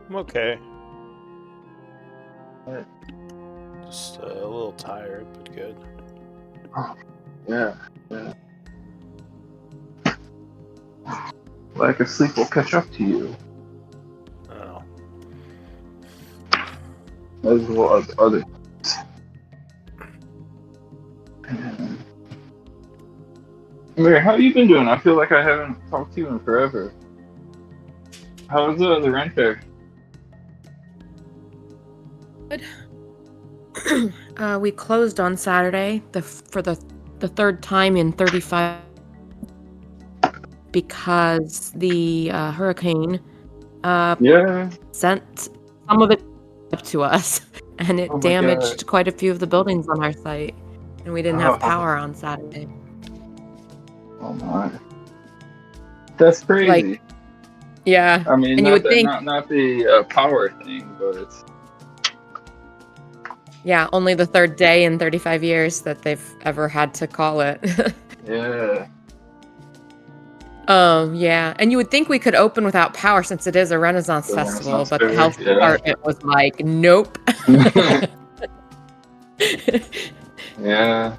I'm okay. Right. Just a little tired, but good. Yeah. Lack of sleep will catch up to you. Oh. As well as other. Mary, how you been doing? I feel like I haven't talked to you in forever. How was the rent there? Good. We closed on Saturday for the third time in 35 because the hurricane Yeah. sent some of it up to us, and it Oh my damaged God. quite a few of the buildings on our site, and we didn't have power on Saturday. Oh my. That's crazy. Like, yeah. I mean, And you not would the think, not the power thing, but it's yeah, only the third day in 35 years that they've ever had to call it. yeah. Yeah. And you would think we could open without power since it is a Renaissance The festival, Renaissance but the Fair, health yeah. department was like, nope. Yeah.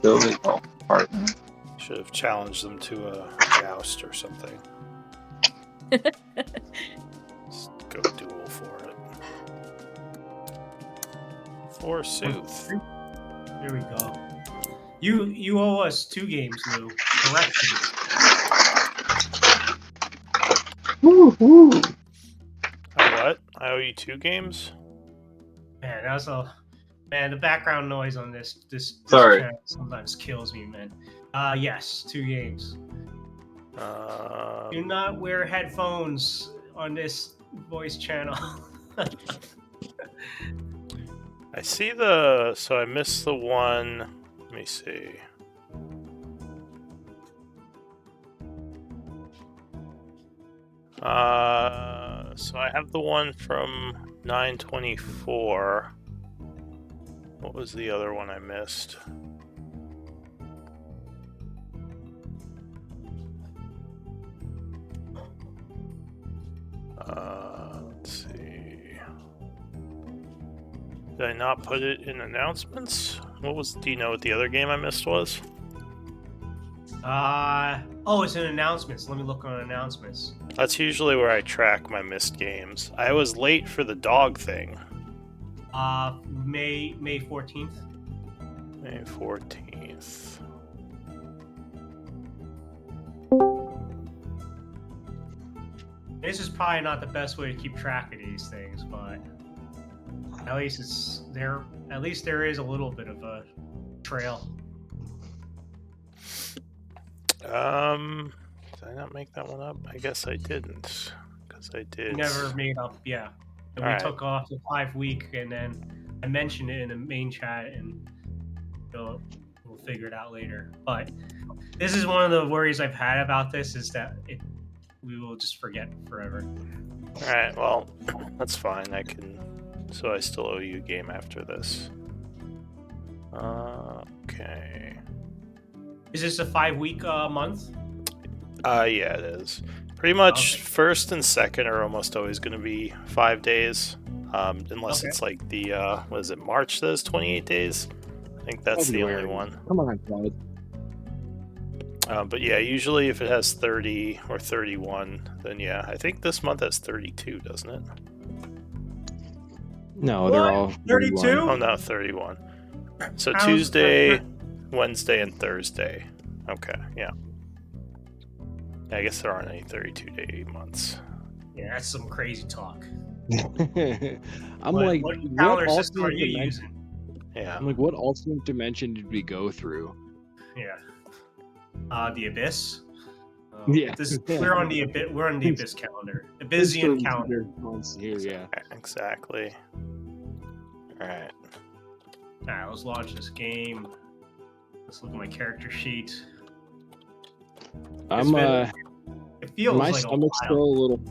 Building apartment. Should have challenged them to a joust or something. Just go duel for it. Forsooth. Here we go. You owe us 2 games, Lou. Corrections. Woo-hoo. What? I owe you 2 games? Man, the background noise on this Sorry. channel sometimes kills me, man. Yes, 2 games. Do not wear headphones on this voice channel. I see so I missed the one. Let me see. So I have the one from 9/24. What was the other one I missed? Let's see. Did I not put it in announcements? Do you know what the other game I missed was? It's in announcements. Let me look on announcements. That's usually where I track my missed games. I was late for the dog thing. May 14th. May 14th. This is probably not the best way to keep track of these things, but at least it's there. At least there is a little bit of a trail. Did I not make that one up? I guess I didn't, because I did. Never made up, yeah. And we Alright. took off the 5 week, and then I mentioned it in the main chat, and we'll figure it out later. But this is one of the worries I've had about this is that we will just forget forever. All right, well, that's fine. So I still owe you a game after this. Okay. Is this a 5 week month? Yeah, it is. Pretty much Okay. first and second are almost always going to be 5 days, unless Okay. it's like the what is it, March that is 28 days. I think that's the only one. Come on, guys. But yeah, usually if it has 30 or 31, then yeah, I think this month has 32, doesn't it? No, they're What? all 32? Oh no, 31. So How's Tuesday, that? Wednesday, and Thursday. Okay, yeah. I guess there aren't any 32-day months. Yeah, that's some crazy talk. 41. I'm What- like, what what calendar system are alternate you dimension? using? Yeah. I'm like, what alternate dimension did we go through? Yeah. The Abyss. Yeah. We're on the Abyss calendar. Abyssian calendar. Here, yeah. Exactly. Alright. Alright, let's launch this game. Let's look at my character sheet. I'm It feels my like stomach's a still while. a little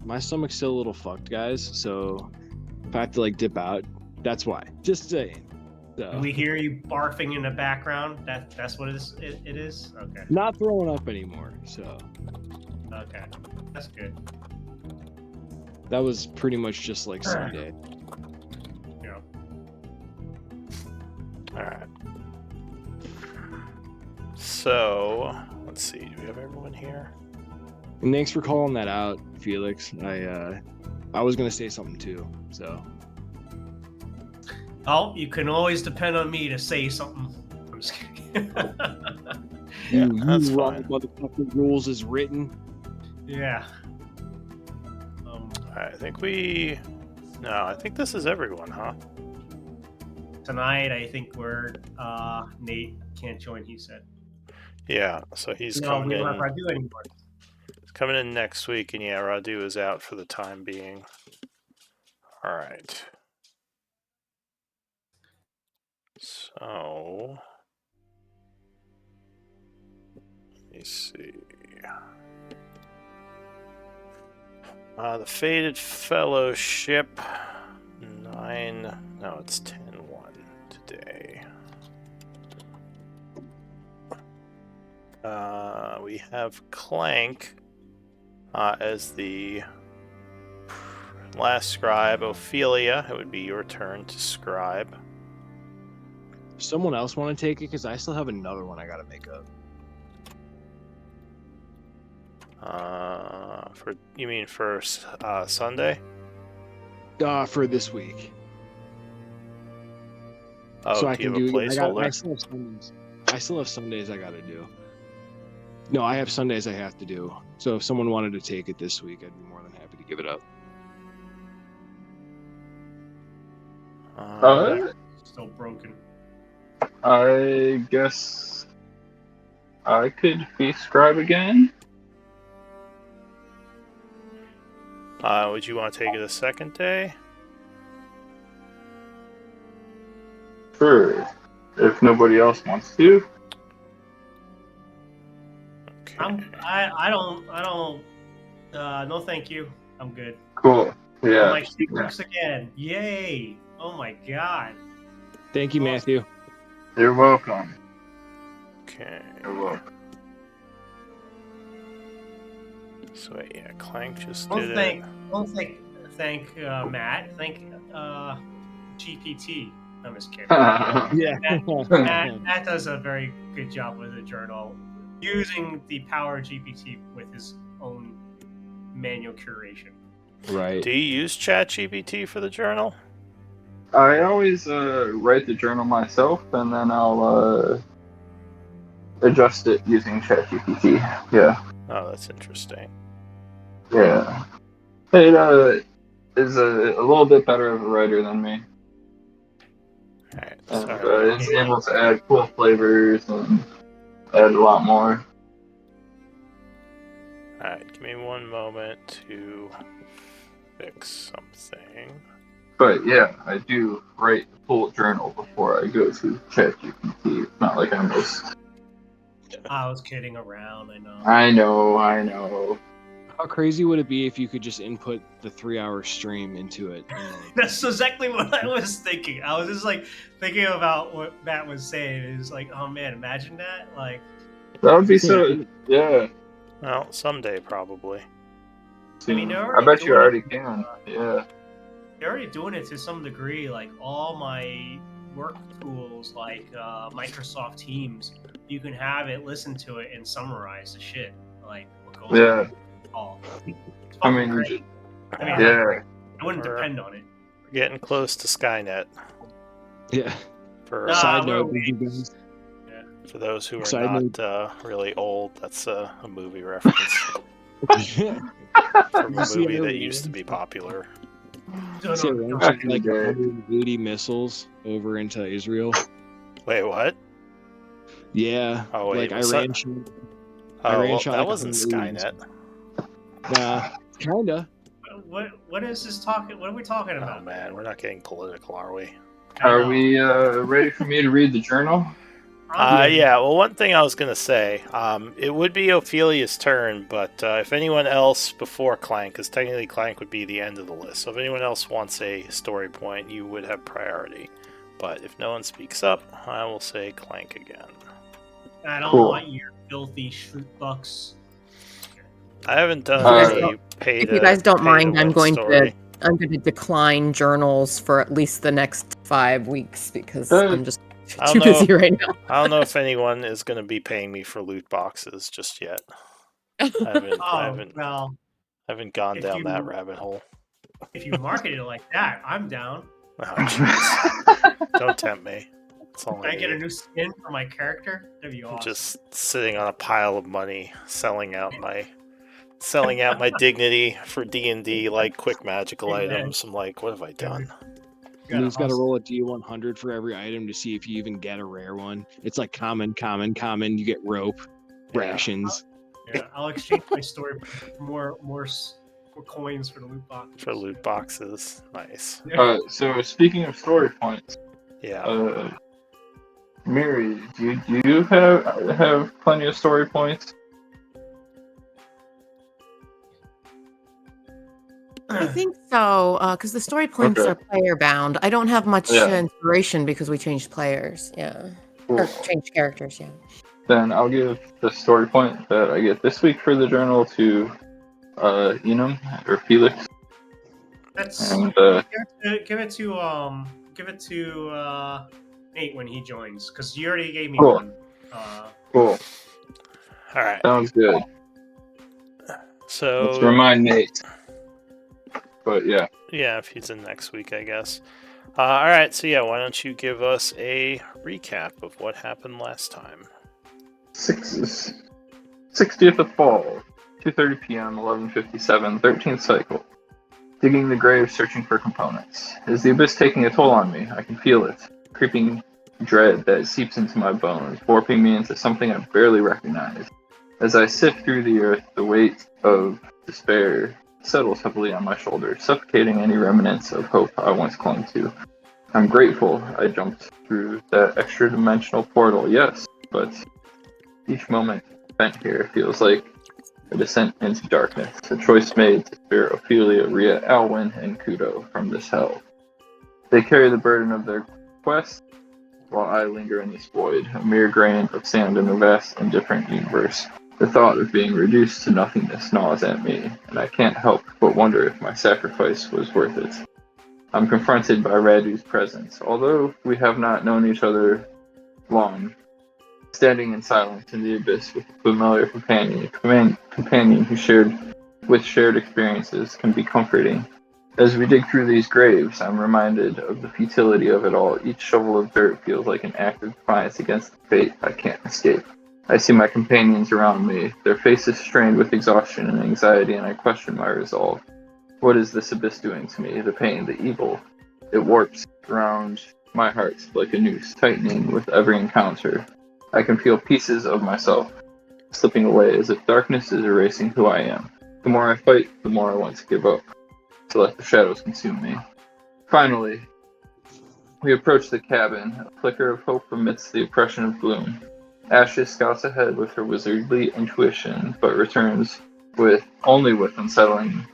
a little fucked, guys. So if I have to like dip out, that's why. Just saying. So We hear you barfing in the background. That's what it is. It is? Okay. not throwing up anymore. So Okay. That's good. That was pretty much just like Sunday. Yeah. Alright. So, let's see. Do we have everyone here? And thanks for calling that out, Felix. I was gonna say something too. So Oh, you can always depend on me to say something. I'm just kidding. Yeah, you that's wrong fine. motherfucking rules is written. Yeah. Alright, I think we... No, I think this is everyone, huh? Tonight, I think we're Nate can't join. He said. Yeah, so he's No, coming we don't in. have Radu anymore. He's coming in next week, and yeah, Radu is out for the time being. Alright. So... Let me see. The Fated Fellowship. 9... No, it's 10-1 today. We have Clank as the last scribe. Ophelia, it would be your turn to scribe. Someone else want to take it because I still have another one I gotta make up. For you mean for Sunday? For this week. Oh, so I do you can have a placeholder? I still have Sundays. I still have Sundays I gotta do. No, I have Sundays I have to do. So if someone wanted to take it this week, I'd be more than happy to give it up. Still broken. I guess I could be scribe again. Would you want to take it a second day? Sure. If nobody else wants to. Okay. I don't. No, thank you. I'm good. Cool. Yeah. My sheet works again. Yay! Oh my god. Thank you, Matthew. You're welcome. Okay. You're welcome. So wait, yeah, Clank just Don't did thank. it. Don't thank Matt. Thank GPT. I'm just kidding. Yeah. Matt does a very good job with the journal, using the power of GPT with his own manual curation. Right. Do you use ChatGPT for the journal? I always write the journal myself, and then I'll adjust it using ChatGPT. Yeah. Oh, that's interesting. Yeah. It is a little bit better of a writer than me. Alright, And sorry. it's able to add cool flavors and add a lot more. Alright, give me one moment to fix something. But yeah, I do write the full journal before I go to ChatGPT. It's not like I'm just... I was kidding around. I know. How crazy would it be if you could just input the 3-hour stream into it? That's exactly what I was thinking. I was just like thinking about what Matt was saying. It was like, oh man, imagine that. Like, That would be so... Yeah. Well, someday probably. I mean, they're I bet you doing already it. can. Yeah. They're already doing it to some degree. Like all my work tools, like Microsoft Teams, you can have it, listen to it, and summarize the shit. Like what goes Yeah. on. All. I mean, great. I mean, yeah. I wouldn't Or- depend on it. We're getting close to Skynet. Yeah. For Nah, Side we're note, waiting. for those who are Side not really old, that's a movie reference from a See, movie I that know. used to be popular. No, See, no, no. Iran shot like 180 missiles over into Israel. Wait, what? Yeah. Oh wait, like was Iran that? shot. Oh, Iran well, shot that like wasn't 180 Skynet. Kinda. What is this talking? What are we talking Oh about? man, we're not getting political, are we? I Are know. we ready for me to read the journal? Yeah. Well, one thing I was gonna say, it would be Ophelia's turn, but if anyone else before Clank, because technically Clank would be the end of the list, so if anyone else wants a story point, you would have priority. But if no one speaks up, I will say Clank again. I don't Cool. want your filthy shoot bucks. I haven't done guys any pay If to you guys don't pay mind, win I'm going story. to decline journals for at least the next 5 weeks because Uh, I'm just I don't too know. busy right now. I don't know if anyone is going to be paying me for loot boxes just yet. I Oh, well, haven't gone if down that you- rabbit hole. if you market it like that, I'm down. Oh, jeez. Don't tempt me. That's all Can I get a need. new skin for my character? That'd be I'm awesome. just sitting on a pile of money, selling out my dignity for D&D, like quick magical Amen. items. I'm like, what have I done? And he's got to hustle. roll a D100 for every item to see if you even get a rare one. It's like common. You get rope, Yeah. rations. Yeah, I'll exchange my story for more coins for the loot box. For loot boxes. Nice. So speaking of story points, Yeah. Miri, do you have plenty of story points? I think so, because the story points Okay. are player bound. I don't have much Yeah. inspiration because we changed players. Yeah. Or Cool. changed characters, yeah. Then I'll give the story point that I get this week for the journal to Enum or Felix, That's and give it to Nate when he joins because you already gave me Cool. one. cool. All right. Sounds good. So Let's remind Nate. But yeah, yeah, if he's in next week, I guess. All right. So yeah, why don't you give us a recap of what happened last time? 60th of fall, 2:30 p.m., 11:57, 13th cycle. Digging the grave, searching for components. Is the abyss taking a toll on me? I can feel it. Creeping dread that seeps into my bones, warping me into something I barely recognize. As I sift through the earth, the weight of despair settles heavily on my shoulders, suffocating any remnants of hope I once clung to. I'm grateful I jumped through that extra-dimensional portal, yes, but each moment spent here feels like a descent into darkness, a choice made to spare Ophelia, Rhea, Alwyn, and Kudo from this hell. They carry the burden of their quest, while I linger in this void, a mere grain of sand in a vast, indifferent universe. The thought of being reduced to nothingness gnaws at me, and I can't help but wonder if my sacrifice was worth it. I'm confronted by Radu's presence. Although we have not known each other long, standing in silence in the abyss with a familiar companion who shared experiences can be comforting. As we dig through these graves, I'm reminded of the futility of it all. Each shovel of dirt feels like an act of defiance against the fate I can't escape. I see my companions around me, their faces strained with exhaustion and anxiety, and I question my resolve. What is this abyss doing to me? The pain, the evil. It warps around my heart like a noose, tightening with every encounter. I can feel pieces of myself slipping away as if darkness is erasing who I am. The more I fight, the more I want to give up, to let the shadows consume me. Finally, we approach the cabin, a flicker of hope amidst the oppression of gloom. Ashes scouts ahead with her wizardly intuition, but returns only with unsettling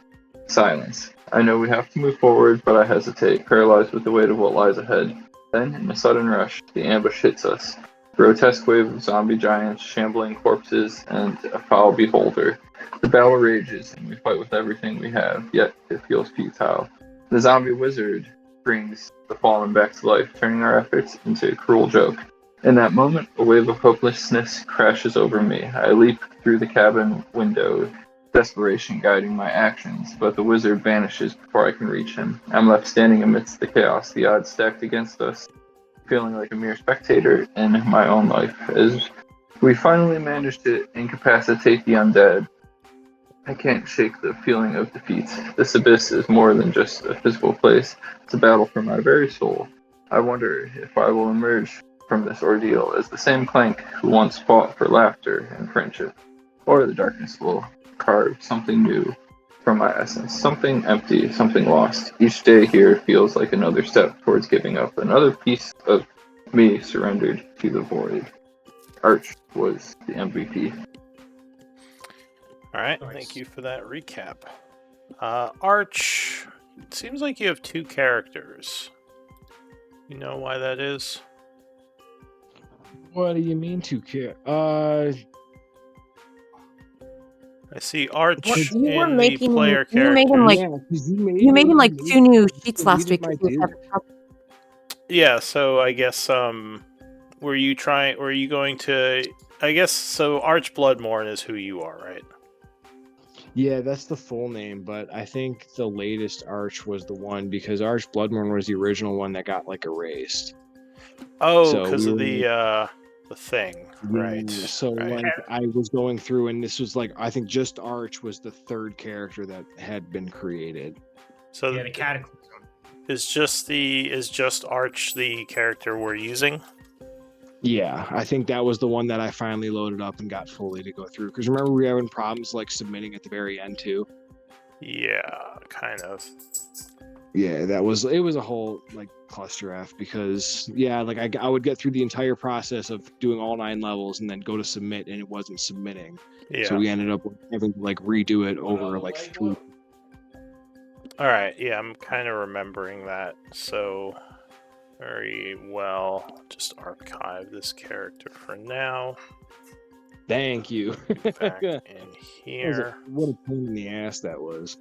silence. I know we have to move forward, but I hesitate, paralyzed with the weight of what lies ahead. Then, in a sudden rush, the ambush hits us. A grotesque wave of zombie giants, shambling corpses, and a foul beholder. The battle rages, and we fight with everything we have, yet it feels futile. The zombie wizard brings the fallen back to life, turning our efforts into a cruel joke. In that moment, a wave of hopelessness crashes over me. I leap through the cabin window, desperation guiding my actions, but the wizard vanishes before I can reach him. I'm left standing amidst the chaos, the odds stacked against us, feeling like a mere spectator in my own life. As we finally manage to incapacitate the undead, I can't shake the feeling of defeat. This abyss is more than just a physical place. It's a battle for my very soul. I wonder if I will emerge from this ordeal as the same Clank who once fought for laughter and friendship, or the darkness will carve something new from my essence, something empty, something lost. Each day here feels like another step towards giving up, another piece of me surrendered to the void. Arch was the MVP. All right, Nice. thank you for that recap. Arch, it seems like you have two characters. You know why that is? What do you mean to care? I see Arch What, you were in the making- player you character. made him, like- Yeah, 'cause You made him like 2 new sheets last deleted week. my 'cause he was dude. having trouble. Yeah, so I guess were you going to I guess so Arch Bloodmorn is who you are, right? Yeah, that's the full name, but I think the latest Arch was the one because Arch Bloodmorn was the original one that got like erased. Oh, So because we of were- the thing, right? So right. like I was going through and this was like I think just Arch was the third character that had been created. So Yeah, the Cataclysm. is just Arch the character we're using? Yeah, I think that was the one that I finally loaded up and got fully to go through. Because remember we were having problems like submitting at the very end too. Yeah, kind of. Yeah, it was a whole like cluster F because yeah, like I would get through the entire process of doing all 9 levels and then go to submit and it wasn't submitting. Yeah. So we ended up having to like redo it over like 3. All right. Yeah, I'm kind of remembering that. So very well. Just archive this character for now. Thank you. Back in That was here. what a pain in the ass that was.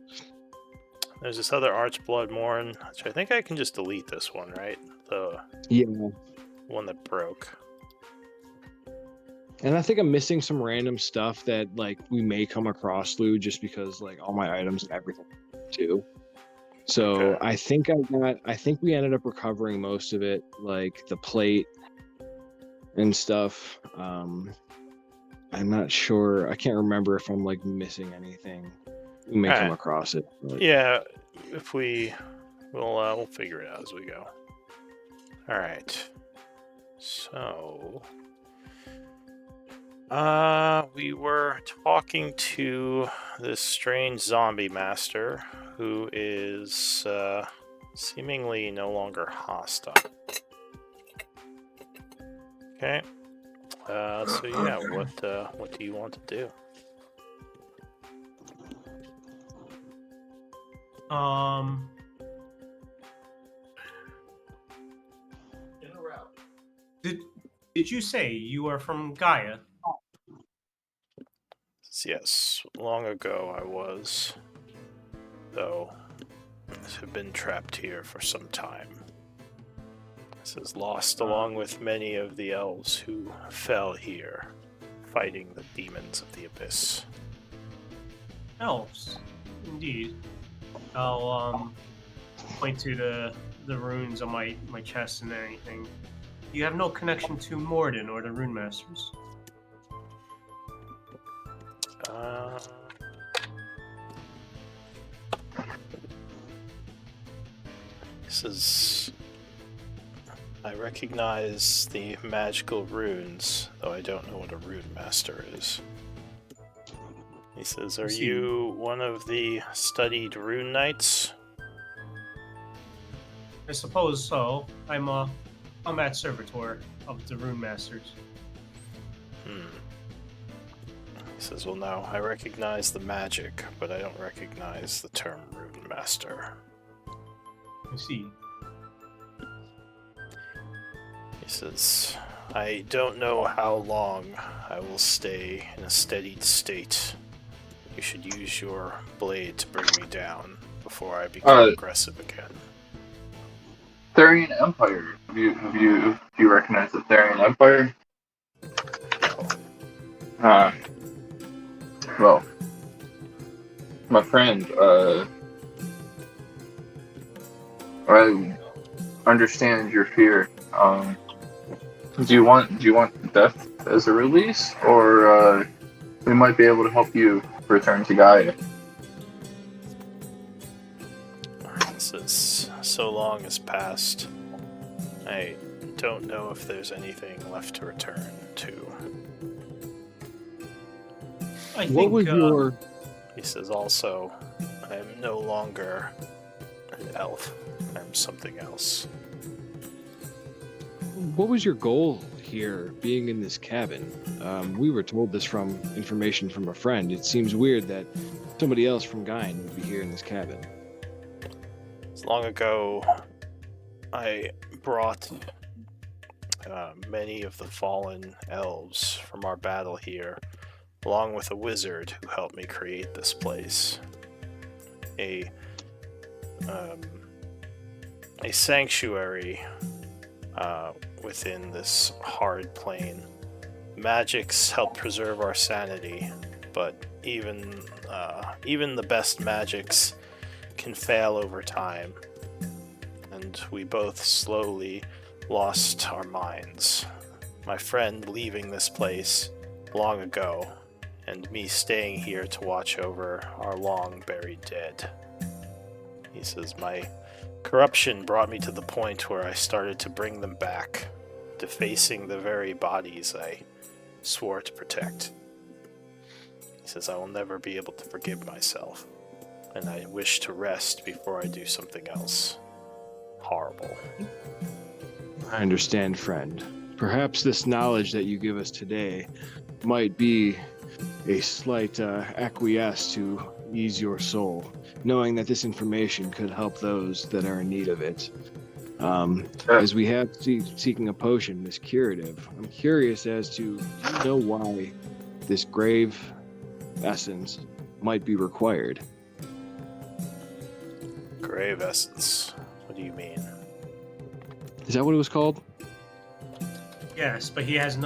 There's this other Arch Bloodmorn, which I think I can just delete this one, right? The Yeah. one that broke. And I think I'm missing some random stuff that like we may come across, Lou, just because like all my items and everything too. So Okay. I think we ended up recovering most of it, like the plate and stuff. I'm not sure. I can't remember if I'm like missing anything. We may come Alright. across it. But... Yeah, if we'll figure it out as we go. All right. So, we were talking to this strange zombie master who is seemingly no longer hostile. Okay. So yeah, what do you want to do? Did you say you are from Gaia? Yes, long ago I was, though have been trapped here for some time. This is lost along with many of the elves who fell here, fighting the demons of the abyss. Elves, indeed. I'll point to the runes on my chest and anything. You have no connection to Morden or the Rune Masters. This is... I recognize the magical runes, though I don't know what a rune master is. He says, are you one of the studied rune knights? I suppose so. I'm a combat servitor of the Rune Masters. He says, well, no, I recognize the magic, but I don't recognize the term rune master. I see. He says, I don't know how long I will stay in a steadied state. You should use your blade to bring me down before I become aggressive again. Therian Empire. Do you recognize the Therian Empire? Well, my friend, I understand your fear. Do you want death as a release, or we might be able to help you return to Gaia? Since so long has passed, I don't know if there's anything left to return to. What was your... He says also, I am no longer an elf. I'm something else. What was your goal here, being in this cabin? We were told this from information from a friend. It seems weird that somebody else from Gain would be here in this cabin. Long ago, I brought many of the fallen elves from our battle here along with a wizard who helped me create this place. A sanctuary within this hard plane. Magics help preserve our sanity, but even the best magics can fail over time, and we both slowly lost our minds. My friend leaving this place long ago, and me staying here to watch over our long buried dead. He says, my corruption brought me to the point where I started to bring them back, defacing the very bodies I swore to protect. He says, I will never be able to forgive myself, and I wish to rest before I do something else horrible. I understand, friend. Perhaps this knowledge that you give us today might be a slight acquiesce to ease your soul, knowing that this information could help those that are in need of it. As we have seeking a potion, this curative, I'm curious as to, do you know why this grave essence might be required? Grave essence? What do you mean? Is that what it was called? Yes, but he does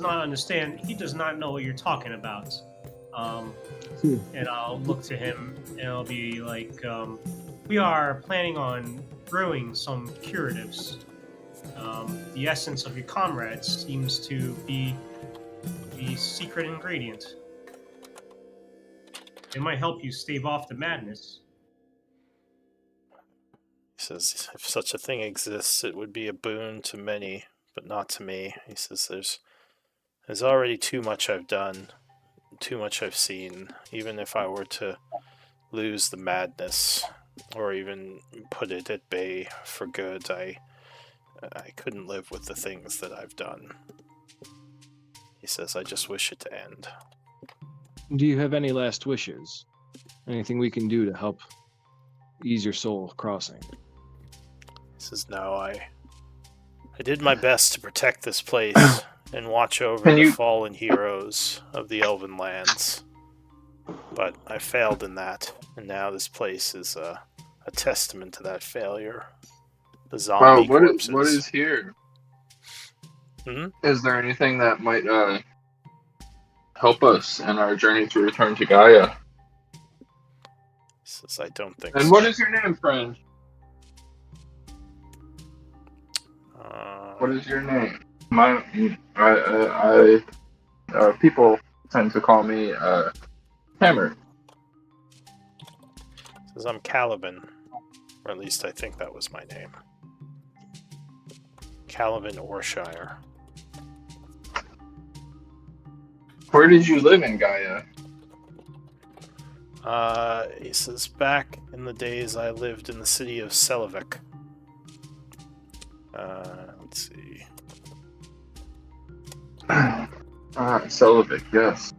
not understand. He does not know what you're talking about. And I'll look to him and I'll be like, we are planning on brewing some curatives. The essence of your comrades seems to be the secret ingredient. It might help you stave off the madness. He says, if such a thing exists, it would be a boon to many, but not to me. He says, there's already too much I've done, too much I've seen. Even if I were to lose the madness, or even put it at bay for good, I couldn't live with the things that I've done. He says, I just wish it to end. Do you have any last wishes? Anything we can do to help ease your soul crossing? He says, no, I did my best to protect this place and watch over the fallen heroes of the Elven lands. But I failed in that, and now this place is a testament to that failure. The zombie corpses. What is here? Is there anything that might help us in our journey to return to Gaia? He says, I don't think and so. What is your name, friend? What is your name? People tend to call me Hammer. Says I'm Caliban, or at least I think that was my name. Caliban Orshire. Where did you live in Gaia? He says, back in the days I lived in the city of Selivik. Let's see. Selivik, yes.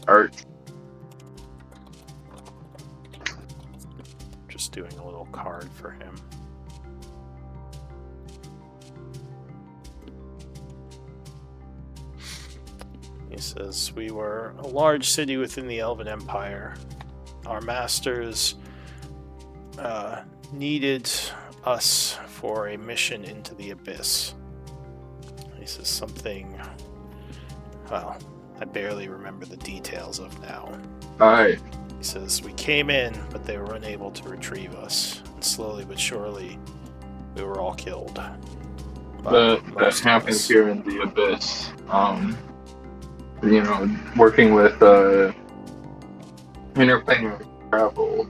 Art. Just doing a little card for him. He says, we were a large city within the Elven Empire. Our masters needed us for a mission into the Abyss. He says something, well, I barely remember the details of now. Aye. He says, we came in, but they were unable to retrieve us. And slowly but surely, we were all killed. That happens here in the Abyss. Working with interplanar travel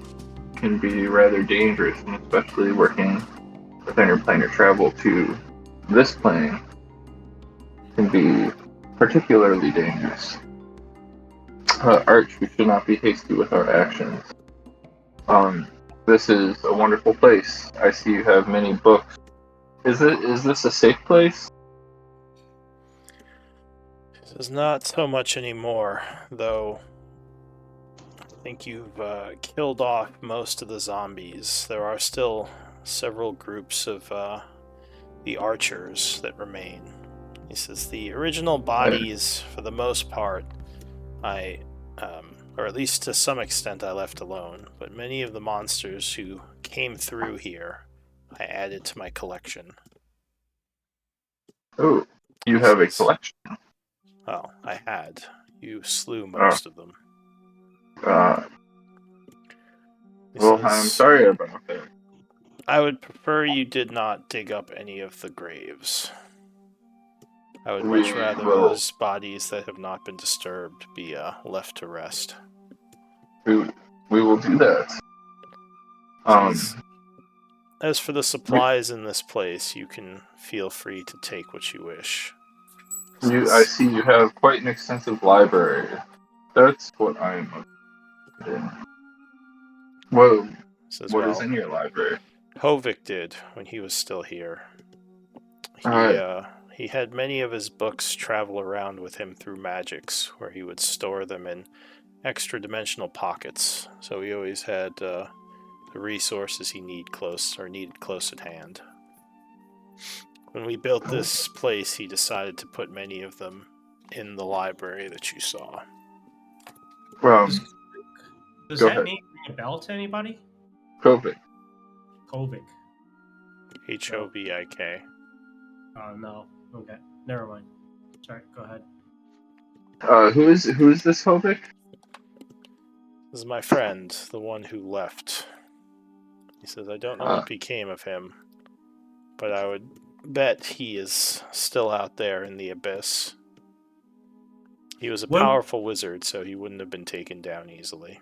can be rather dangerous, and especially working with interplanar travel to this plane can be particularly dangerous. Arch, we should not be hasty with our actions. This is a wonderful place. I see you have many books. Is this a safe place? This is not so much anymore, though. I think you've killed off most of the zombies. There are still several groups of the archers that remain. He says the original bodies, for the most part, or at least to some extent, I left alone. But many of the monsters who came through here, I added to my collection. Oh, you have a collection. Well, I had. You slew most of them. He Well, I'm says, sorry about that. I would prefer you did not dig up any of the graves. I would much rather those bodies that have not been disturbed be left to rest. We will do that. As for the supplies in this place, you can feel free to take what you wish. I see you have quite an extensive library. That's what I'm interested in. Whoa. What is in your library? Hovik did when he was still here. He had many of his books travel around with him through magics, where he would store them in extra-dimensional pockets. So he always had the resources he needed close at hand. When we built this place, he decided to put many of them in the library that you saw. Does that name ring a bell to anybody? Hovik. Hovik. H-O-V-I-K. No. Okay. Never mind. Sorry, go ahead. Who is this Hovik? This is my friend, the one who left. He says, I don't know what became of him, but I would bet he is still out there in the abyss. He was a powerful wizard, so he wouldn't have been taken down easily.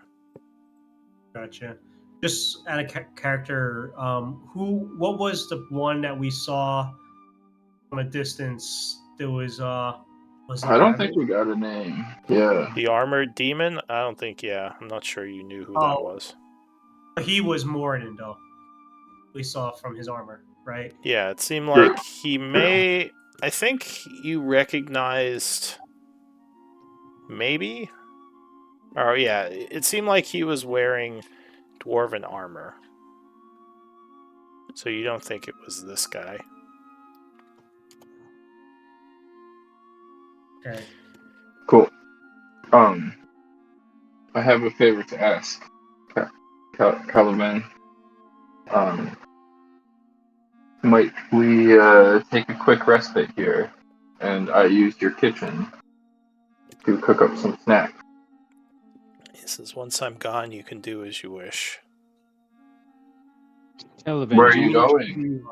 Gotcha. Just out of character, what was the one that we saw from a distance? There was I don't think we got a name. Yeah. The armored demon? I don't think. I'm not sure you knew who that was. He was Moradin, though. We saw from his armor, right? Yeah, it seemed like he may. I think you recognized. Maybe. Oh yeah, it seemed like he was wearing dwarven armor. So you don't think it was this guy? Okay. Cool. I have a favor to ask, Caliban. Might we take a quick respite here, and I used your kitchen to cook up some snacks. He says, once I'm gone, you can do as you wish. Caliban, Where are you going?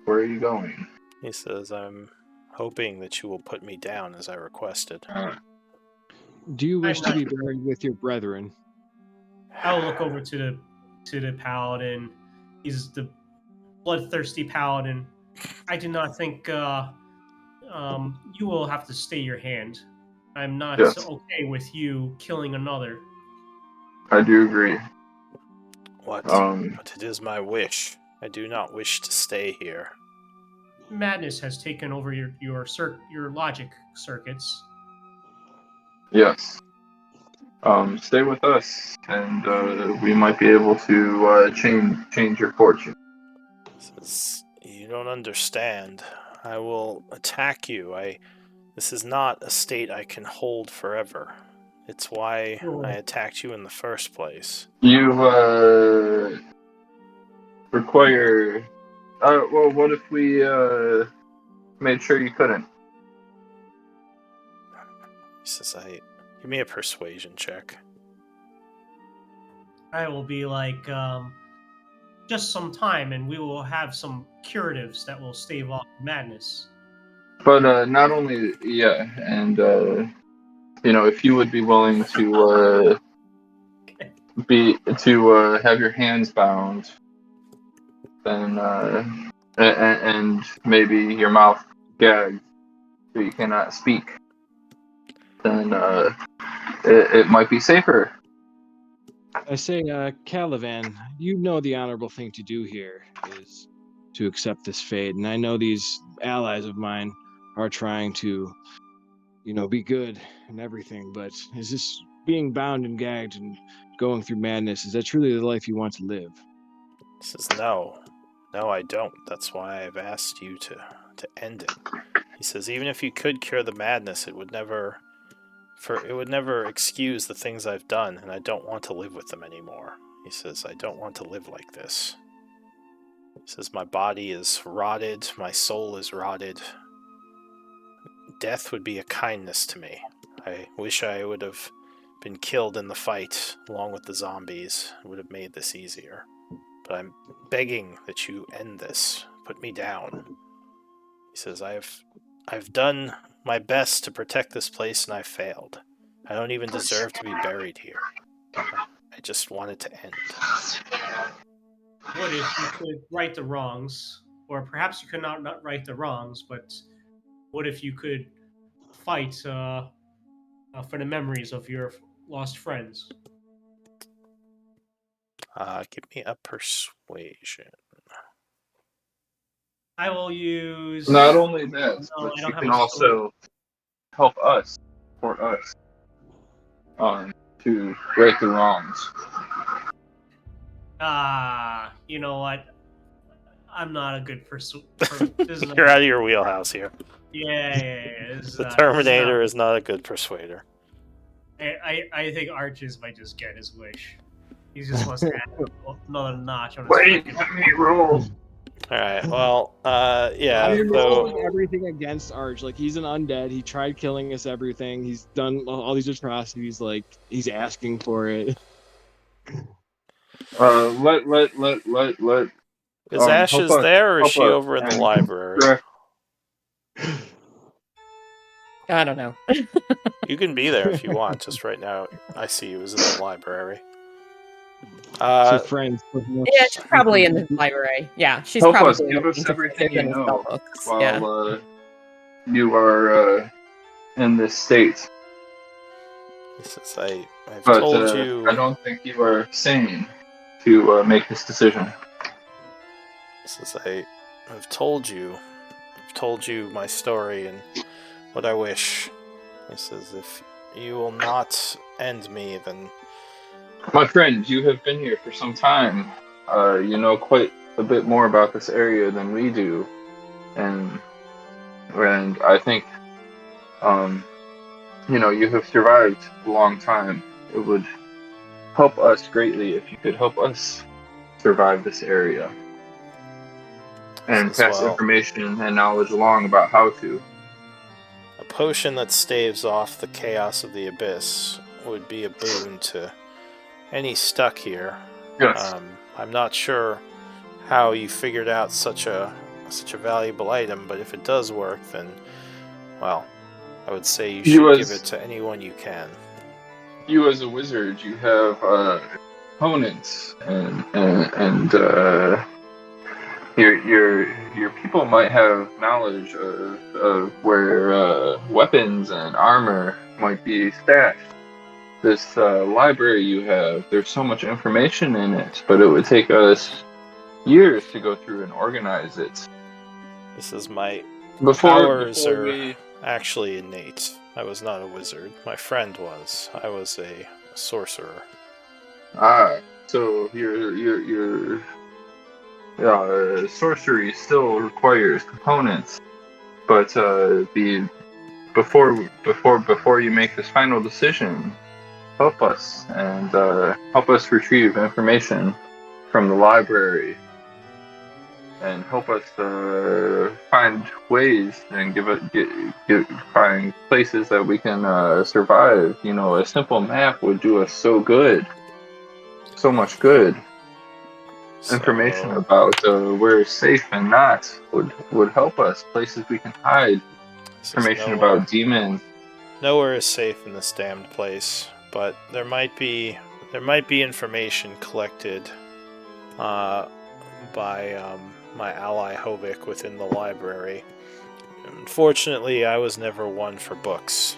Where are you going? He says, I'm hoping that you will put me down as I requested. Do you wish to be buried with your brethren? I'll look over to the paladin. He's the bloodthirsty paladin. I do not think you will have to stay your hand. I'm not okay with you killing another. I do agree. What? But it is my wish. I do not wish to stay here. Madness has taken over your logic circuits. Yes. Stay with us, and we might be able to change your fortune. You don't understand. I will attack you. This is not a state I can hold forever. It's why I attacked you in the first place. You require. Well, what if we made sure you couldn't? He says, give me a persuasion check. I will be like, just some time, and we will have some curatives that will stave off madness. But not only, and if you would be willing to have your hands bound, then and maybe your mouth gagged so you cannot speak, then it might be safer. I say, Caliban, you know the honorable thing to do here is to accept this fate, and I know these allies of mine are trying to, be good and everything, but is this being bound and gagged and going through madness, is that truly the life you want to live? He says, no. No, I don't. That's why I've asked you to end it. He says, even if you could cure the madness, it would never excuse the things I've done, and I don't want to live with them anymore. He says, I don't want to live like this. He says, my body is rotted, my soul is rotted. Death would be a kindness to me. I wish I would have been killed in the fight along with the zombies. It would have made this easier. But I'm begging that you end this. Put me down. He says, I've done my best to protect this place and I've failed. I don't even deserve to be buried here. I just want it to end. What if you could right the wrongs? Or perhaps you could not right the wrongs, but what if you could fight for the memories of your lost friends? Give me a persuasion. I will use... Not only that, No, but I you don't have can a also help us, support us, to right the wrongs. You know what? I'm not a good You're out of your wheelhouse here. Yeah. The Terminator is not a good persuader. I think Arches might just get his wish. He just wants to add another notch on his Wait, let me roll. Alright, well, yeah, I'm so... rolling everything against Arch. Like, he's an undead. He tried killing us, everything. He's done all these atrocities. Like, he's asking for it. Let. Is Ashes there, or is she over in the and library? direct- I don't know. You can be there if you want, just right now I see you as in the library. So friends. Yeah, she's probably in the library. Yeah, she's help probably us, give us everything you know while Yeah. You are in this state. Since I've But told you... I don't think you are sane to make this decision. Since I've told you my story and what I wish. He says, if you will not end me, then... My friend, you have been here for some time. You know quite a bit more about this area than we do. And I think, you have survived a long time. It would help us greatly if you could help us survive this area. And pass information and knowledge along about how to. A potion that staves off the chaos of the abyss would be a boon to any stuck here. Yes. I'm not sure how you figured out such a valuable item, but if it does work, then, well, I would say you should give it to anyone you can. You as a wizard, you have opponents, and your people might have knowledge of where weapons and armor might be stashed. This library you have, there's so much information in it, but it would take us years to go through and organize it. This is my powers are actually innate. I was not a wizard. My friend was. I was a sorcerer. So your sorcery still requires components, but before you make this final decision, help us and help us retrieve information from the library, and help us find ways and find places that we can survive. You know, a simple map would do us so much good. Information about where it's safe and not would help us. Places we can hide. Information about demons. Nowhere is safe in this damned place, but there might be information collected by my ally Hovik within the library. Unfortunately, I was never one for books.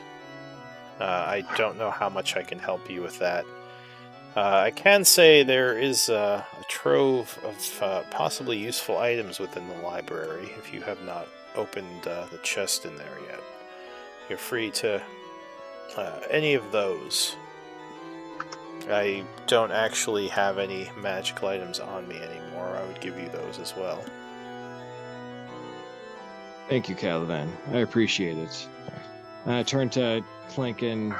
I don't know how much I can help you with that. I can say there is a trove of possibly useful items within the library if you have not opened the chest in there yet. You're free to any of those. I don't actually have any magical items on me anymore. tomorrow, I would give you those as well. Thank you, Caladan. I appreciate it. I turn to Clank and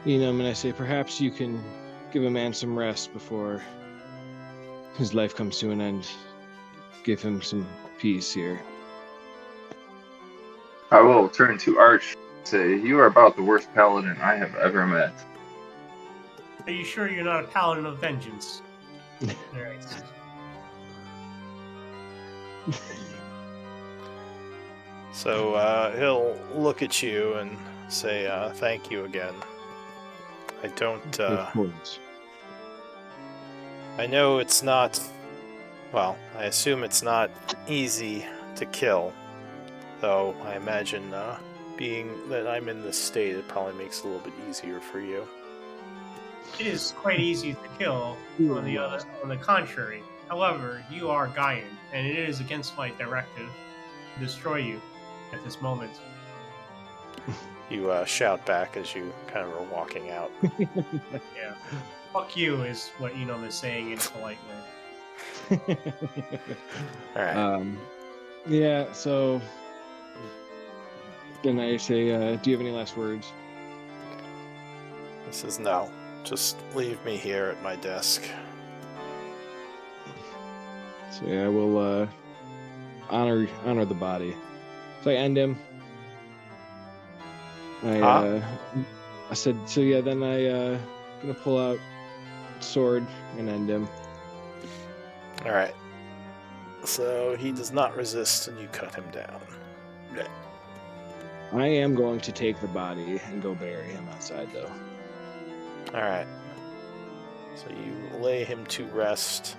Enum and I say, perhaps you can give a man some rest before his life comes to an end. Give him some peace here. I will turn to Arch and say, you are about the worst paladin I have ever met. Are you sure you're not a paladin of vengeance? Alright. So he'll look at you and say, thank you again. I don't... Of course. I know it's not... Well, I assume it's not easy to kill. Though I imagine being that I'm in this state, it probably makes it a little bit easier for you. It is quite easy to kill, on the contrary. However, you are Gaian, and it is against my directive to destroy you at this moment. You shout back as you kind of are walking out. Yeah. Fuck you is what Enum is saying in a polite way. Alright. Yeah, so then I say, do you have any last words? He says, no. Just leave me here at my desk. So yeah, I will honor the body. So I end him. I said, so yeah, then I gonna pull out sword and end him. Alright. So he does not resist and you cut him down. Yeah. I am going to take the body and go bury him outside, though. Alright. So you lay him to rest.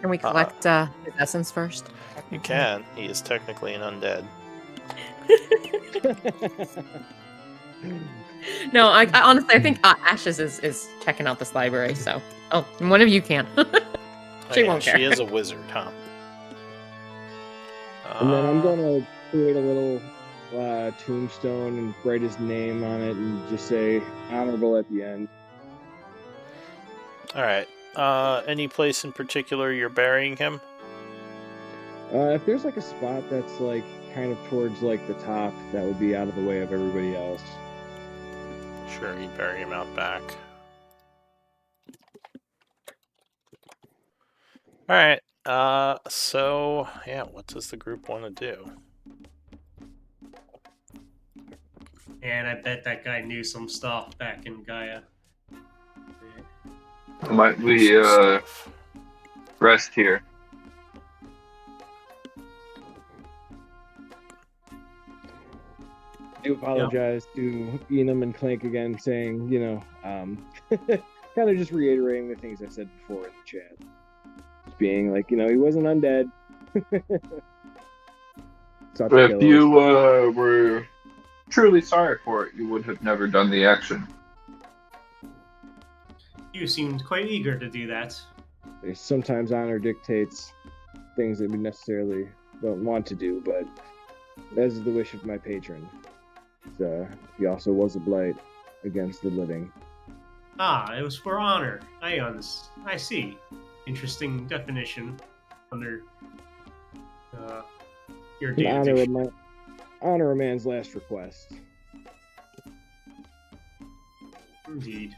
Can we collect his essence first? You can. He is technically an undead. No, I honestly, I think Ashes is checking out this library, so... Oh, and one of you can. She won't care. She is a wizard, huh? And then I'm going to create a little tombstone and write his name on it and just say honorable at the end. Alright. Any place in particular you're burying him? If there's like a spot that's like kind of towards like the top, that would be out of the way of everybody else. Sure, you bury him out back. Alright. So, yeah, what does the group want to do? And I bet that guy knew some stuff back in Gaia. Might we rest here? I do apologize to Enum and Clank again, saying, kind of just reiterating the things I said before in the chat. Just being like, he wasn't undead. If you were truly sorry for it, you would have never done the action. You seemed quite eager to do that. Sometimes honor dictates things that we necessarily don't want to do, but as is the wish of my patron. He also was a blight against the living. Ah, it was for honor. I see. Interesting definition under your data. Honor a man's last request. Indeed.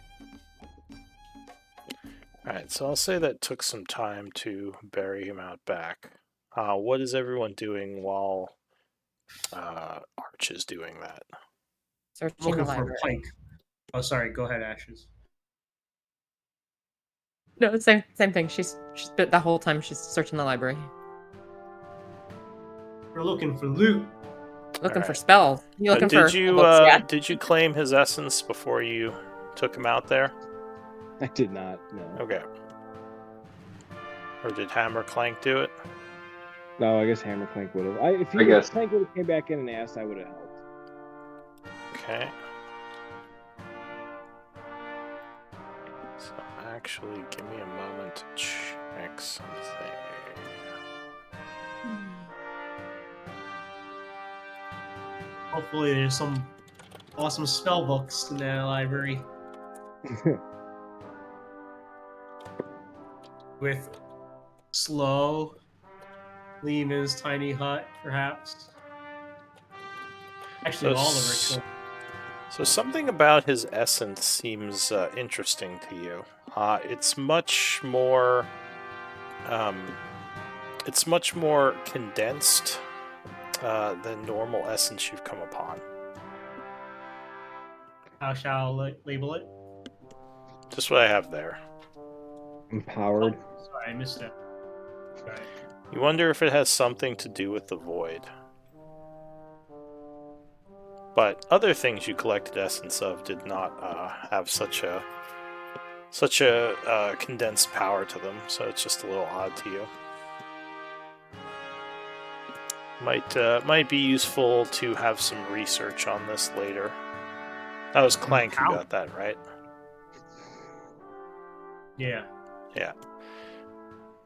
Alright, so I'll say that took some time to bury him out back. What is everyone doing while Arch is doing that? Searching the Looking for a library. plank. Oh, sorry. Go ahead, Ashes. No, same thing. She's the whole time she's searching the library, We're looking for loot. looking for Alright. spells. You looking for? Did you books, yeah. did you claim his essence before you took him out there? I did not, no. Okay. Or did Hammer Clank do it? No, I guess Hammer Clank would have. If Clank would have came back in and asked, I would have helped. Okay. So actually, give me a moment to check something. Hopefully, there's some awesome spell books in that library with slow, leave in his tiny hut, perhaps. Actually, all the ritual. So something about his essence seems interesting to you. It's much more. It's much more condensed than normal essence you've come upon. How shall I label it? Just what I have there. Empowered. Oh, sorry, I missed it. Got it. You wonder if it has something to do with the void. But other things you collected essence of did not have such a condensed power to them, so it's just a little odd to you. Might be useful to have some research on this later. That was Clank who got that, right? Yeah. Yeah.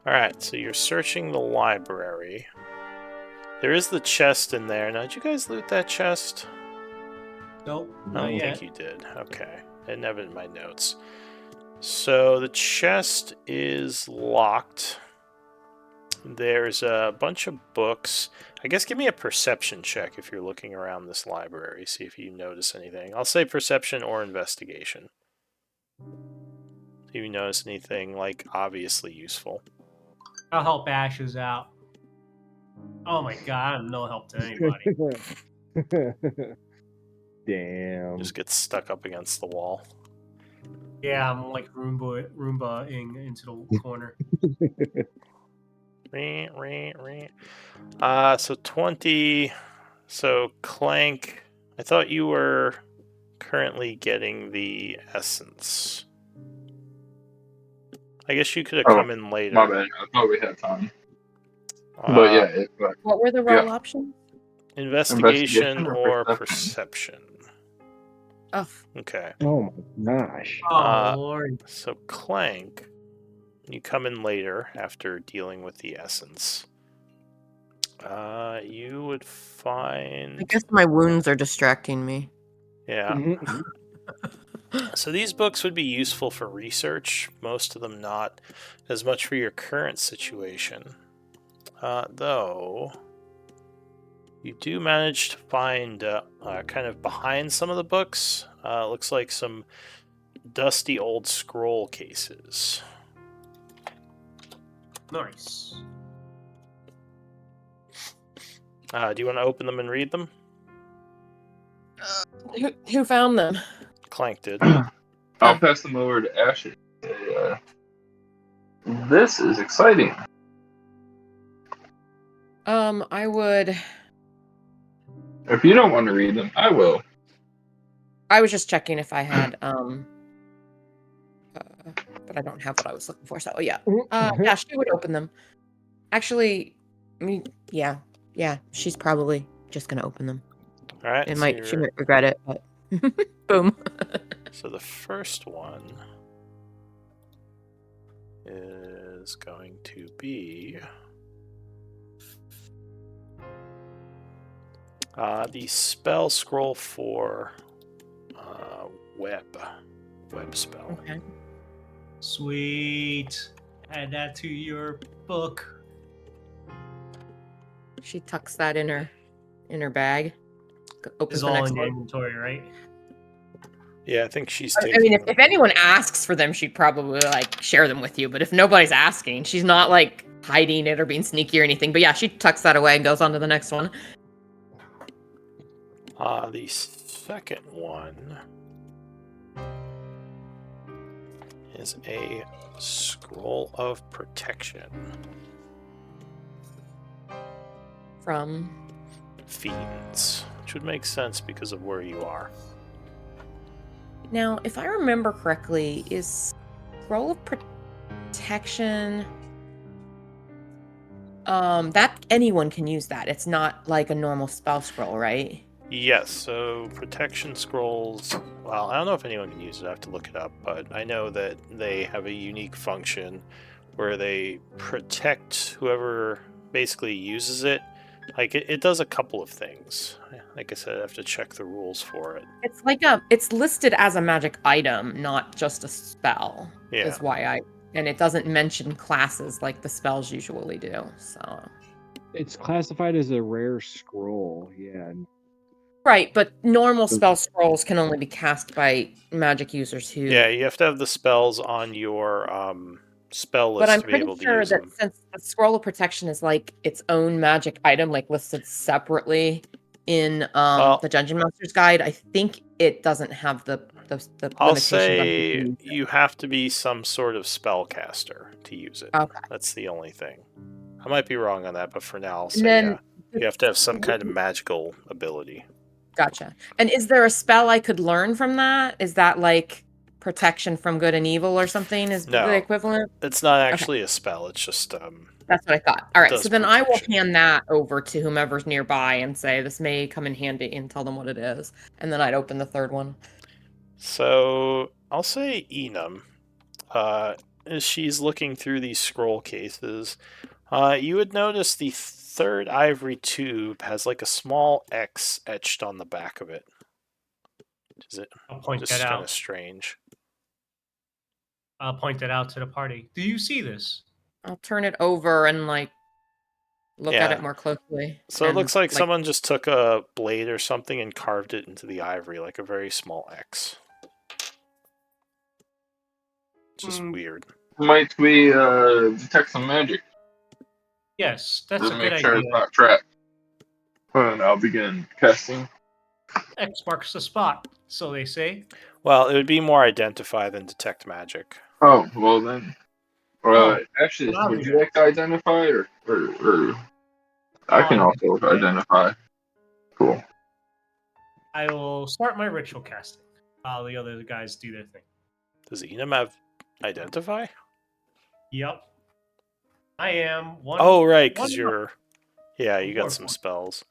Alright, so you're searching the library. There is the chest in there. Now, did you guys loot that chest? Nope. I Not don't yet. think you did. Okay. I didn't have it in my notes. So the chest is locked. There's a bunch of books. I guess give me a perception check if you're looking around this library. See if you notice anything. I'll say perception or investigation. See if you notice anything, like, obviously useful. I'll help Ashes out. Oh my god, I'm no help to anybody. Damn. Just gets stuck up against the wall. Yeah, I'm like Roomba-ing into the corner. So 20. So Clank, I thought you were currently getting the essence. I guess you could have come in later. My bad. I thought we had time. But yeah, What were the roll options? Investigation Investigation or or perception. Oh, Okay. Oh my gosh. Oh lord. So Clank, you come in later after dealing with the essence. You would find. I guess my wounds are distracting me. Yeah. Mhm. So these books would be useful for research, most of them not as much for your current situation. Though, you do manage to find kind of behind some of the books, looks like some dusty old scroll cases. Nice. Do you want to open them and read them? Who found them? Clank did. I'll pass them over to Ashley. This is exciting. I would. If you don't want to read them, I will. I was just checking if I had but I don't have what I was looking for. So yeah, yeah, she would open them. Actually, I mean, yeah, she's probably just gonna open them. All right. She might regret it, but boom. So the first one is going to be the spell scroll for web spell. Okay. Sweet. Add that to your book. She tucks that in her bag. Opens Is the all next in your one. inventory, right? Yeah, I think she's I taking mean, them. if anyone asks for them, she'd probably like share them with you. But if nobody's asking, she's not like hiding it or being sneaky or anything. But yeah, she tucks that away and goes on to the next one. The second one is a scroll of protection. From Fiends, which would make sense because of where you are. now, if I remember correctly, is scroll of protection. That anyone can use that. It's not like a normal spell scroll, right? Yes, so protection scrolls, well, I don't know if anyone can use it, I have to look it up, but I know that they have a unique function where they protect whoever basically uses it. Like, it does a couple of things. Like I said, I have to check the rules for it. It's like it's listed as a magic item, not just a spell. Yeah. Is why I and it doesn't mention classes like the spells usually do. So It's classified as a rare scroll. Yeah. right, but normal spell scrolls can only be cast by magic users who. Yeah, you have to have the spells on your spell list But I'm to be pretty able to sure use that them. since the scroll of protection is like its own magic item, like listed separately in Well- the Dungeon Master's Guide, I think it doesn't have the I'll limitations on who say can use it. you have to be some sort of spellcaster to use it. Okay. That's the only thing. I might be wrong on that, but for now, I'll say And then yeah. You have to have some kind of magical ability. Gotcha. And is there a spell I could learn from that? Is that like protection from good and evil or something? Is No. the equivalent? It's not actually a spell. It's just That's what I thought. All right, does so then I will protection. hand that over to whomever's nearby and say this may come in handy and tell them what it is. And then I'd open the third one. So I'll say Enum. As she's looking through these scroll cases, you would notice the third ivory tube has like a small X etched on the back of it. Is it I'll point just that kind of out. strange? I'll point that out to the party. Do you see this? I'll turn it over and like look at Yeah. it more closely. So it and, looks like someone just took a blade or something and carved it into the ivory, like a very small X. Just weird. Might we detect some magic Yes, that's a to good make sure idea. it's not trapped? And I'll begin casting. X marks the spot, so they say. Well, it would be more identify than detect magic. Oh, well then. Oh, Actually, well, I'll would do you like to identify, or I can I'll also identify. Cool. I will start my ritual casting while the other guys do their thing. Does Enum have identify? Yep. I am one. Oh, right, because one you're... Yeah, you got Dwarf some one. spells.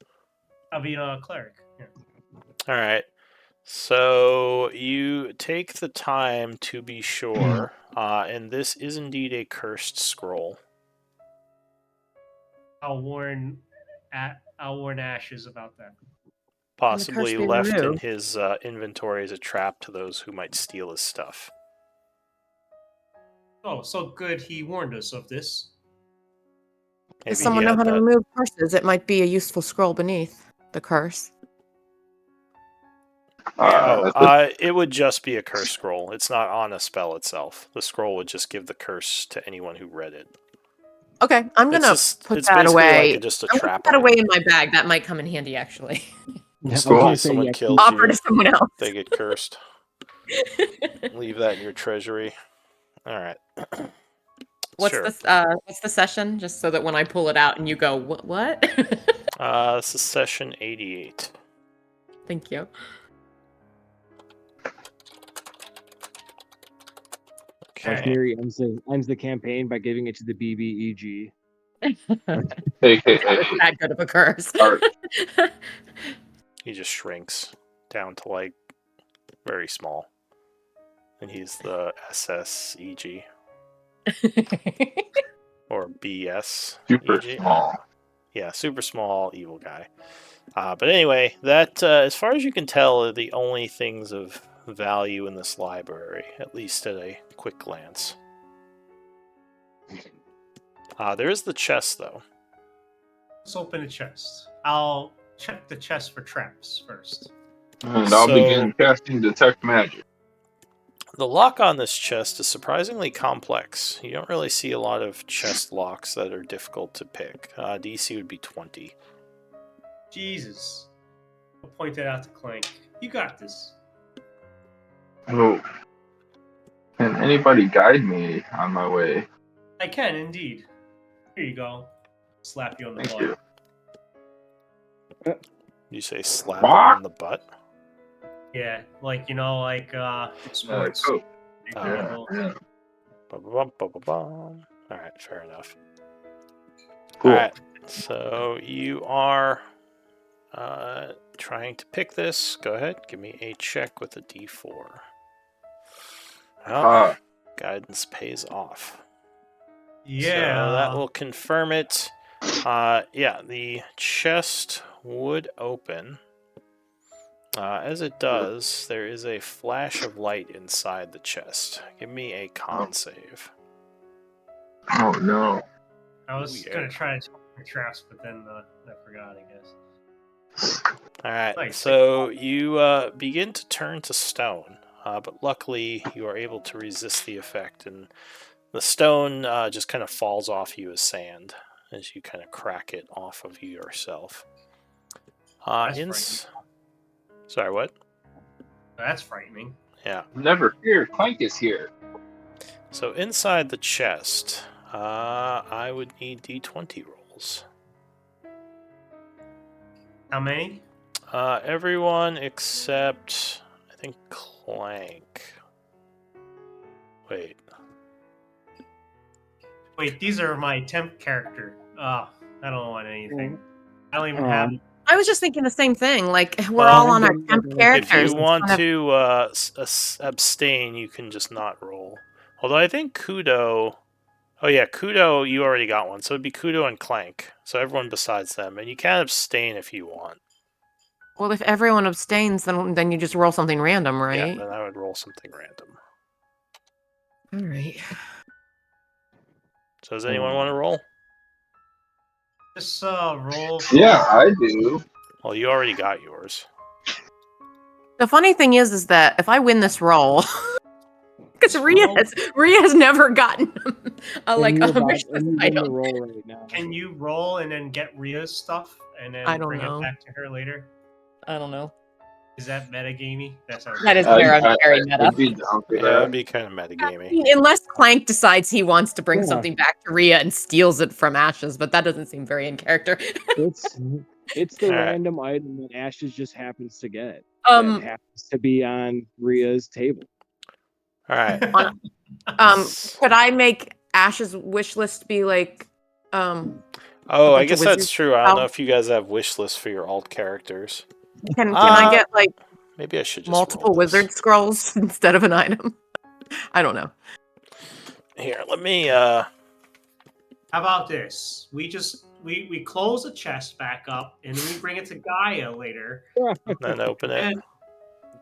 I'll be a cleric. Yeah. All right. So you take the time to be sure, and this is indeed a cursed scroll. I'll warn Ashes about that. Possibly be left in removed? his inventory as a trap to those who might steal his stuff. Oh, so good he warned us of this. Maybe Does he someone know had how to that- remove curses? It might be a useful scroll beneath the curse. It would just be a curse scroll. It's not on a spell itself. The scroll would just give the curse to anyone who read it. Okay, I'm gonna It's put it's that basically away. like just a I'm gonna trap. put that item. away in my bag. That might come in handy, actually. Just Cool. in gonna case say, someone yeah, kills Offer you, to someone else. they get cursed. Leave that in your treasury. All right. What's Sure. this? What's the session? Just so that when I pull it out and you go, what? This is session 88. Thank you. Okay. Miri ends the campaign by giving it to the BBEG. AKA That good of a curse. Art. He just shrinks down to like very small. And he's the SSEG or BS. super EG. small. Yeah, super small evil guy. But anyway, that as far as you can tell, are the only things of value in this library, at least at a quick glance. There is the chest, though. Let's open the chest. I'll check the chest for traps first. And I'll So- begin casting detect magic. The lock on this chest is surprisingly complex. You don't really see a lot of chest locks that are difficult to pick. DC would be 20. Jesus. I'll point that out to Clank. You got this. Oh. Can anybody guide me on my way? I can indeed. Here you go. Slap you on the Thank butt. you. You say slap What? on the butt? Yeah, like sports. Cool. Example. Ba-ba-bum. Alright, fair enough. Cool. Alright, so you are trying to pick this. Go ahead, give me a check with a D4. Well, Ah, guidance pays off. Yeah. So that will confirm it. Yeah, the chest would open. As it does, there is a flash of light inside the chest. Give me a con save. Oh no. I was Weird. gonna try to check traps, but then I forgot, I guess. All right, Nice. so you begin to turn to stone, but luckily you are able to resist the effect, and the stone just kind of falls off you as sand as you kind of crack it off of you yourself. That's Sorry, what? That's frightening. Yeah. Never fear, Clank is here. So inside the chest, I would need d20 rolls. How many? Everyone except, I think, Clank. Wait. Wait, these are my temp character. Oh, I don't want anything. I don't even Oh. have. I was just thinking the same thing. Like we're Well, all on our temp If characters. you It's want kind of- to abstain, you can just not roll. Although I think Kudo... Oh yeah, Kudo, you already got one. So it'd be Kudo and Clank. So everyone besides them. And you can abstain if you want. Well, if everyone abstains, then you just roll something random, Yeah, right? then I would roll something random. All right. So does anyone want to roll? Just roll. Yeah, I do. Well, you already got yours. The funny thing is that if I win this roll, because Rhea Roll. has never gotten a And you're about- wish and list you're in the item. roll right now. Can you roll and then get Rhea's stuff and then I don't bring know. it back to her later? I don't know. Is that metagamey? That's how That is very meta. I'd be down for Yeah, that would that. be kind of I metagamey. mean, unless Clank decides he wants to bring Yeah. something back to Rhea and steals it from Ashes, but that doesn't seem very in character. It's the All right. random item that Ashes just happens to get. That happens to be on Rhea's table. All right. Could I make Ash's wish list be like, Oh, a I bunch of guess that's wizards true. I don't know out? if you guys have wish lists for your alt characters. can I get like Maybe I should just multiple roll this. wizard scrolls instead of an item? I don't know. Here, let me. How about this? We close the chest back up and then we bring it to Gaia later. Then open it. And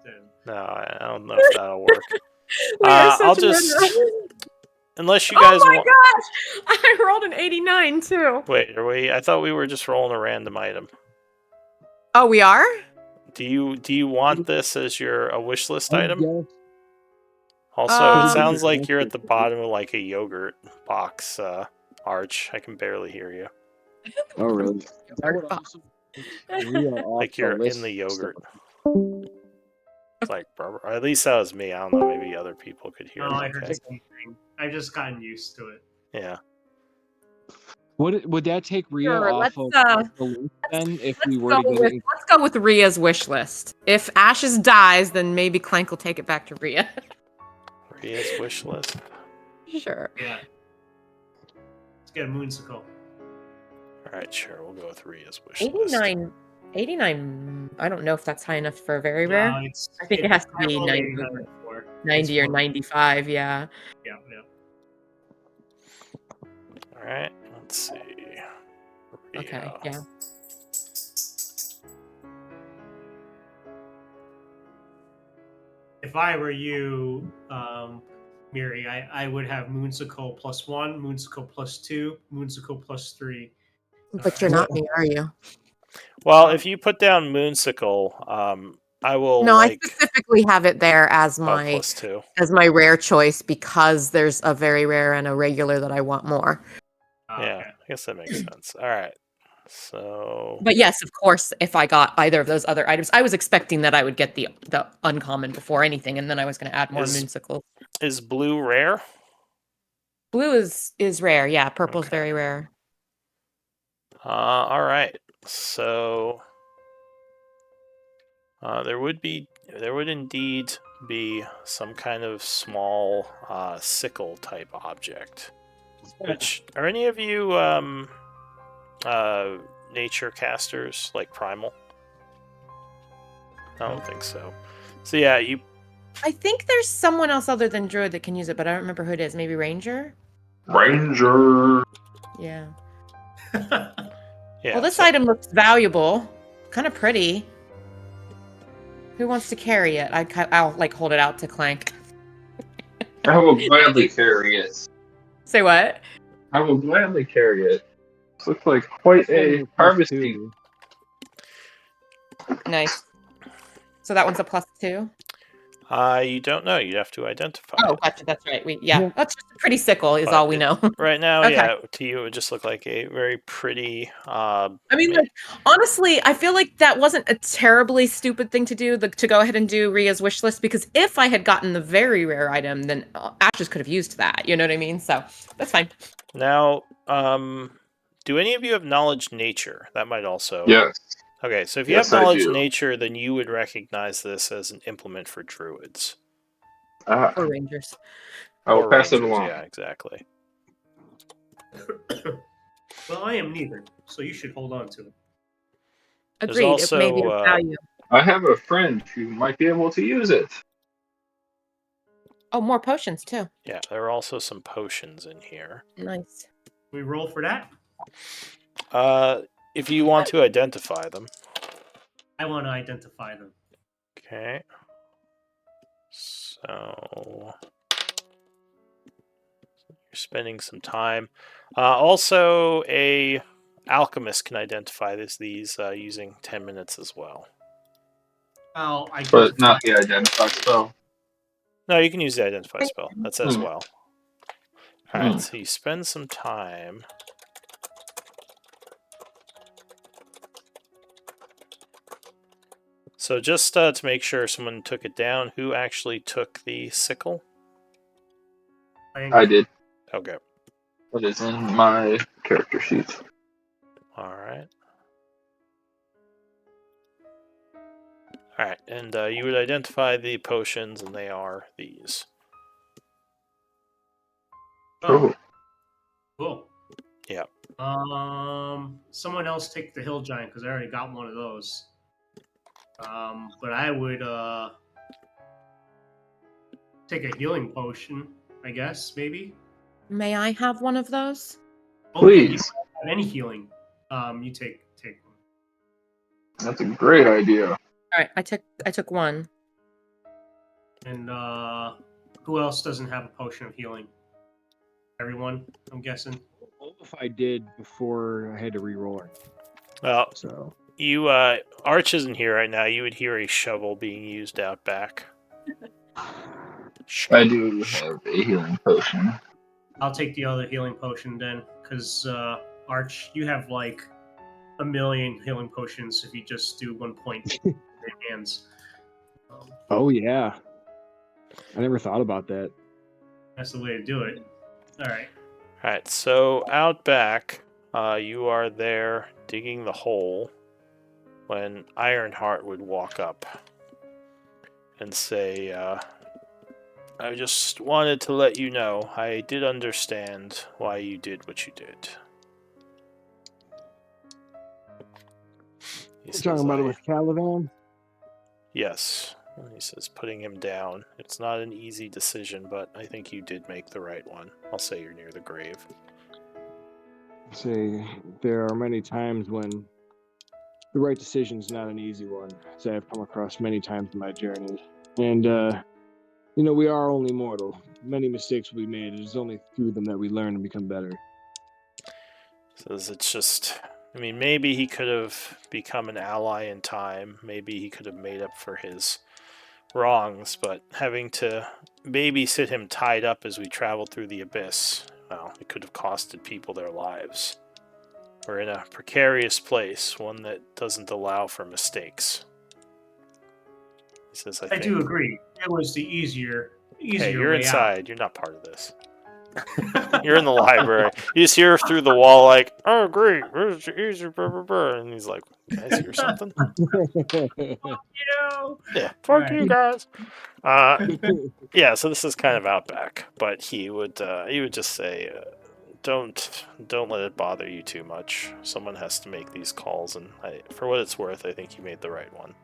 then No, I don't know if that'll work. We are such I'll just. murderers. Unless you guys Oh my want. gosh! I rolled an 89 too. Wait, are we? I thought we were just rolling a random item. Oh, we are? Do you want this as a wish list item? Yeah. Also, it sounds like you're at the bottom of like a yogurt box, Arch. I can barely hear you. Oh, really? That would Yogurt box. also be Rhea off Like you're list in the yogurt. stuff. It's like, or at least that was me. I don't know. Maybe other people could hear oh, I me. heard Okay. the same thing. I've just gotten used to it. Yeah. Would that take Rhea Sure, off of the list then if we were to get it? Let's go with Rhea's wish list. If Ashes dies, then maybe Clank will take it back to Rhea. Rhea's wish list. Sure. Yeah. Let's get a moonsicle. All right, sure. We'll go with Rhea's wish list. 89. I don't know if that's high enough for very rare. No, I think it has to be I rolled 90. 89 before. 90 or It's 95, yeah. Yeah. All right. Let's see. Okay, Rhea. yeah. If I were you, Miri, I would have Moonsicle +1, Moonsicle +2, Moonsicle +3. But you're not me, are you? Well, if you put down Moonsicle, I will No, like I specifically have it there as my +2. rare choice because there's a very rare and a regular that I want more. Yeah, Okay. I guess that makes sense. All right. So But yes, of course, if I got either of those other items, I was expecting that I would get the uncommon before anything, and then I was going to add more Is- moonsicles. is blue rare? Blue is rare, yeah. Purple's Okay. very rare. All right. So there would indeed be some kind of small sickle type object. Which are any of you nature casters like Primal? I don't think so. So yeah, you I think there's someone else other than Druid that can use it, but I don't remember who it is. Maybe Ranger? Ranger. Yeah. yeah. Well, this so- item looks valuable. Kind of pretty. Who wants to carry it? I'll like hold it out to Clank. I will gladly carry it. Say what? I will gladly carry it. This looks like quite a harvesting. Nice. So that one's a +2. You don't know. You'd have to identify Oh, it. gotcha. That's right. Yeah. That's just a pretty sickle is But all we know. Right now, Okay. yeah, to you it would just look like a very pretty. I mean, like, honestly, I feel like that wasn't a terribly stupid thing to do, to go ahead and do Ria's wish list, because if I had gotten the very rare item, then Ashes could have used that. You know what I mean? So that's fine. Now, do any of you have knowledge nature? That might also. Yes. Okay, so if you Yes, have I knowledge do. nature, then you would recognize this as an implement for druids. Or Rangers. I will Or pass it rangers, along. Yeah, exactly. Well, I am neither, so you should hold on to it. There's Agreed. It may be also, of value. I have a friend who might be able to use it. Oh, more potions too. Yeah, there are also some potions in here. Nice. We roll for that. If you want to identify them. I want to identify them. Okay. So you're spending some time. Also, a alchemist can identify these using 10 minutes as well. I'll But identify. not the identify spell. No, you can use the identify spell. That's as Hmm. well. All right, Hmm. so you spend some time. So just to make sure someone took it down, who actually took the sickle? I did. Okay. It is in my character sheet. All right. All right, and you would identify the potions, and they are these. Oh, cool. Yeah. Someone else take the hill giant because I already got one of those. But I would take a healing potion, I guess, maybe. May I have one of those? Oh, yeah, you Please. don't have any healing. You take one. That's a great idea. All right, I took one. And who else doesn't have a potion of healing? Everyone, I'm guessing. If I did before I had to re-roll it. Well, So you Arch isn't here right now. You would hear a shovel being used out back. I do have a healing potion. I'll take the other healing potion then, because Arch, you have like 1,000,000 healing potions if you just do 1 point in your hands. oh yeah. I never thought about that. That's the way to do it. All right. All right, so out back, you are there digging the hole when Ironheart would walk up and say, I just wanted to let you know I did understand why you did what you did. He You're says, talking about it with Caliban? Yes. And he says, putting him down. It's not an easy decision, but I think you did make the right one. I'll say you're near the grave. Say there are many times when the right decision is not an easy one, as I've come across many times in my journey. And we are only mortal. Many mistakes will be made. It is only through them that we learn and become better. Says it's just, maybe he could have become an ally in time. Maybe he could have made up for his wrongs, but having to babysit him tied up as we traveled through the abyss, well, it could have costed people their lives. We're in a precarious place, one that doesn't allow for mistakes. He says, I do agree. It was the easier Hey, you're way inside. You're not part of this. You're in the library. You just hear through the wall like, "Oh, great, it's easier." And he's like, "You guys hear something?" Yeah, fuck you guys. Yeah. So this is kind of outback, but he would just say, "Don't let it bother you too much. Someone has to make these calls, and for what it's worth, I think you made the right one."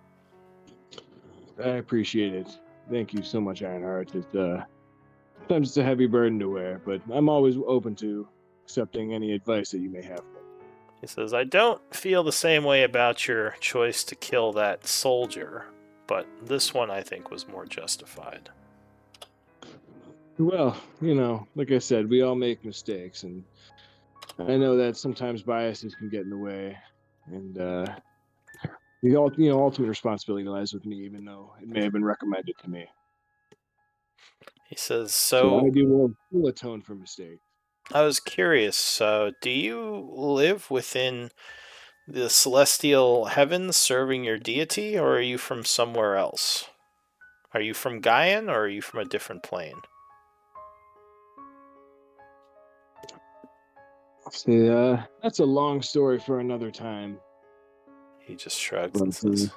I appreciate it. Thank you so much, Ironheart. Sometimes it's a heavy burden to wear, but I'm always open to accepting any advice that you may have. He says, I don't feel the same way about your choice to kill that soldier, but this one I think was more justified. Well, like I said, we all make mistakes, and I know that sometimes biases can get in the way, and the ultimate responsibility lies with me, even though it may have been recommended to me. He says, So I so will atone for mistakes. I was curious, do you live within the celestial heavens serving your deity, or are you from somewhere else? Are you from Gaian, or are you from a different plane? See, that's a long story for another time. He just shrugs and But, says,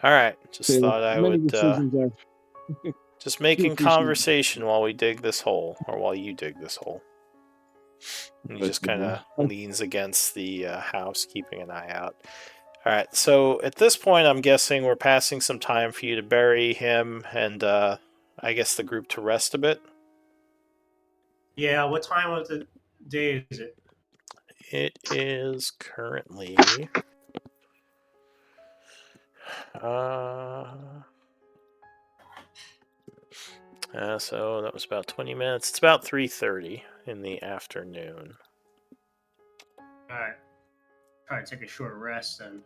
alright, just see, thought I many would, decisions I've just making appreciate conversation while we dig this hole, or while you dig this hole. And he But, just kind of leans against the house, keeping an eye out. Alright, so at this point, I'm guessing we're passing some time for you to bury him, and I guess the group to rest a bit. Yeah, what time of the day is it? It is currently... so that was about 20 minutes. It's about 3:30 in the afternoon. Alright. Try to take a short rest then.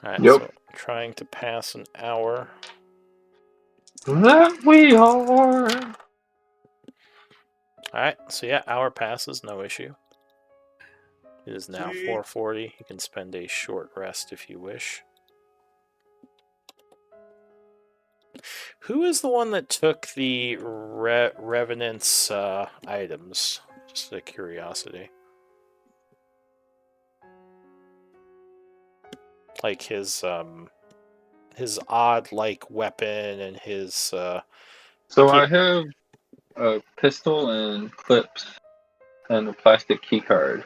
Alright, Yep. so trying to pass an hour. That we are. Alright, so yeah, hour passes, no issue. It is now Sweet. 4:40. You can spend a short rest if you wish. Who is the one that took the Revenant's items? Just out of curiosity. Like his odd like weapon and his So I have a pistol and clips and a plastic key card.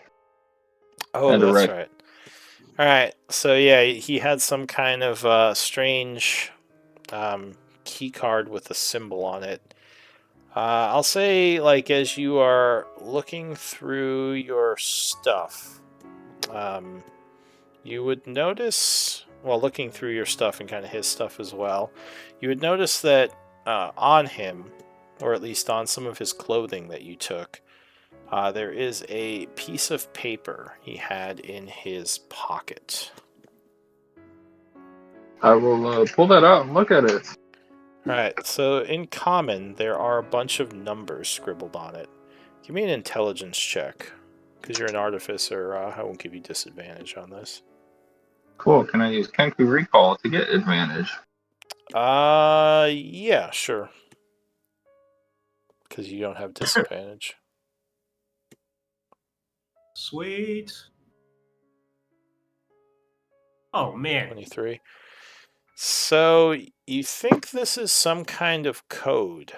Oh, and a that's red. right. Alright, so yeah, he had some kind of strange key card with a symbol on it. I'll say, like, as you are looking through your stuff, you would notice, well, looking through your stuff and kind of his stuff as well, you would notice that on him, or at least on some of his clothing that you took, there is a piece of paper he had in his pocket. I will pull that out and look at it. Alright, so in common, there are a bunch of numbers scribbled on it. Give me an intelligence check, because you're an artificer. I won't give you disadvantage on this. Cool. Can I use Kenku Recall to get advantage? Yeah, sure. Because you don't have disadvantage. Sweet. Oh, man. 23. So, you think this is some kind of code.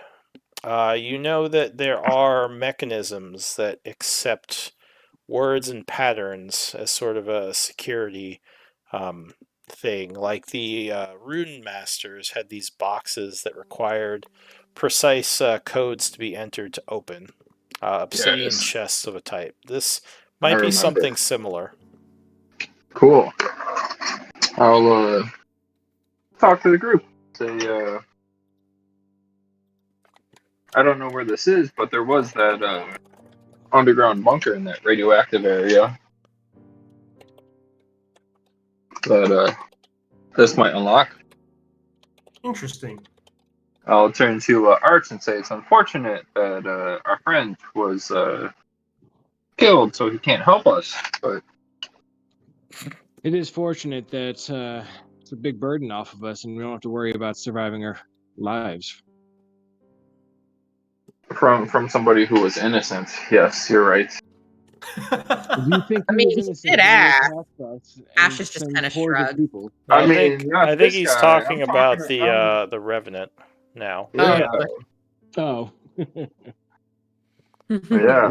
You know that there are mechanisms that accept words and patterns as sort of a security thing. Like the Rune Masters had these boxes that required precise codes to be entered to open. Obsidian Yes. chests of a type. This I might be remember. something similar. Cool. I'll talk to the group. Say, I don't know where this is, but there was that underground bunker in that radioactive area that this might unlock. Interesting. I'll turn to Arch and say it's unfortunate that our friend was killed, so he can't help us. But It is fortunate that it's a big burden off of us, and we don't have to worry about surviving our lives. from somebody who was innocent, yes, you're right. Do you think I mean, was he innocent did when he ask. attacked us and Ash is just sent kinda hordes of shrugged. people? I I mean, think not I think this he's guy. talking I'm about talking the about- the Revenant now. Yeah. Oh. Yeah.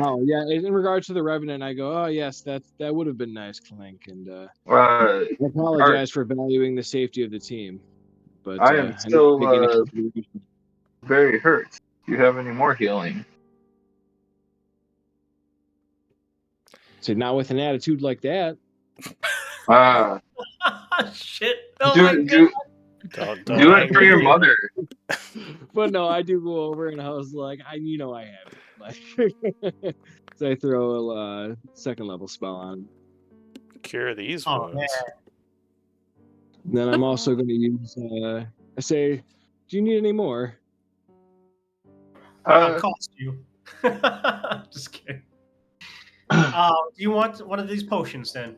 Oh, yeah. In regards to the Revenant, I go, oh, yes, that would have been nice, Clank. And I apologize for valuing the safety of the team. But I am need to still take initiative. very hurt. Do you have any more healing? So not with an attitude like that. Shit. Oh do my it, god. Don't do it anger for your me. mother. But no, I do go over and I was like, I have it. Like, So I throw a second level spell on. Cure these Oh wounds. man. Then I'm also going to use. I say, do you need any more? That'll cost you. Just kidding. Do you want one of these potions then?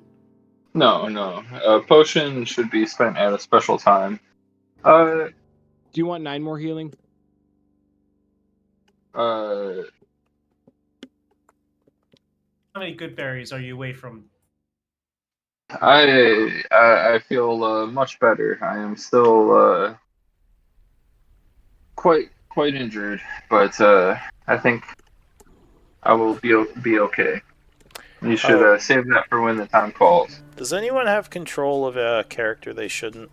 No. Potion should be spent at a special time. Uh, Do you want 9 more healing? uh, How many good berries are you away from? I feel much better. I am still quite injured, but I think I will be okay. You should save that for when the time calls. Does anyone have control of a character they shouldn't?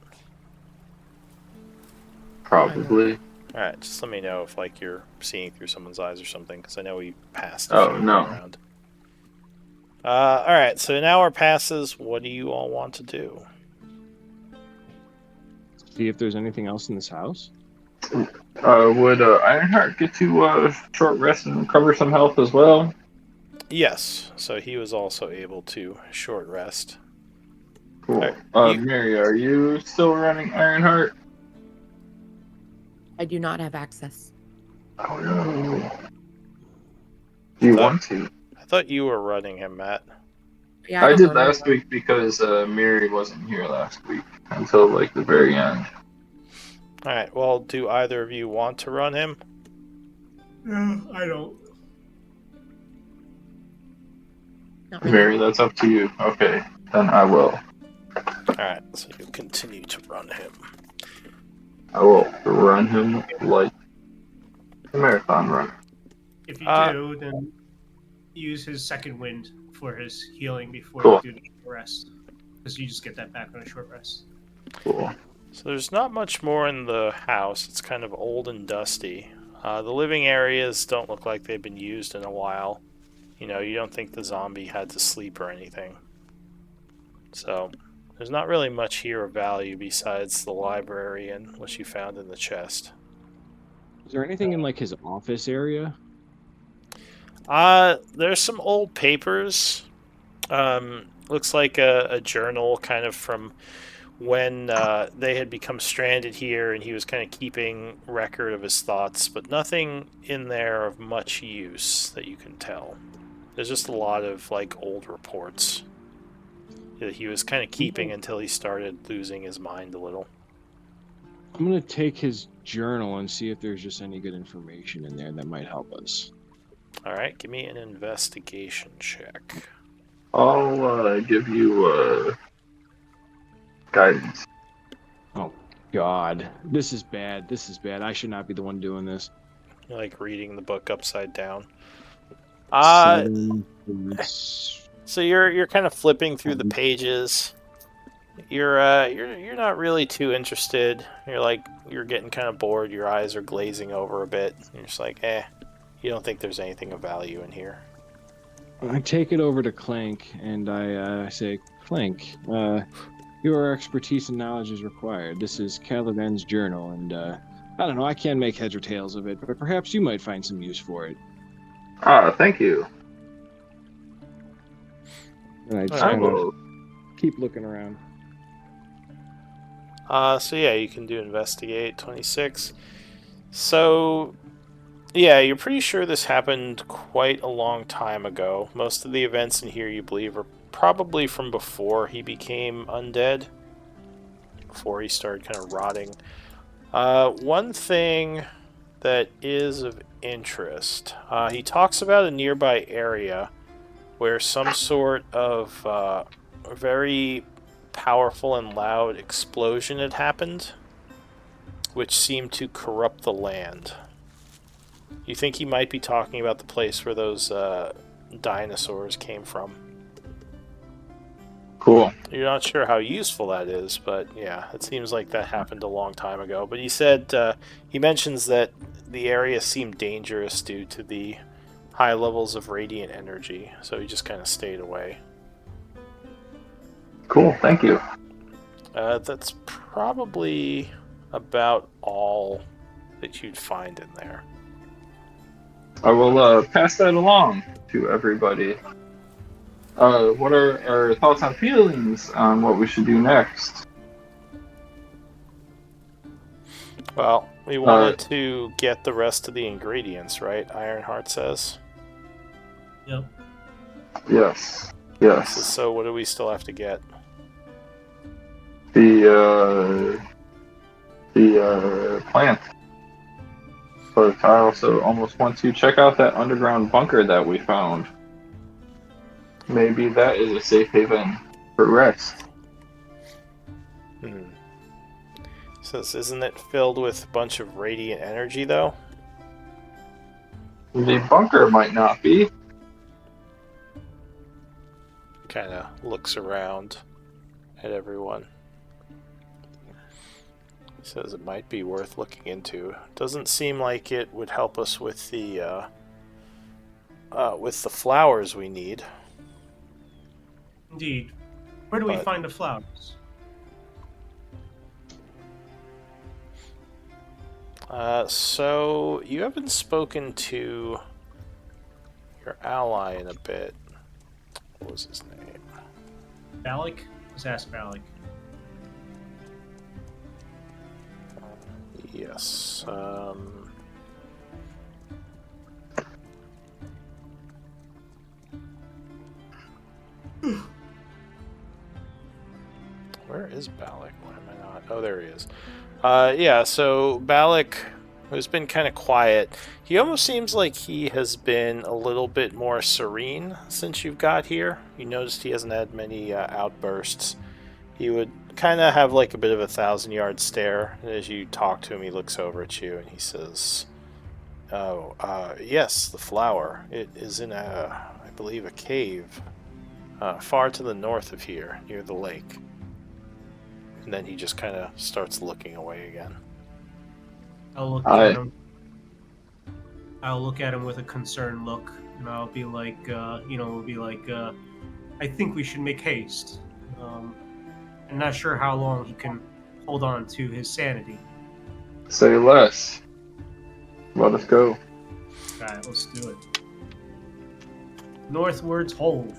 Probably. Alright, just let me know if like you're seeing through someone's eyes or something, because I know we passed Oh, few no. around. Alright, so an hour passes. What do you all want to do? See if there's anything else in this house. Would Ironheart get to short rest and recover some health as well? Yes, so he was also able to short rest. Cool. You- Mary, are you still running Ironheart? I do not have access. Oh no. Do you want to? I thought you were running him, Matt. Yeah, I don't did know last week because Miri wasn't here last week until like the very end. Alright, well, do either of you want to run him? No, I don't. Not really. Mary, that's up to you. Okay, then I will. Alright, so you continue to run him. I will run him like a marathon runner. If you Uh, do, then use his second wind for his healing before Cool. you do the rest. Because you just get that back on a short rest. Cool. So there's not much more in the house. It's kind of old and dusty. The living areas don't look like they've been used in a while. You know, you don't think the zombie had to sleep or anything. So there's not really much here of value besides the library and what you found in the chest. Is there anything in like his office area? There's some old papers. Looks like a journal kind of from when they had become stranded here, and he was kind of keeping record of his thoughts, but nothing in there of much use that you can tell. There's just a lot of like old reports that he was kind of keeping until he started losing his mind a little. I'm gonna take his journal and see if there's just any good information in there that might help us. All right, give me an investigation check. I'll give you guidance. Oh God, this is bad. This is bad. I should not be the one doing this. You're like reading the book upside down. 7, So you're kind of flipping through the pages. You're not really too interested. You're getting kind of bored. Your eyes are glazing over a bit. You're just like, you don't think there's anything of value in here. I take it over to Clank and I say, Clank, your expertise and knowledge is required. This is Caliban's journal, and I don't know, I can't make heads or tails of it, but perhaps you might find some use for it. Thank you. And I just I kind of will. keep looking around. So yeah, you can do investigate 26. So yeah, you're pretty sure this happened quite a long time ago. Most of the events in here you believe are probably from before he became undead, before he started kind of rotting. One thing that is of interest, he talks about a nearby area where some sort of very powerful and loud explosion had happened, which seemed to corrupt the land. You think he might be talking about the place where those dinosaurs came from. Cool. You're not sure how useful that is, but yeah, it seems like that happened a long time ago. But he said, he mentions that the area seemed dangerous due to the high levels of radiant energy, so he just kind of stayed away. Cool. Thank you. That's probably about all that you'd find in there. I will pass that along to everybody. What are our thoughts and feelings on what we should do next? Well, we wanted to get the rest of the ingredients, right? Ironheart says. Yep. Yes. Yes. So what do we still have to get? The plant. But I also almost want to check out that underground bunker that we found. Maybe that is a safe haven for rest. Says, isn't it filled with a bunch of radiant energy, though? The bunker might not be. Kind of looks around at everyone. Says it might be worth looking into. Doesn't seem like it would help us with the flowers we need. Indeed. Where do we But- find the flowers? So you haven't spoken to your ally in a bit. What was his name? Balak? Let's ask Balak. Yes. Where is Balak? Why am I not? Oh, there he is. Yeah, so Balak, who's been kind of quiet, he almost seems like he has been a little bit more serene since you've got here. You noticed he hasn't had many outbursts. He would kind of have like a bit of a 1,000-yard stare. And as you talk to him, he looks over at you and he says, "Oh, yes, the flower. It is in I believe, a cave far to the north of here, near the lake." And then he just kind of starts looking away again. I'll look Hi. at him. I'll look at him with a concerned look, and I'll be like, I think we should make haste. I'm not sure how long he can hold on to his sanity. Say less. Let us go. Alright, let's do it. Northwards hold.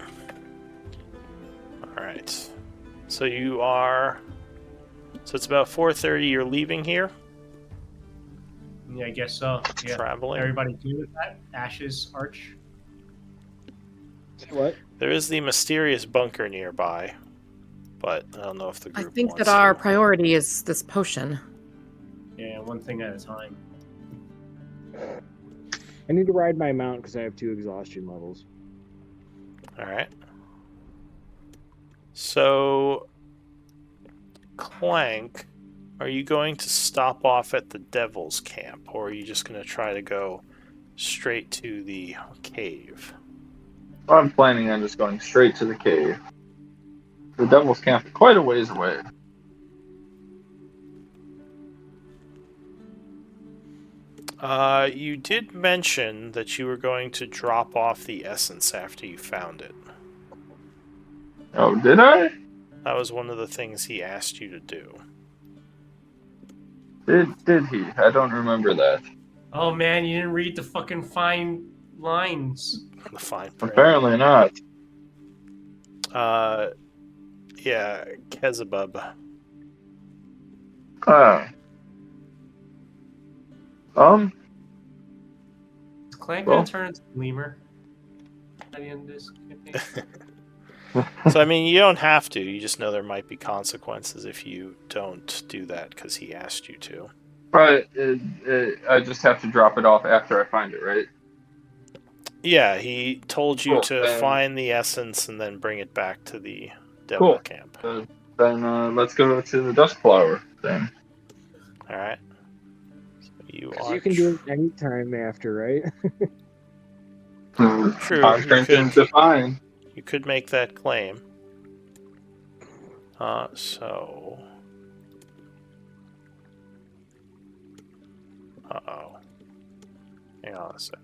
Alright. So you are... So it's about 4:30 you're leaving here? Yeah, I guess so. Yeah. Traveling? Everybody good with that? Ashes Arch? What? There is the mysterious bunker nearby, but I don't know if the I group think wants that our to. priority is this potion. Yeah, one thing at a time. I need to ride my mount because I have 2 exhaustion levels. Alright. So, Clank, are you going to stop off at the Devil's Camp, or are you just going to try to go straight to the cave? I'm planning on just going straight to the cave. The Devil's Camp is quite a ways away. You did mention that you were going to drop off the essence after you found it. Oh, did I? That was one of the things he asked you to do. Did he? I don't remember that. Oh man, you didn't read the fucking fine lines. The fine print. Apparently not. Yeah, Kezabub. Ah. Is Clank Well. gonna turn into a lemur at the end of this campaign? So, I mean, you don't have to. You just know there might be consequences if you don't do that because he asked you to. But I just have to drop it off after I find it, right? Yeah, he told you Cool, to then- find the essence and then bring it back to the Devil Cool. Camp. Then let's go to the Duskflower then. Alright. So you 'Cause are... you can do it anytime after, right? True, Our you strength could- is defined. You could make that claim. So... Uh-oh. Hang on a sec.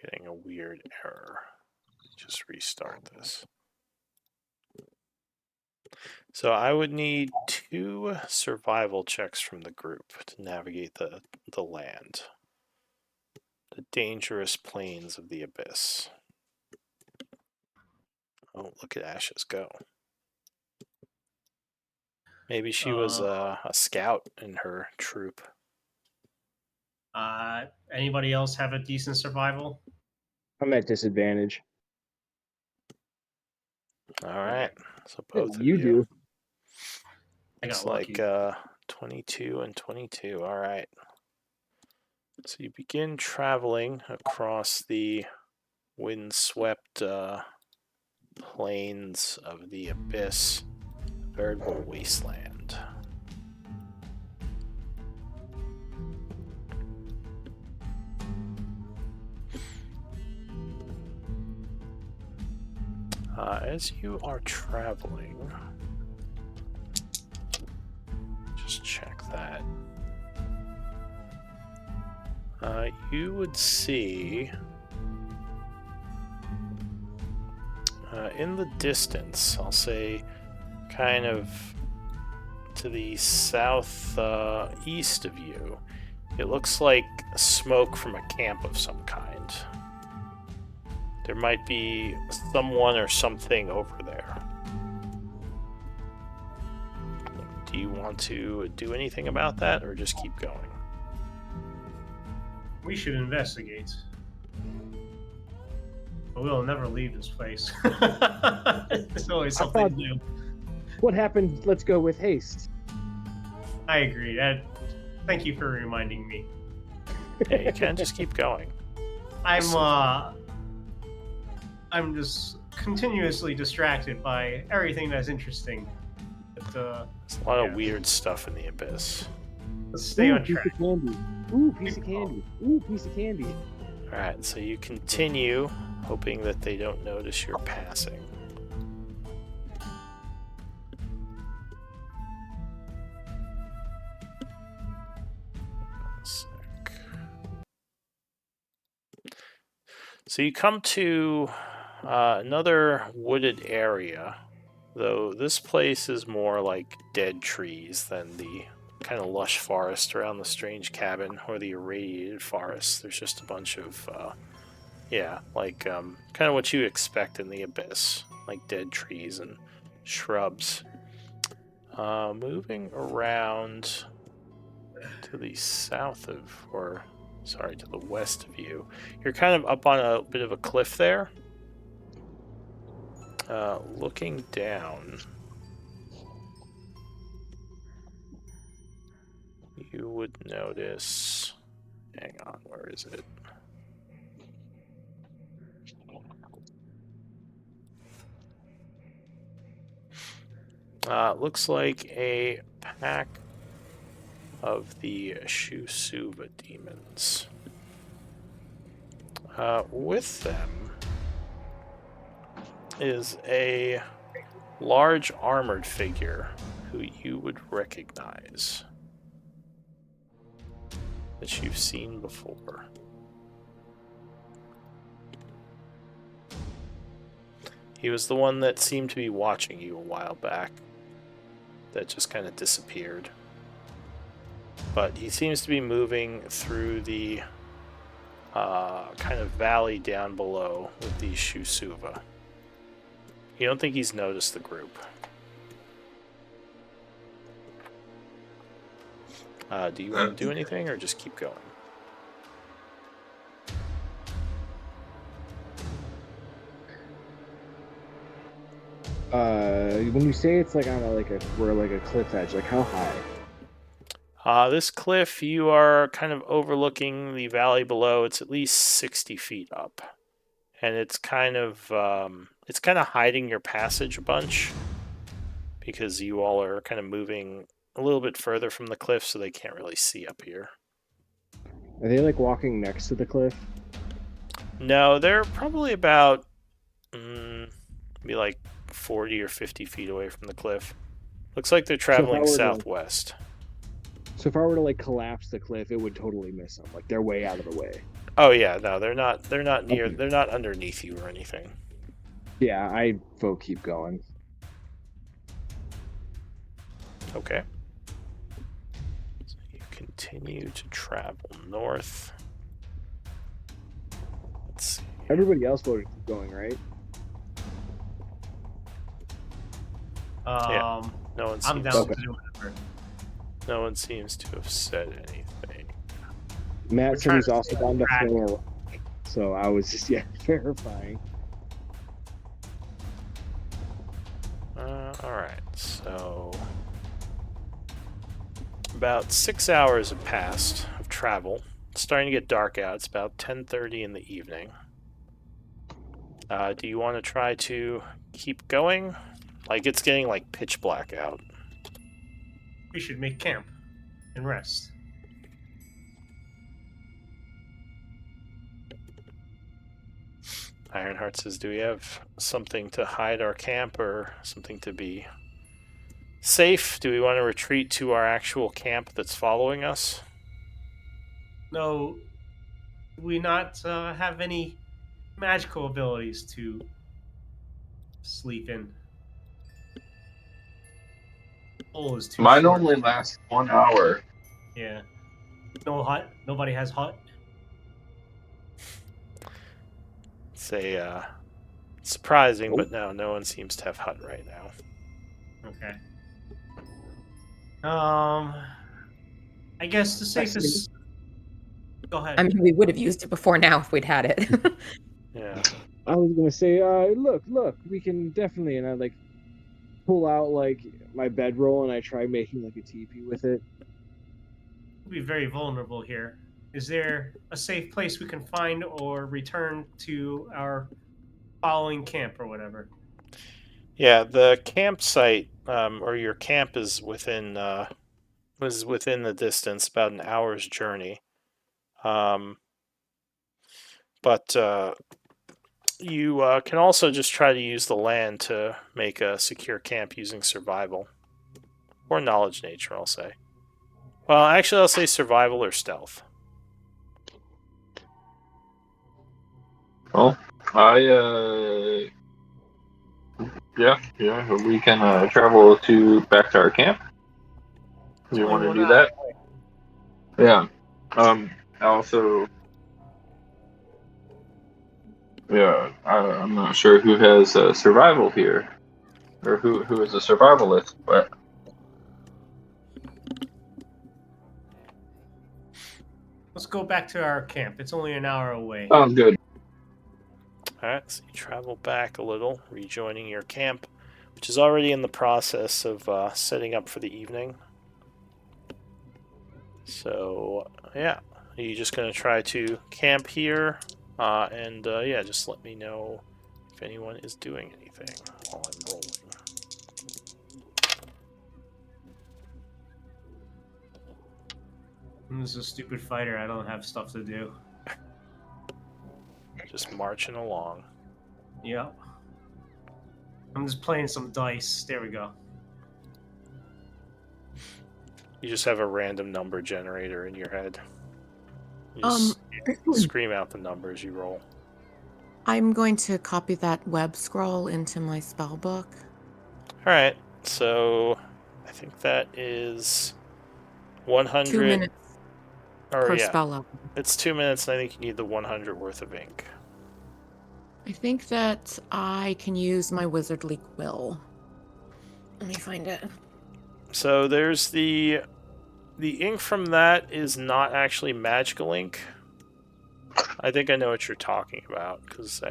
Getting a weird error. just restart this. So I would need 2 survival checks from the group to navigate the land. The dangerous plains of the abyss. Oh, look at Ashes go. Maybe she was a scout in her troop. Anybody else have a decent survival? I'm at disadvantage. All right. So both of You do. I Looks got lucky. like 22 and 22. All right. So you begin traveling across the windswept plains of the abyss, veritable wasteland. As you are traveling, just check that. You would see in the distance, I'll say kind of to the south east of you, it looks like smoke from a camp of some kind. There might be someone or something over there. Do you want to do anything about that or just keep going? We should investigate. But we'll never leave this place. There's always something to do. What happened? Let's go with haste. I agree. Thank you for reminding me. Yeah, you can just keep going. I'm just continuously distracted by everything that's interesting. But, There's a lot of weird stuff in the abyss. let's stay on track. Piece of candy. Ooh, piece of candy. Ooh, piece of candy. Alright, so you continue, hoping that they don't notice you're passing. So you come to another wooded area, though this place is more like dead trees than the kind of lush forest around the strange cabin or the irradiated forest. There's just a bunch of, kind of what you expect in the abyss, like dead trees and shrubs. Moving around to the south of, to the west of you. You're kind of up on a bit of a cliff there. Looking down, you would notice... Hang on, where is it? Looks like a pack of the Shusuva demons. With them is a large armored figure who you would recognize, that you've seen before. He was the one that seemed to be watching you a while back, that just kind of disappeared. But he seems to be moving through the kind of valley down below with these Shusuva. You don't think he's noticed the group. Do you want to do anything or just keep going? When you say it's like on we're like a cliff edge, like how high? This cliff, you are kind of overlooking the valley below. It's at least 60 feet up, and it's kind of hiding your passage a bunch because you all are kind of moving a little bit further from the cliff, so they can't really see up here. Are they like walking next to the cliff? No, they're probably about maybe like 40 or 50 feet away from the cliff. Looks like they're traveling southwest. So if I were to like collapse the cliff, it would totally miss them. Like they're way out of the way. Oh yeah, no, they're not near. Okay. They're not underneath you or anything. Yeah, I vote keep going. Okay. So you continue to travel north. Let's see. Everybody else voted keep going, right? No one I'm seems down Okay. to do whatever. no one seems to have said anything. Matt said trying he's to also stay on down to track. throw a rock. So I was just verifying. All right. So about 6 hours have passed of travel. It's starting to get dark out. It's about 10:30 in the evening. Do you want to try to keep going? Like, it's getting like pitch black out. We should make camp and rest. Ironheart says, do we have something to hide our camp or something to be safe? Do we want to retreat to our actual camp that's following us? No, do we not have any magical abilities to sleep in? Hole is too Mine short. only lasts 1 hour. Yeah. No hut. Nobody has hut. Say, surprising, but no one seems to have hut right now. Okay. I guess the safest. Go ahead. I mean, we would have used it before now if we'd had it. Yeah. I was gonna say, look, we can definitely, and I like pull out like my bedroll and I try making like a teepee with it. We'll be very vulnerable here. Is there a safe place we can find or return to our following camp or whatever? Yeah, the campsite, or your camp is within the distance, about an hour's journey. But you can also just try to use the land to make a secure camp using survival. Or knowledge nature, I'll say. Well, actually, I'll say survival or stealth. Well, yeah, we can travel back to our camp. Do you Only want to 1 do hour. that? Yeah. Also, yeah, I'm not sure who has survival here, or who is a survivalist, but Let's go back to our camp. It's only an hour away. sounds good. Alright, so you travel back a little, rejoining your camp, which is already in the process of setting up for the evening. So, yeah, are you just going to try to camp here? And just let me know if anyone is doing anything while I'm rolling. I'm just a stupid fighter. I don't have stuff to do. Just marching along. Yep. I'm just playing some dice. There we go. You just have a random number generator in your head. You just scream out the numbers you roll. I'm going to copy that web scroll into my spell book. Alright, so I think that is 100. 2 minutes or, per yeah, spell level. it's 2 minutes, and I think you need the 100 worth of ink. I think that I can use my wizardly quill. Let me find it. So there's the ink from that is not actually magical ink. I think I know what you're talking about because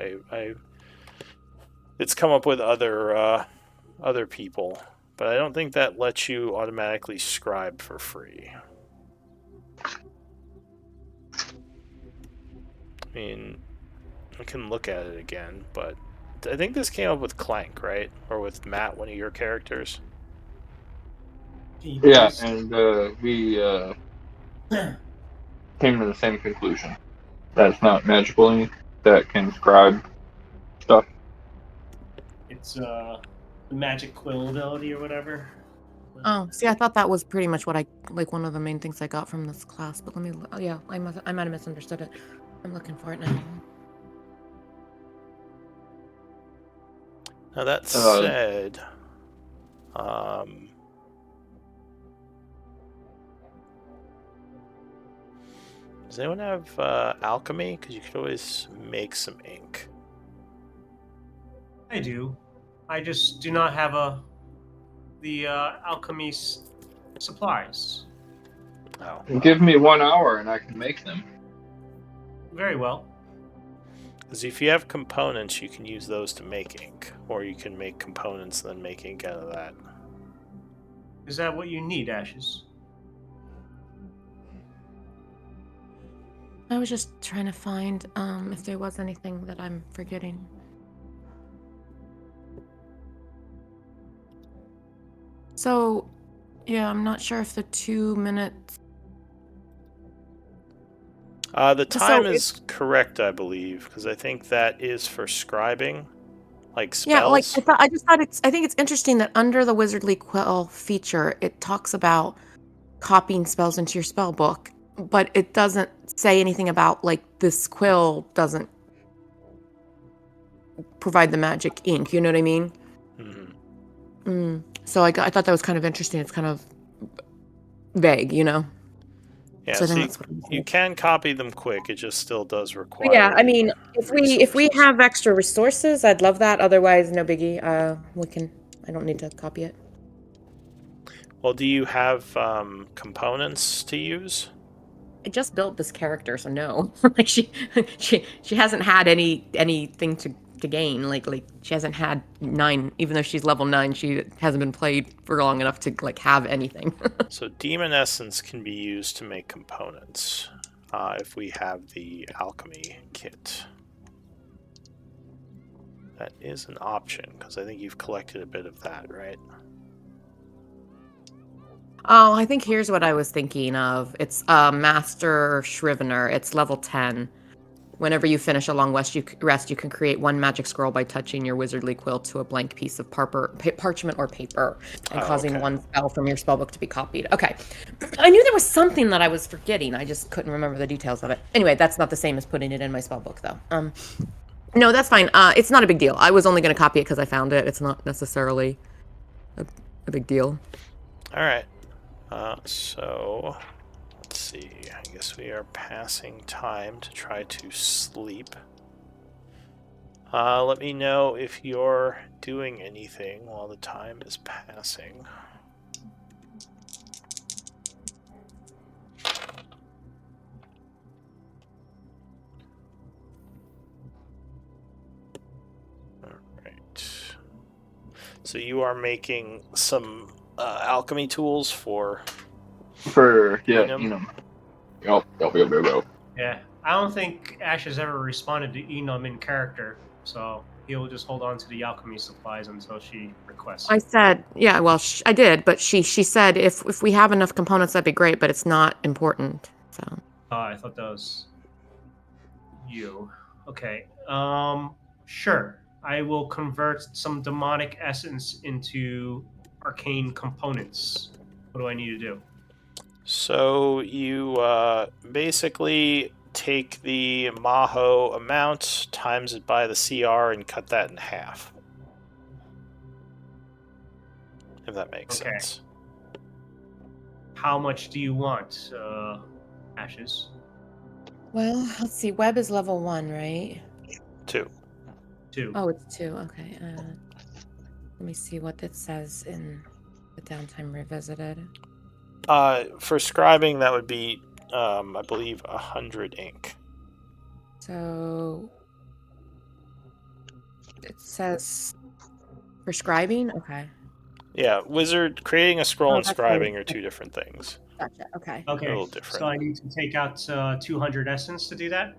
it's come up with other people, but I don't think that lets you automatically scribe for free. I mean, I can look at it again, but I think this came up with Clank, right? Or with Matt, one of your characters. Yeah, and we came to the same conclusion. That's not magical ink that can scribe stuff. It's the magic quill ability or whatever. Oh, see, I thought that was pretty much what one of the main things I got from this class. But let me, I might have misunderstood it. I'm looking for it now. Now that said, does anyone have alchemy? Because you could always make some ink. I do. I just do not have the alchemy supplies. Oh. Give me 1 hour and I can make them. Very well. Because if you have components, you can use those to make ink. Or you can make components and then make ink out of that. Is that what you need, Ashes? I was just trying to find if there was anything that I'm forgetting. So, yeah, I'm not sure if the 2 minutes. The time is correct, I believe, because I think that is for scribing, like spells. Yeah, like I think it's interesting that under the Wizardly Quill feature, it talks about copying spells into your spell book, but it doesn't say anything about like this quill doesn't provide the magic ink. You know what I mean? Mm-hmm. So I thought that was kind of interesting. It's kind of vague, you know. Yeah, so I so think that's what I'm you can copy them quick. It just still does require. Yeah, I mean, if we have extra resources, I'd love that. Otherwise, no biggie. I don't need to copy it. Well, do you have components to use? I just built this character, so no. Like she hasn't had anything to gain. Like she hasn't had 9, even though she's level 9. She hasn't been played for long enough to like have anything. So demon essence can be used to make components if we have the alchemy kit. That is an option because I think you've collected a bit of that, right? Oh, I think here's what I was thinking of. It's Master Scrivener. It's level 10. Whenever you finish a long rest, you can create 1 magic scroll by touching your wizardly quill to a blank piece of parchment or paper and causing 1 spell from your spellbook to be copied. Okay. I knew there was something that I was forgetting. I just couldn't remember the details of it. Anyway, that's not the same as putting it in my spellbook, though. No, that's fine. It's not a big deal. I was only going to copy it because I found it. It's not necessarily a big deal. All right. So, let's see. I guess we are passing time to try to sleep. Let me know if you're doing anything while the time is passing. Alright. So you are making some alchemy tools for Enum. Yup. Yeah, I don't think Ash has ever responded to Enum in character, so he'll just hold on to the alchemy supplies until she requests. I said, yeah, well, I did, but she said if we have enough components, that'd be great, but it's not important. So. I thought that was you. Okay. Sure. I will convert some demonic essence into arcane components. What do I need to do? So you basically take the Maho amount, times it by the CR, and cut that in half. If that makes sense. How much do you want, Ashes? Well, let's see. Web is level 1, right? 2. 2. Oh, it's 2. Okay. Let me see what it says in the downtime revisited. For scribing, that would be, I believe, 100 ink. So it says prescribing. Okay. Yeah, wizard creating a scroll and that's scribing right. are 2 different things. Gotcha. Okay. Okay. A little different. So I need to take out 200 essence to do that?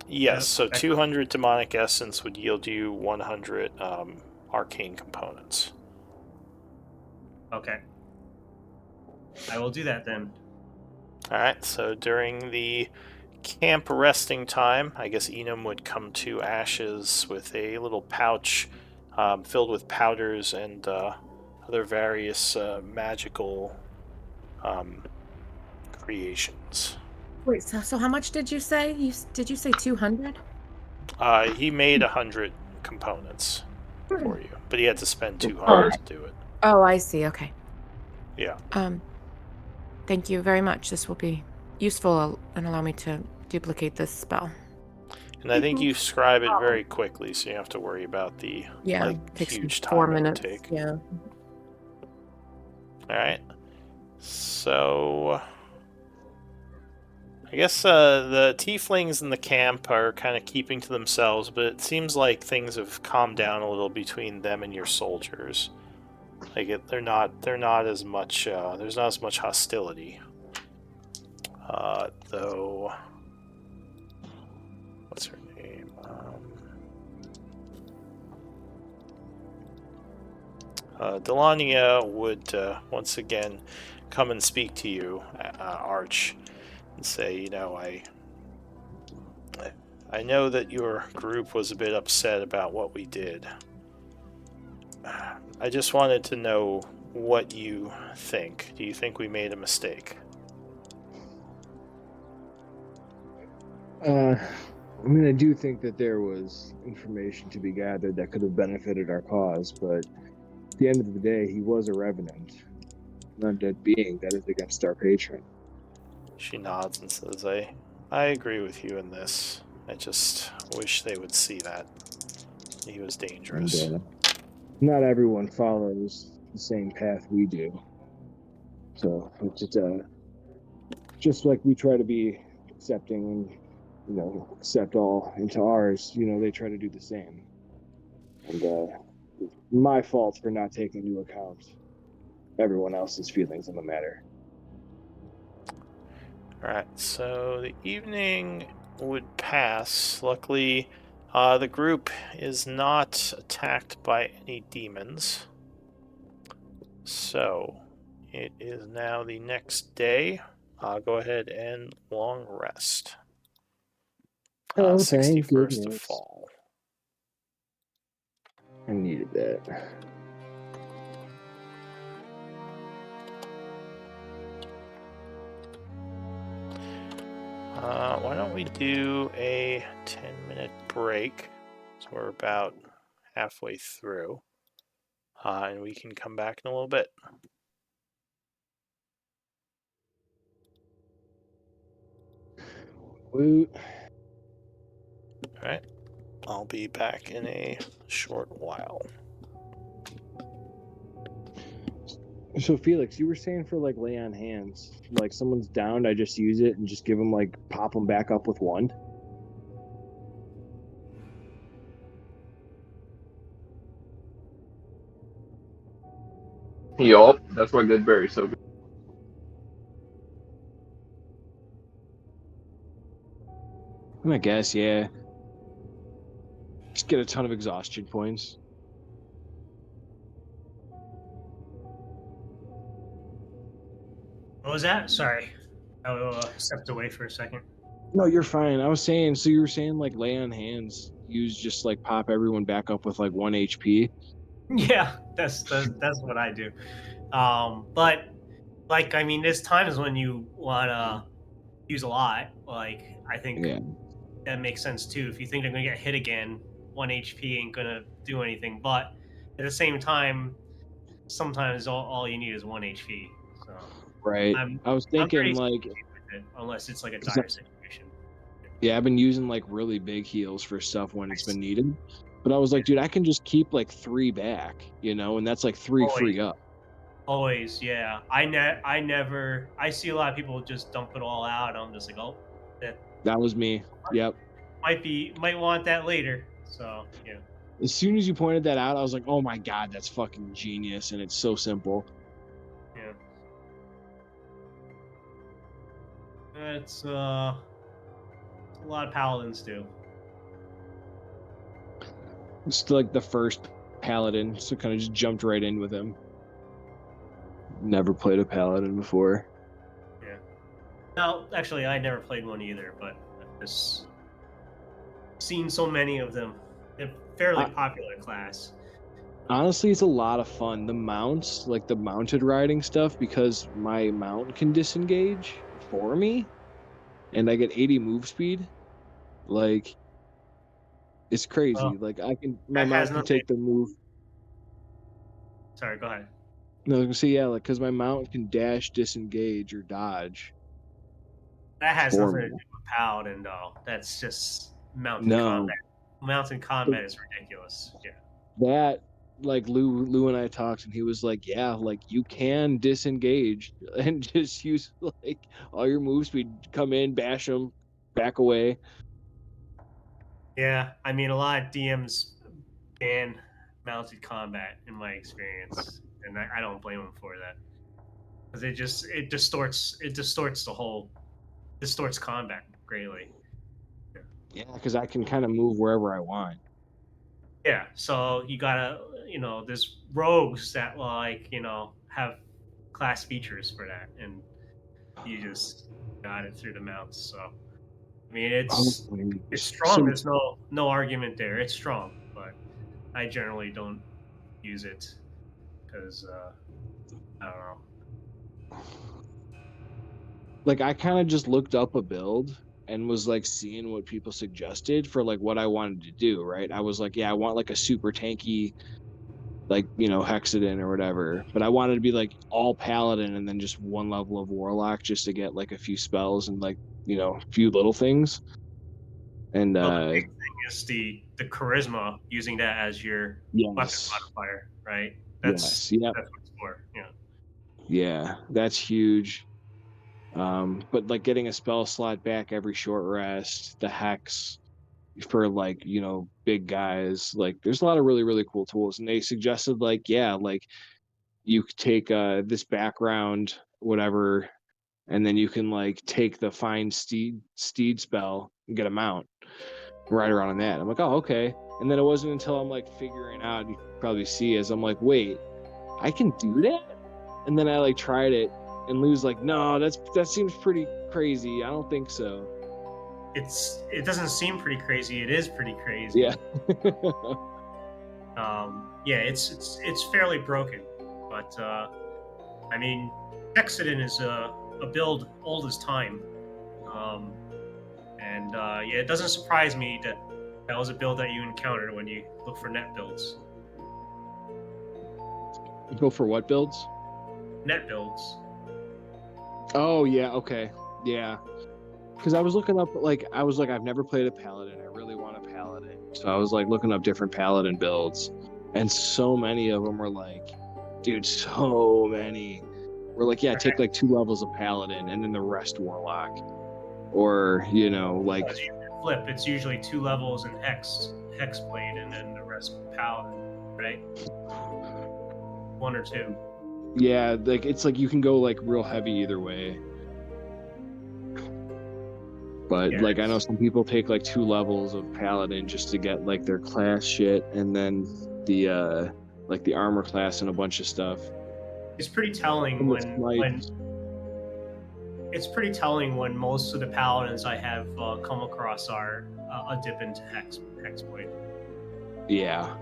Yes, so 200 demonic essence would yield you 100 arcane components. Okay. I will do that then. Alright, so during the camp resting time, I guess Enum would come to Ashes with a little pouch filled with powders and other various magical creations. Wait. So how much did you say? Did you say 200? He made 100 components. for you, but he had to spend 200 to do it. Oh, I see. Okay. Yeah. Thank you very much. This will be useful and allow me to duplicate this spell. And I think you scribe it very quickly, so you don't have to worry about the takes huge time 4 it would minutes. take. Yeah. All right. So I guess the tieflings in the camp are kind of keeping to themselves, but it seems like things have calmed down a little between them and your soldiers. Like they're not as much. There's not as much hostility. Though, what's her name? Delania would once again come and speak to you, Arch, and say, you know, I know that your group was a bit upset about what we did. I just wanted to know what you think. Do you think we made a mistake? I mean, I do think that there was information to be gathered that could have benefited our cause, but at the end of the day, he was a revenant, an undead being that is against our patron. She nods and says, I agree with you in this. I just wish they would see that. He was dangerous. And, not everyone follows the same path we do. So it's just like we try to be accepting and, you know, accept all into ours, you know, they try to do the same. And my fault for not taking into account everyone else's feelings on the matter. Alright, so the evening would pass. Luckily, the group is not attacked by any demons. So, it is now the next day. Go ahead and long rest. Oh, thank 61st of goodness. fall. I needed that. Why don't we do a 10-minute break? So we're about halfway through. And we can come back in a little bit. Woot. Alright. I'll be back in a short while. So Felix, you were saying for like lay on hands, like someone's downed, I just use it and just give them like pop them back up with one. Yup, that's why good berry's so good. I guess, yeah. Just get a ton of exhaustion points. What was that? Sorry. I stepped away for a second. No, you're fine. I was saying, so you were saying like lay on hands, use just like pop everyone back up with like 1 HP. Yeah, that's what I do. But like, I mean, there's times when you wanna use a lot. Like, I think that makes sense too. If you think they're gonna get hit again, 1 HP ain't gonna do anything. But at the same time, sometimes all you need is 1 HP. So Right. I was thinking like, it, unless it's like a dire situation. Yeah, I've been using like really big heals for stuff when it's been needed. But I was like, dude, I can just keep like 3 back, you know, and that's like 3 free up. Always, yeah. I see a lot of people just dump it all out. I'm just like, oh, that was me. Yep. Might want that later. So yeah. As soon as you pointed that out, I was like, oh my god, that's fucking genius, and it's so simple. Yeah. It's a lot of paladins do. It's like the first paladin, so kind of just jumped right in with him. Never played a paladin before. Yeah. No, actually, I never played one either, but I've just seen so many of them. They're fairly popular class. Honestly, it's a lot of fun. The mounts, like the mounted riding stuff, because my mount can disengage for me, and I get 80 move speed. Like, It's crazy. Oh, Like my that mount has can nothing. take the move. Sorry, go ahead. No, I was gonna say yeah, like because my mount can dash, disengage, or dodge That has for nothing me. to do with Paladin, though. That's just mounted No, combat. Mounted combat is ridiculous. Yeah. that like Lou and I talked, and he was like, yeah, like you can disengage and just use like all your move speed, come in, bash them, back away. Yeah, I mean, a lot of DMs ban mounted combat in my experience, and I don't blame them for that because it distorts the whole distorts combat greatly. Yeah, because I can kind of move wherever I want. Yeah, so you gotta there's rogues that like have class features for that, and you just got it through the mounts. So I mean, it's strong. So There's no argument there. It's strong, but I generally don't use it because I don't know. like I kind of just looked up a build and was like seeing what people suggested for like what I wanted to do, right? I was like, yeah, I want like a super tanky like, Hexadin or whatever, but I wanted to be like all paladin and then just one level of warlock just to get like a few spells and like, a few little things. And Well, the big thing is the charisma, using that as your weapon yes. modifier, right? Yes, yeah. That's what it's for. Yeah. Yeah, that's huge. But like getting a spell slot back every short rest, the hex for like, big guys, like there's a lot of really, really cool tools. And they suggested like, yeah, like you could take this background, whatever, and then you can like take the find steed spell and get a mount right around on that. I'm like, oh, okay. And then it wasn't until I'm like figuring out, you can probably see as I'm like, wait, I can do that? And then I like tried it, and Lou's like, no, that seems pretty crazy. I don't think so. It doesn't seem pretty crazy. It is pretty crazy. Yeah. Yeah, it's fairly broken, but I mean, Hexadin is a build old as time, and yeah, it doesn't surprise me that was a build that you encountered when you look for net builds. Go for what builds? Net builds. Oh yeah, okay, yeah. Because I was looking up, like, I've never played a paladin. I really want a paladin, so I was like looking up different paladin builds, and so many of them were like, dude, so many. We're like, yeah, take like 2 levels of paladin and then the rest warlock, or like Flip. It's usually 2 levels in hexblade, and then the rest paladin, right? 1 or 2. yeah, like it's like you can go like real heavy either way. But Yeah, like I know some people take like 2 levels of paladin just to get like their class shit, and then the like the armor class and a bunch of stuff. it's pretty telling when it's pretty telling when most of the paladins I have come across are a dip into hexblade. Yeah.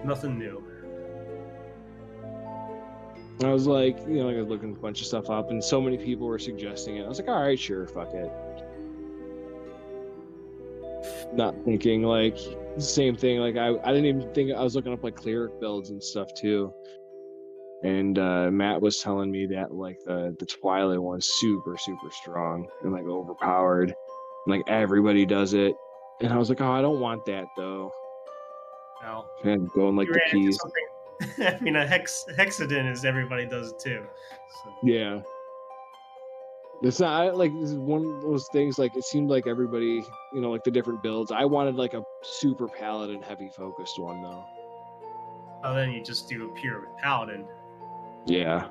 Nothing new. I was like, I was looking a bunch of stuff up, and so many people were suggesting it. I was like, all right, sure, fuck it. Not thinking like the same thing. Like I didn't even think. I was looking up like cleric builds and stuff too. And Matt was telling me that like the Twilight one's super, super strong and like overpowered. And, like everybody does it. And I was like, oh, I don't want that though. No. And going like You the ran into keys. something. I mean, a hexadin is everybody does it too. So. Yeah. It's not like this is one of those things. Like it seemed like everybody, like the different builds. I wanted like a super paladin heavy focused one though. Well, then you just do a pure paladin. Yeah.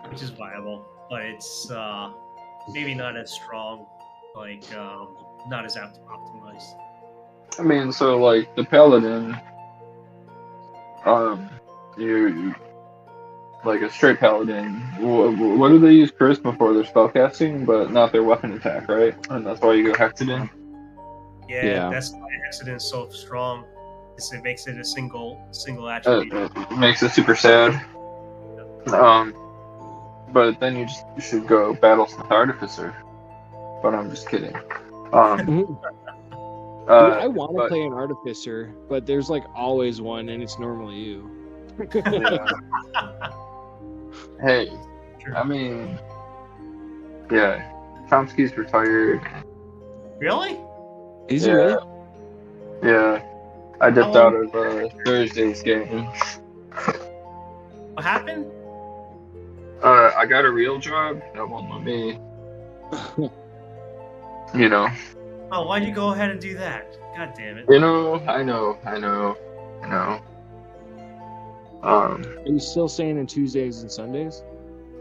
Which is viable, but it's maybe not as strong, like not as optimized. I mean, so like the paladin, you like a straight paladin. What do they use charisma for? Their spellcasting, but not their weapon attack, right? And that's why you go hexadin. Yeah, that's why hexadin's so strong. It makes it a single attribute. It makes it super sad. But then you should go Battlesmith Artificer. But I'm just kidding. Um, Dude, I want to but- play an artificer, but there's like always one, and it's normally you. Yeah. Hey, True. I mean, yeah, Chomsky's retired. Really? Is he Yeah. really? Yeah, I dipped How out of Thursday's game. What happened? I got a real job that won't let me, you know. Oh, why'd you go ahead and do that? God damn it. I know. Are you still staying in Tuesdays and Sundays?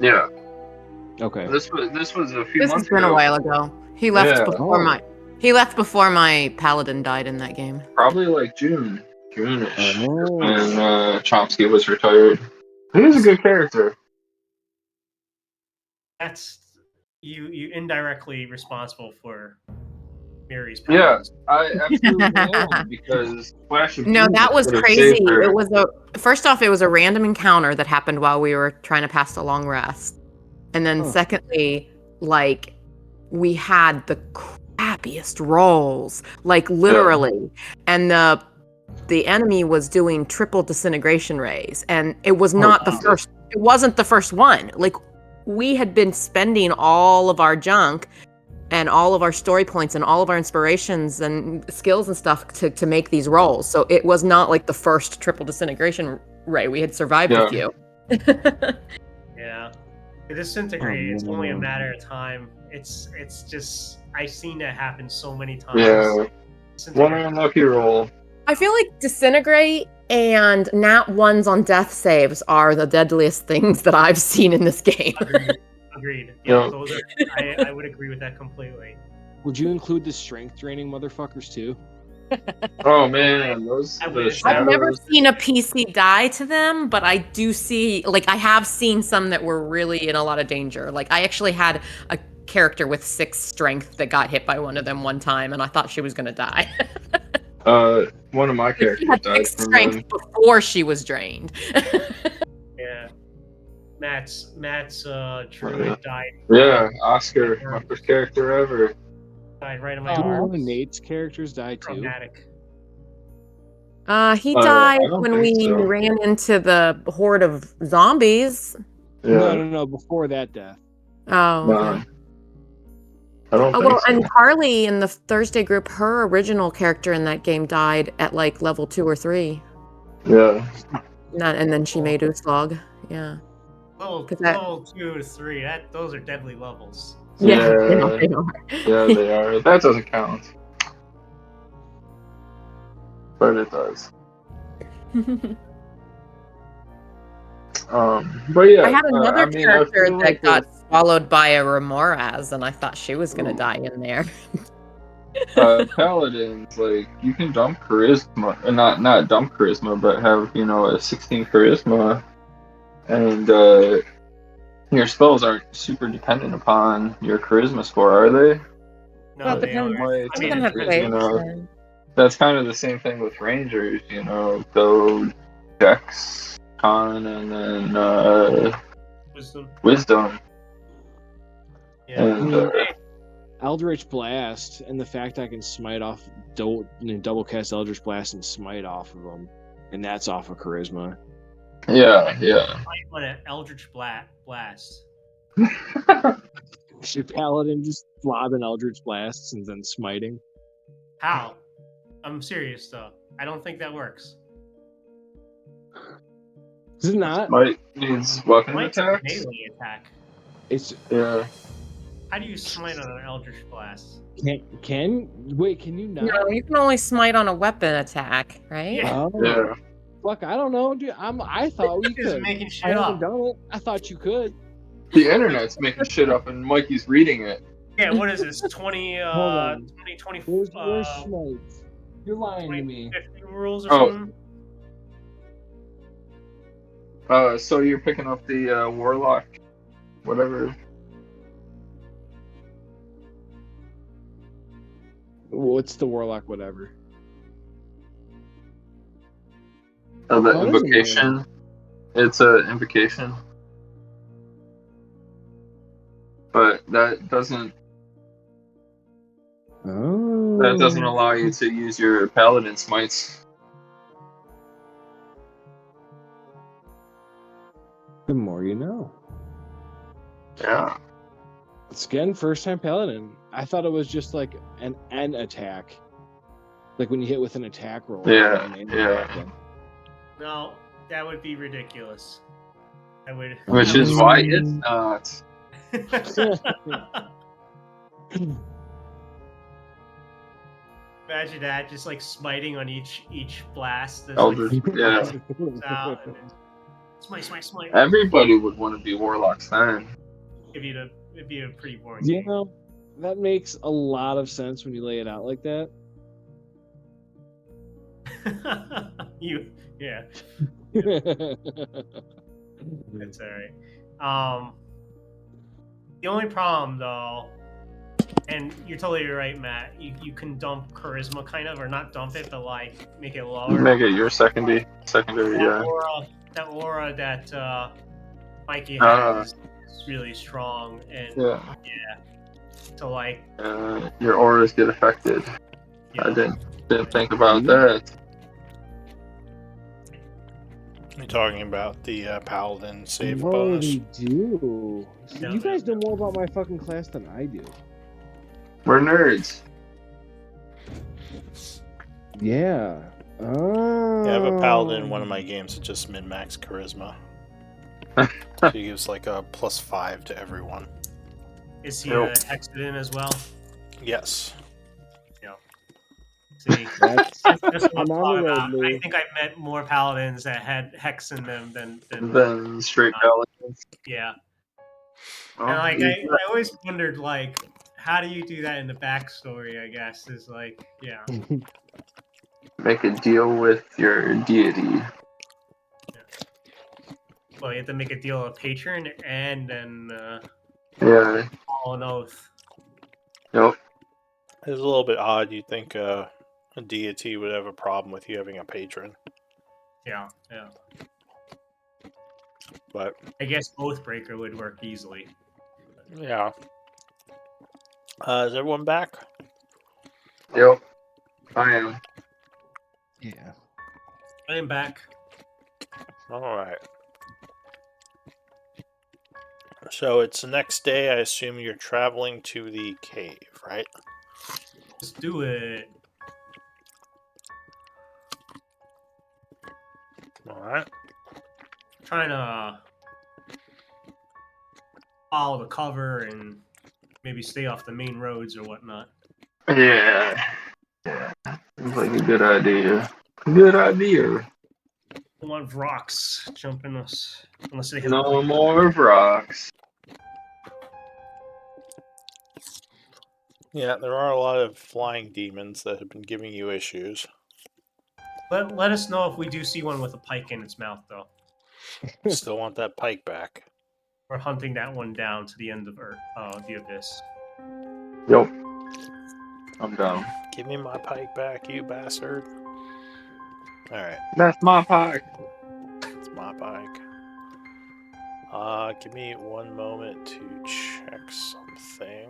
Yeah. Okay. This was a few This has months been ago. a while ago. He left Yeah. before Oh. he left before my paladin died in that game. Probably like June-ish, Oh. when Chomsky was retired. He was a good character. That's you indirectly responsible for Mary's Yeah, powers. I absolutely am, because Flash of No, Genius that was would've crazy. saved her. It was first off, it was a random encounter that happened while we were trying to pass a long rest. And then Huh. secondly, like we had the crappiest rolls, like literally. And the enemy was doing triple disintegration rays, and it was not the Jesus. first, it wasn't the first one. Like we had been spending all of our junk and all of our story points and all of our inspirations and skills and stuff to make these rolls. So it was not like the first triple disintegration ray. We had survived a few. Yeah. It disintegrated. It's only a no. matter of time. It's just I've seen that happen so many times. Yeah, one Disintegrate. unlucky roll. I feel like disintegrate and nat ones on death saves are the deadliest things that I've seen in this game. Agreed. Yeah, Yeah. those are. I would agree with that completely. Would you include the strength draining motherfuckers too? Oh man, those I the wish. I've never shadows. seen a PC die to them, but I do see, like, I have seen some that were really in a lot of danger. Like, I actually had a character with 6 strength that got hit by one of them one time, and I thought she was gonna die. One of my She characters had died 6 from strength them. before she was drained. Yeah. Matt's druid died. Yeah, Oscar, my first character ever. Died right in my Aw. Didn't one arms. of Nate's characters die too? Traumatic. He I died don't when think we so. ran into the horde of zombies. Yeah, No, before that death. Oh, no, okay. I don't Oh think well, so. and Carly in the Thursday group, her original character in that game died at like level 2 or 3. Yeah, And then she made Uslog. Yeah. Level 2 to 3. Those are deadly levels. Yeah. they are. yeah, they are. That doesn't count, but it does. But yeah, I had another I mean, I character feel that like got swallowed by a Remoraz, and I thought she was gonna Ooh. die in there. Paladins, like, you can dump charisma, not dump charisma, but have, a 16 charisma, and your spells aren't super dependent upon your charisma score, are they? No, Well, it they depends. are. Like, I mean, I'm gonna have to it play. you that's kind of the same thing with rangers, go Dex, Con, and then Wisdom. Yeah. And Eldritch Blast and the fact I can smite off, double cast Eldritch Blast and smite off of them, and that's off of charisma. yeah. I want an Eldritch Blast. Your paladin just lobbing Eldritch Blasts and then smiting. How? I'm serious though. I don't think that works. Is it not? Might needs weapon Smite's a attacks. melee attack. It's Yeah. How do you smite on an Eldritch Blast? can you not? No, you can only smite on a weapon attack, right? Yeah. Oh, Yeah. fuck, I don't know, dude. I thought we Just could. making I shit haven't up. done it. I thought you could. The internet's making shit up and Mikey's reading it. Yeah, what is this? 20, on. 20, 20, Where's smites? You're lying to me. 50 rules or Oh. something? So you're picking up the warlock, whatever. What's the warlock? Whatever. The Oh, there's a invocation. It's an invocation. But that doesn't. Oh. That doesn't allow you to use your paladin smites. The more you know. Yeah. It's again first time paladin. I thought it was just like an attack, like when you hit with an attack roll. Yeah, and yeah. attack No, that would be ridiculous. I would. Which is why it's not. Imagine that, just like smiting on each blast. There's Elder, like yeah. out and then smite. Everybody would want to be warlocks then. It'd be a pretty boring You game. know, that makes a lot of sense when you lay it out like that. Yeah, that's alright. The only problem though, and you're totally right, Matt. You can dump charisma, kind of, or not dump it, but like make it lower. Make it your secondary, yeah. That aura that Mikey has is really strong, and Yeah. so like Your auras get affected. yeah. I didn't think about that. You're talking about the paladin save Oh, bonus. they do. No, You guys no. know more about my fucking class than I do. We're nerds. Yeah. Oh. Yeah, I have a paladin in one of my games that just min-max charisma. So he gives like a +5 to everyone. Is he Nope. a Hexadin as well? Yes. See, That's, that's what I'm I'm on the talking road, about. Lou. I think I've met more paladins that had hex in them than Then straight paladins. yeah. Oh, And like you- I always wondered like how do you do that in the backstory? I guess is like yeah. make a deal with your deity. Well, you have to make a deal with a patron and then Yeah. call an oath. Nope. It's a little bit odd. You'd think a deity would have a problem with you having a patron. Yeah. But, I guess Oathbreaker would work easily. yeah. Is everyone back? Yep. I am. yeah. I am back. Alright. So it's the next day. I assume you're traveling to the cave, right? Let's do it. Alright. Trying to follow the cover and maybe stay off the main roads or whatnot. Yeah. Yeah. Seems like a good idea. Good idea. Don't want rocks jumping us unless they have No more rocks. Yeah, there are a lot of flying demons that have been giving you issues. Let us know if we do see one with a pike in its mouth, though. Still want that pike back. We're hunting that one down to the end of Earth, the abyss. Yep. I'm down. Give me my pike back, you bastard. Alright, That's my pike. it's my pike. Give me one moment to check something.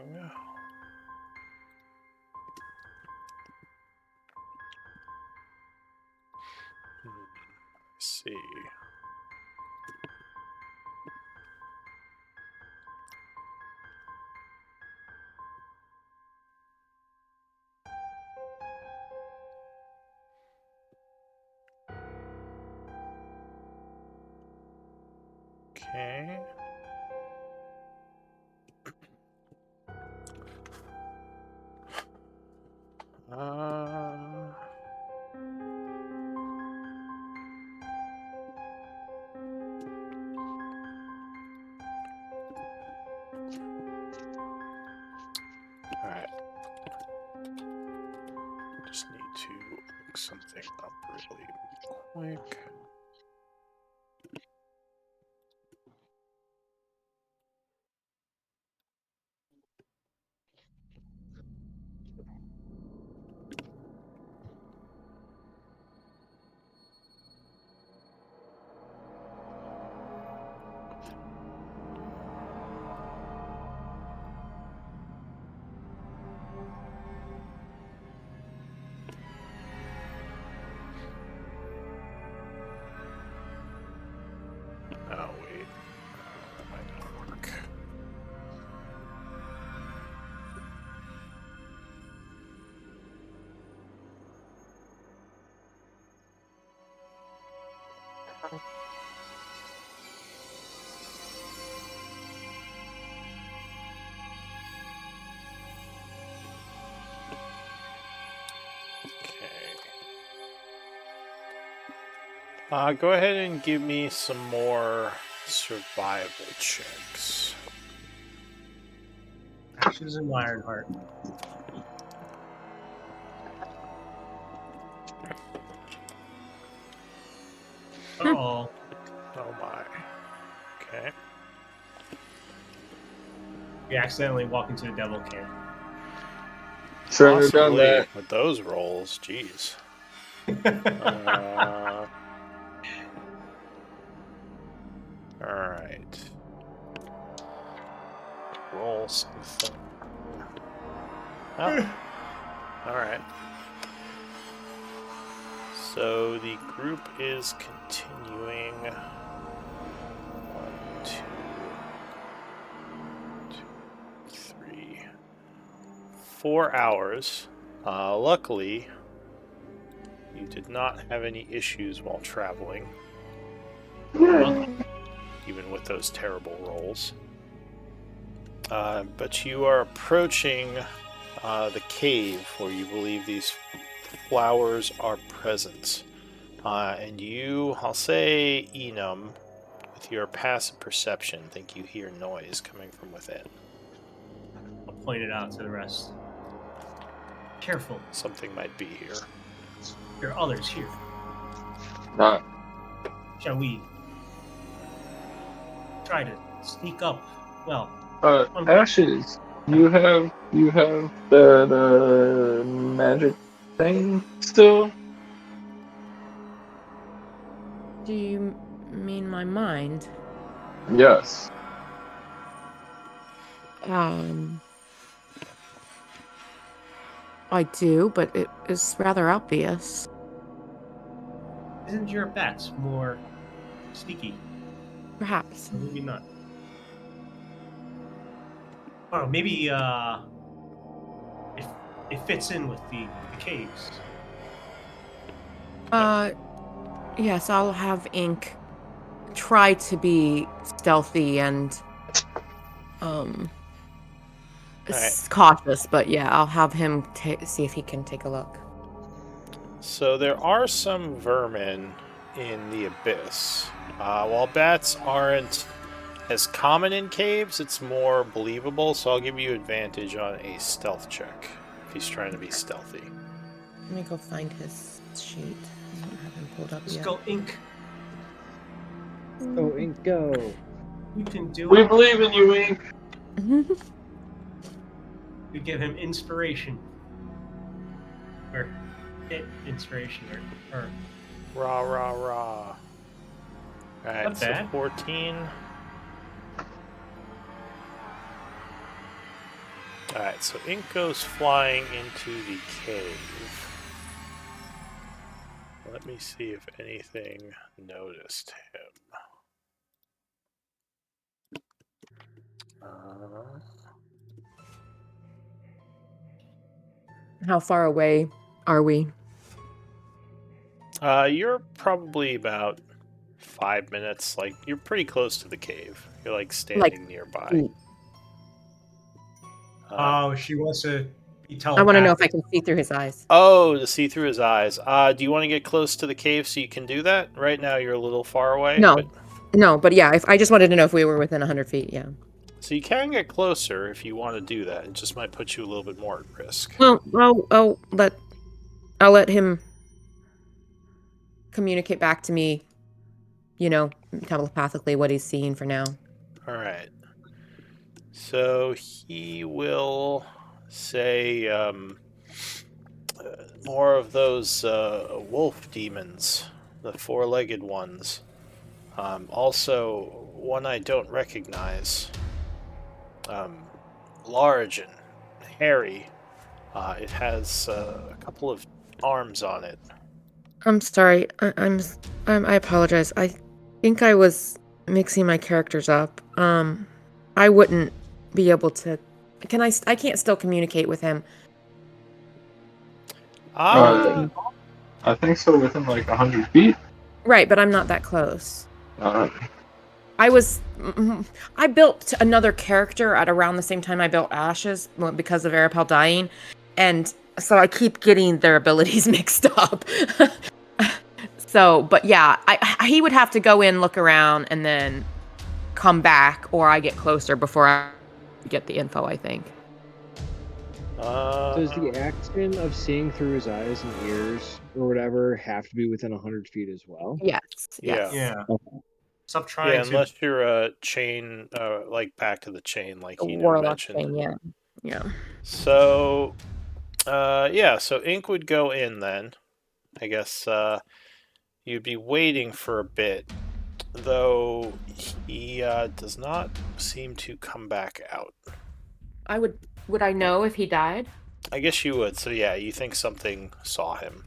Let's see. Okay. Uh, Alright. Just need to look something up really quick. Go ahead and give me some more survival checks. Susan Lionheart. Uh-oh. Oh my. Okay. You accidentally walk into the devil camp. Shouldn't have done Possibly that. with those rolls, jeez. Alright. Roll something. Oh. Alright. So the group is continuing. 1, 2, 3, 4 hours. Luckily, you did not have any issues while traveling, even with those terrible rolls. But you are approaching the cave where you believe these flowers are present. And you, I'll say, Enum, with your passive perception, think you hear noise coming from within. I'll point it out to the rest. Careful. Something might be here. There are others here. Not. Shall we try to sneak up? Well, Ashes. You have the magic thing still? Do you mean my mind? Yes. I do, but it is rather obvious. isn't your bat more sneaky? Perhaps. Or maybe not. Oh, maybe it fits in with the caves. Yes, I'll have Ink try to be stealthy and cautious, but yeah, I'll have him see if he can take a look. So there are some vermin in the abyss. While bats aren't as common in caves, it's more believable, so I'll give you advantage on a stealth check if he's trying to be stealthy. Let me go find his sheet. I don't have him pulled up Let's yet. go, Ink. Go, Ink, go. You can do We it. believe in you, Ink. We give him inspiration. Or inspiration or Rah, rah, rah. Alright, Not so bad. 14. Alright, so Ink goes flying into the cave. Let me see if anything noticed him. How far away are we? You're probably about 5 minutes. Like, you're pretty close to the cave. You're like standing nearby. oh, she wants to be telepathic. I want to know if I can see through his eyes. Oh, to see through his eyes. Do you want to get close to the cave so you can do that? Right now, you're a little far away. No. But... No, but yeah, I just wanted to know if we were within 100 feet, yeah. So you can get closer if you want to do that. It just might put you a little bit more at risk. Well, I'll let him communicate back to me, telepathically what he's seeing for now. All right. So he will say more of those wolf demons, the four-legged ones. Also, one I don't recognize. Large and hairy. It has a couple of arms on it. I'm sorry. I apologize. I think I was mixing my characters up. I wouldn't be able to. I can't still communicate with him. I think so, within like 100 feet. Right, but I'm not that close. Alright. I built another character at around the same time I built Ashes because of Arapel dying, and so I keep getting their abilities mixed up. So, but yeah, he would have to go in, look around, and then come back, or I get closer before I get the info, I think. Does the action of seeing through his eyes and ears or whatever have to be within 100 feet as well? Yes. Yeah. Yes. Yeah. Stop trying Yeah, to. unless you're a chain, like back to the chain, like The Hino warlock mentioned. thing, yeah. Yeah. So, yeah, so Ink would go in then. I guess you'd be waiting for a bit, though he does not seem to come back out. Would I know if he died? I guess you would. So yeah, you think something saw him.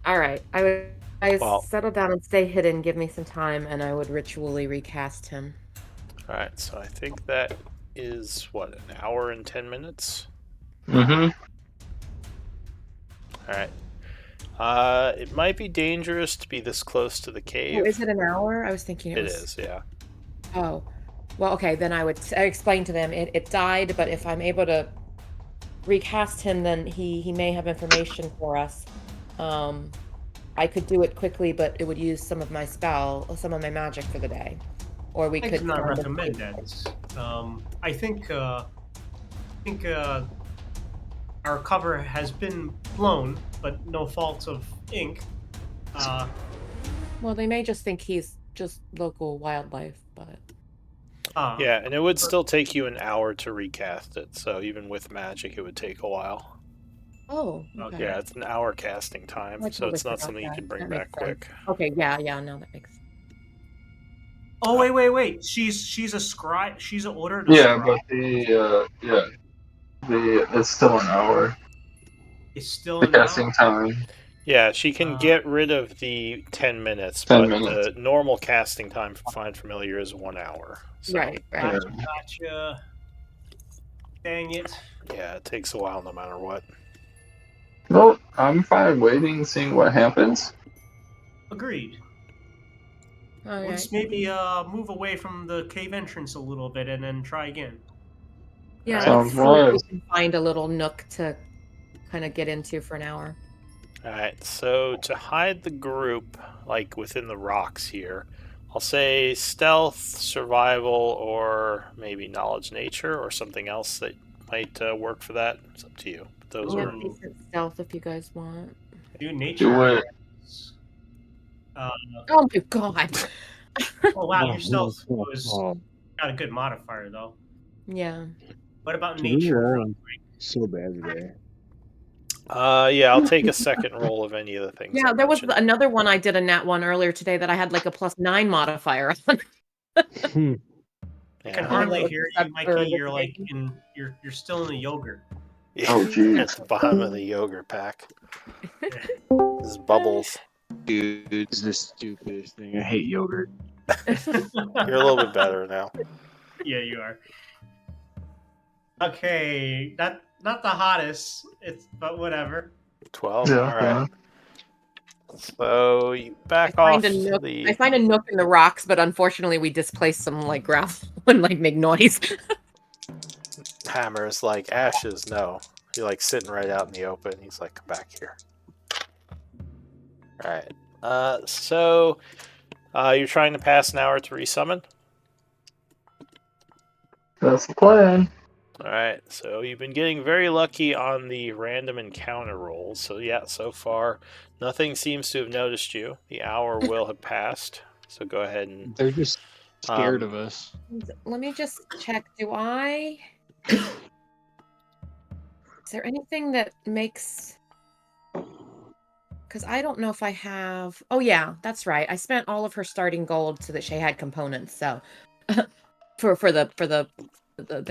All right. I Well- settle down and stay hidden, give me some time, and I would ritually recast him. All right, so I think that is what, an hour and 10 minutes. Mm-hmm. All right. It might be dangerous to be this close to the cave. Oh, is it an hour? I was thinking It was... is, yeah. Oh. Well, okay, then I would explain to them it died, but if I'm able to recast him, then he may have information for us. I could do it quickly, but it would use some of my magic for the day. Or we I could do not recommend that. I think our cover has been blown, but no fault of Ink. Well, they may just think he's just local wildlife, but Yeah, and it would still take you an hour to recast it, so even with magic, it would take a while. oh, okay. Yeah, it's an hour casting time, I so it's totally not forgot something you that. can bring That back makes quick. Okay, yeah, no, that makes. Oh wait! She's a scribe. She's an ordered. Yeah, scribe. but it's still an hour. It's still The an hour? casting time. Yeah, she can get rid of the 10 minutes, 10 but minutes. the normal casting time for Find Familiar is 1 hour. So, Right. Yeah. Gotcha. Dang it. yeah, it takes a while no matter what. Well, I'm fine waiting, seeing what happens. Agreed. All Let's right. maybe move away from the cave entrance a little bit and then try again. Yeah, Sounds let's see if we wise. can find a little nook to kind of get into for an hour. Alright, so to hide the group, like within the rocks here, I'll say stealth, survival, or maybe knowledge nature, or something else that might work for that. It's up to you. But those Yeah, are. decent stealth if you guys want. Do nature. Do it. Oh my god. Oh wow, your Oh, stealth oh, was oh. got a good modifier though. Yeah. What about Did we nature? roll so bad today? Yeah, I'll take a second roll of any of the things. Yeah, I there was mentioned. another one I did a nat one earlier today that I had like a +9 modifier on. I can Yeah. hardly Look, hear that's you, for Mikey. the You're like thing. you're still in the yogurt. Oh, geez. At the bottom of the yogurt pack. This is bubbles. Dude, it's the stupidest thing. I hate yogurt. You're a little bit better now. Yeah, you are. Okay, not the hottest. But whatever. 12. Yeah, All right. So you back I off find a nook. the. I find a nook in the rocks, but unfortunately we displaced some like gravel and like make noise. Hammer's like, Ashes, no. You're like sitting right out in the open. He's like, come back here. Alright. So you're trying to pass an hour to resummon? That's the plan. Alright, so you've been getting very lucky on the random encounter rolls. So yeah, so far nothing seems to have noticed you. The hour will have passed. So go ahead and They're just scared Um, of us. Let me just check. Do I? Is there anything that makes? Because I don't know if I have. Oh yeah, that's right. I spent all of her starting gold so that she had components. So for the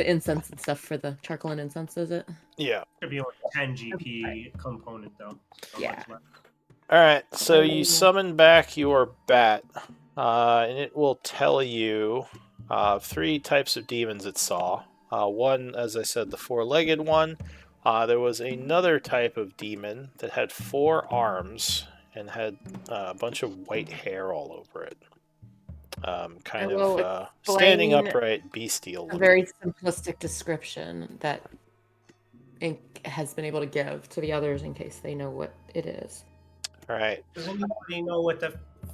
incense and stuff for the charcoal and incense, is it? yeah. Could be like 10 GP component though. So Yeah. much less. Alright, so you summon back your bat, and it will tell you 3 types of demons it saw. One, as I said, the 4-legged one. There was another type of demon that had 4 arms, and had a bunch of white hair all over it. Kind I will of standing explain upright, bestial A looking. very simplistic description that Ink has been able to give to the others in case they know what it is. All right. Does anybody know what the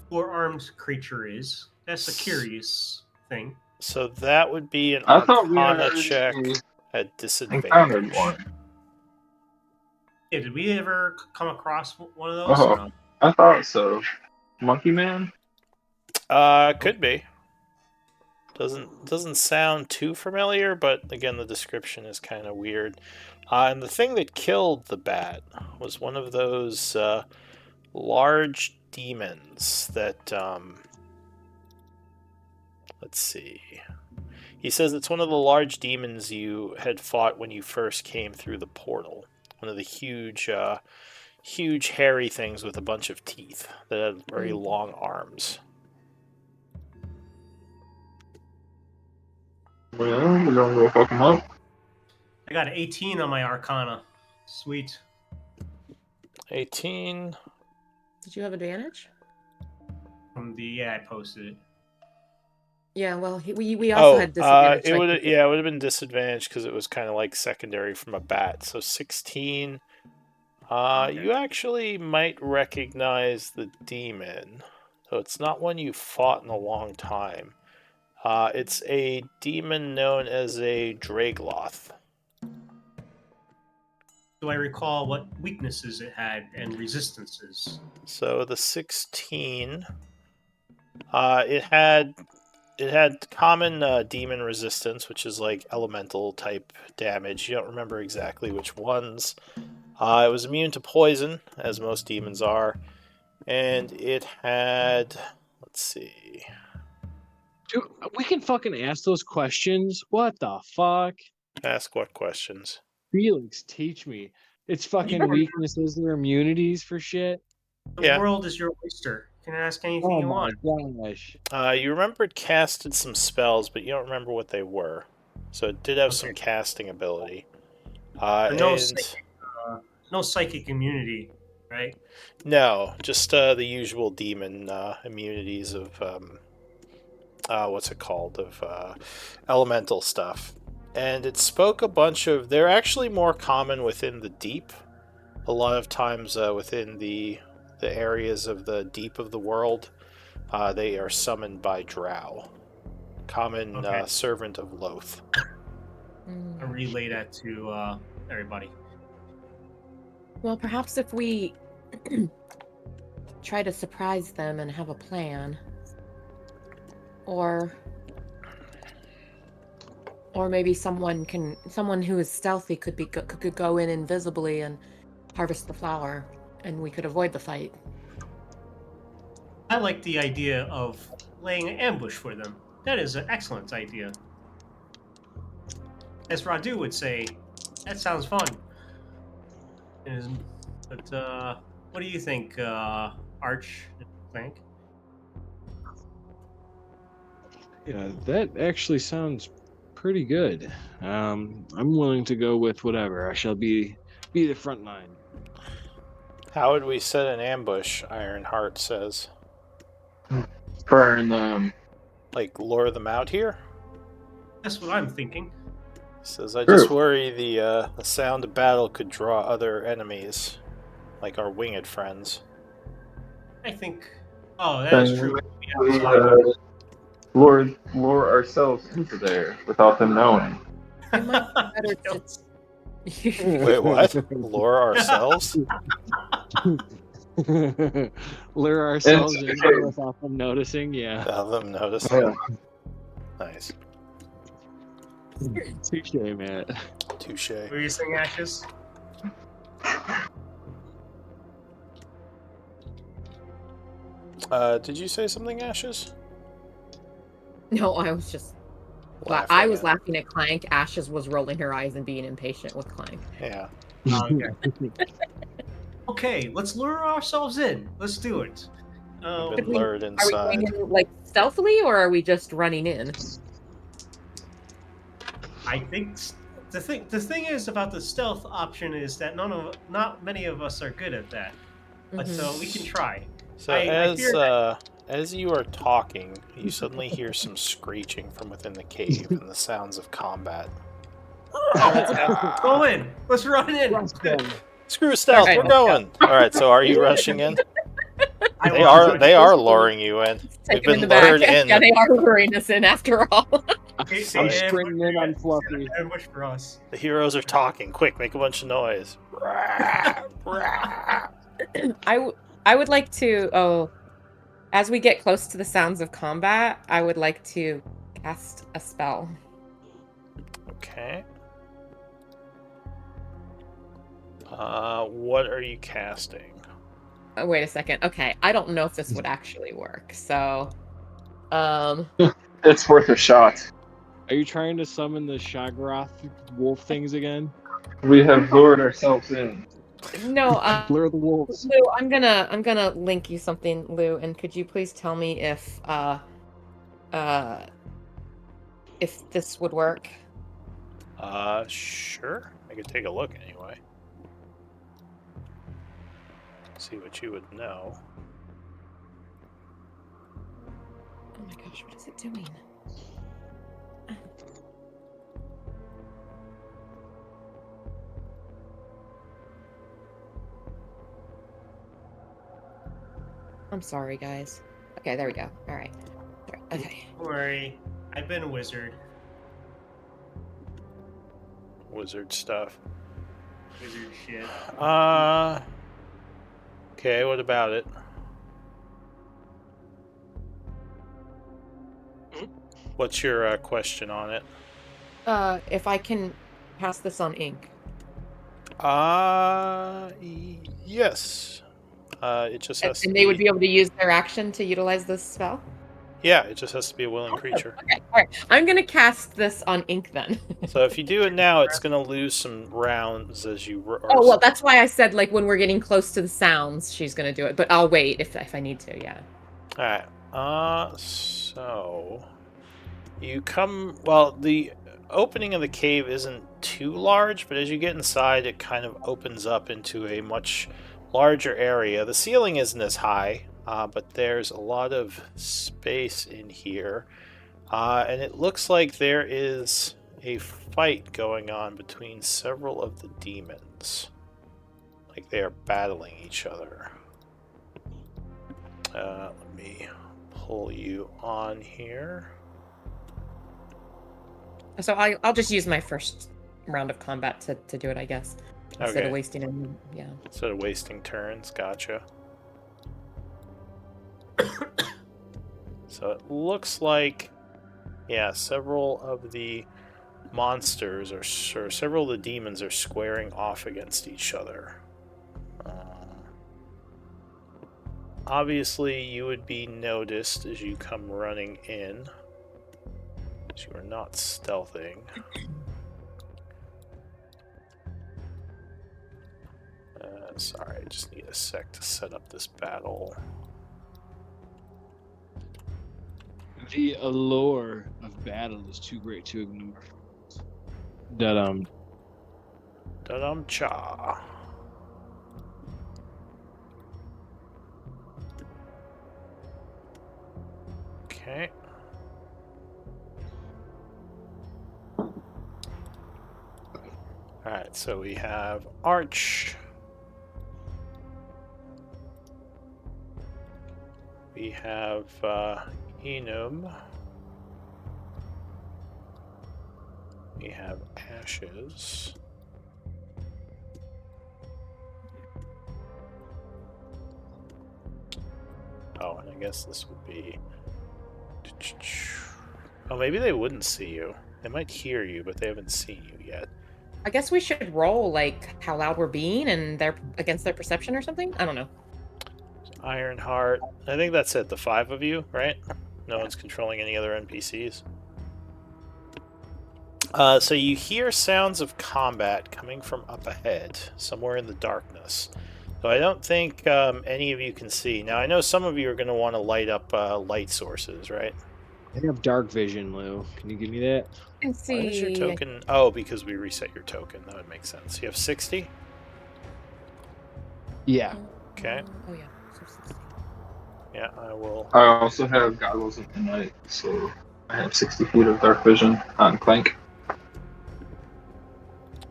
four-armed creature is? That's a curious thing. So that would be an I thought we Arcana already check at encountered disadvantage. one. Yeah, did we ever come across one of those? Oh. Or no? I thought so. Monkey Man? Could be. Doesn't sound too familiar, but again, the description is kind of weird. And the thing that killed the bat was one of those large demons that. Let's see. He says it's one of the large demons you had fought when you first came through the portal. One of the huge hairy things with a bunch of teeth that had very long arms. Well, we're gonna go fuck him up. I got an 18 on my Arcana. Sweet. 18. Did you have advantage? I posted it. Yeah, well, we also had disadvantage. it would have been disadvantaged because it was kind of like secondary from a bat. So 16. You actually might recognize the demon. So it's not one you fought in a long time. It's a demon known as a Dragloth. Do I recall what weaknesses it had and resistances? So the 16, it had common demon resistance, which is like elemental type damage. You don't remember exactly which ones. It was immune to poison, as most demons are, and it had, let's see. Dude, we can fucking ask those questions. What the fuck? Ask what questions? Felix, teach me. It's fucking weaknesses or immunities for shit. The world is your oyster. You can ask anything Oh you my want. gosh. You remember it casted some spells, but you don't remember what they were. So it did have some casting ability. No psychic immunity, right? No, just the usual demon immunities of what's it called? Of elemental stuff. And it spoke a bunch of. They're actually more common within the deep. A lot of times within the areas of the deep of the world, they are summoned by Drow, common servant of Loth. I relay that to everybody. Well, perhaps if we try to surprise them and have a plan, or maybe someone who is stealthy could go in invisibly and harvest the flower, and we could avoid the fight. I like the idea of laying an ambush for them. That is an excellent idea. As Radu would say, that sounds fun. But what do you think, Arch and Clank? Yeah, that actually sounds pretty good. I'm willing to go with whatever. I shall be the front line. How would we set an ambush? Ironheart says. Burn them. Like lure them out here? That's what I'm thinking. He says, I just worry the sound of battle could draw other enemies, like our winged friends. I think. Oh, that is true. We lure ourselves into there without them knowing. It might be better to... Wait, what? Lure ourselves? Lure ourselves in without them noticing, yeah. Without them noticing. Nice. Touche, man. Touche. What were you saying, Ashes? Did you say something, Ashes? No, I was just... I was laughing at Clank. Ashes was rolling her eyes and being impatient with Clank. Yeah. Okay, let's lure ourselves in. Let's do it. We've been lured Are we inside. going in, like, stealthily, or are we just running in? I think the thing is about the stealth option is that not many of us are good at that. but so we can try. So I fear as you are talking, you suddenly hear some screeching from within the cave and the sounds of combat. Go in. Let's run in. Rush them. Screw stealth, Alright, we're going. All right, so are you rushing in? I They will are run. they are luring you in. Take We've him been in the back. lured in. Yeah, they are luring us in after all. They I'm ambush- sprinting in on Fluffy. ambush for us. The heroes are talking. Quick, make a bunch of noise. I would like to. As we get close to the sounds of combat, I would like to cast a spell. Okay. What are you casting? Oh, wait a second. Okay, I don't know if this would actually work. So, It's worth a shot. Are you trying to summon the Shaggoth wolf things again? We have lured ourselves in. no. Lure the wolves. Lou, I'm gonna link you something, Lou, and could you please tell me if this would work? Sure. I could take a look anyway. See what you would know. Oh my gosh, what is it doing? I'm sorry, guys. Okay, there we go. All right. Okay. Don't worry. I've been a wizard. Wizard stuff. Wizard shit. Okay, what about it? What's your question on it? If I can pass this on ink. Yes. It just has to And they would be able to use their action to utilize this spell? Yeah, it just has to be a willing creature. Okay, alright. I'm gonna cast this on ink then. So if you do it now, it's gonna lose some rounds as you. Oh, well, that's why I said, like, when we're getting close to the sounds, she's gonna do it. But I'll wait if I need to, yeah. Alright. So. You come. Well, the opening of the cave isn't too large, but as you get inside, it kind of opens up into a much larger area. The ceiling isn't as high, but there's a lot of space in here. And it looks like there is a fight going on between several of the demons. Like they are battling each other. Let me pull you on here. So I'll just use my first round of combat to do it, I guess. Instead Okay. of wasting them, yeah. Instead of wasting turns, gotcha. So it looks like, yeah, several of the monsters or several of the demons are squaring off against each other. Obviously, you would be noticed as you come running in. You are not stealthing. Sorry, I just need a sec to set up this battle. The allure of battle is too great to ignore. Da-dum. Da-dum cha. Okay. Alright, so we have Arch. We have Enum. We have Ashes. Oh, and I guess this would be... Oh, maybe they wouldn't see you. They might hear you, but they haven't seen you yet. I guess we should roll, like, how loud we're being and their against their perception or something? I don't know. Ironheart. I think that's it. The 5 of you, right? No one's controlling any other NPCs. So you hear sounds of combat coming from up ahead, somewhere in the darkness. So I don't think any of you can see. Now, I know some of you are going to want to light up light sources, right? I have dark vision, Lou. Can you give me that? I can see. What is your token? Oh, because we reset your token. That would make sense. You have 60? Yeah. Okay. Oh yeah. So 60. Yeah, I will. I also have goggles at night, so I have 60 feet of dark vision on Clank.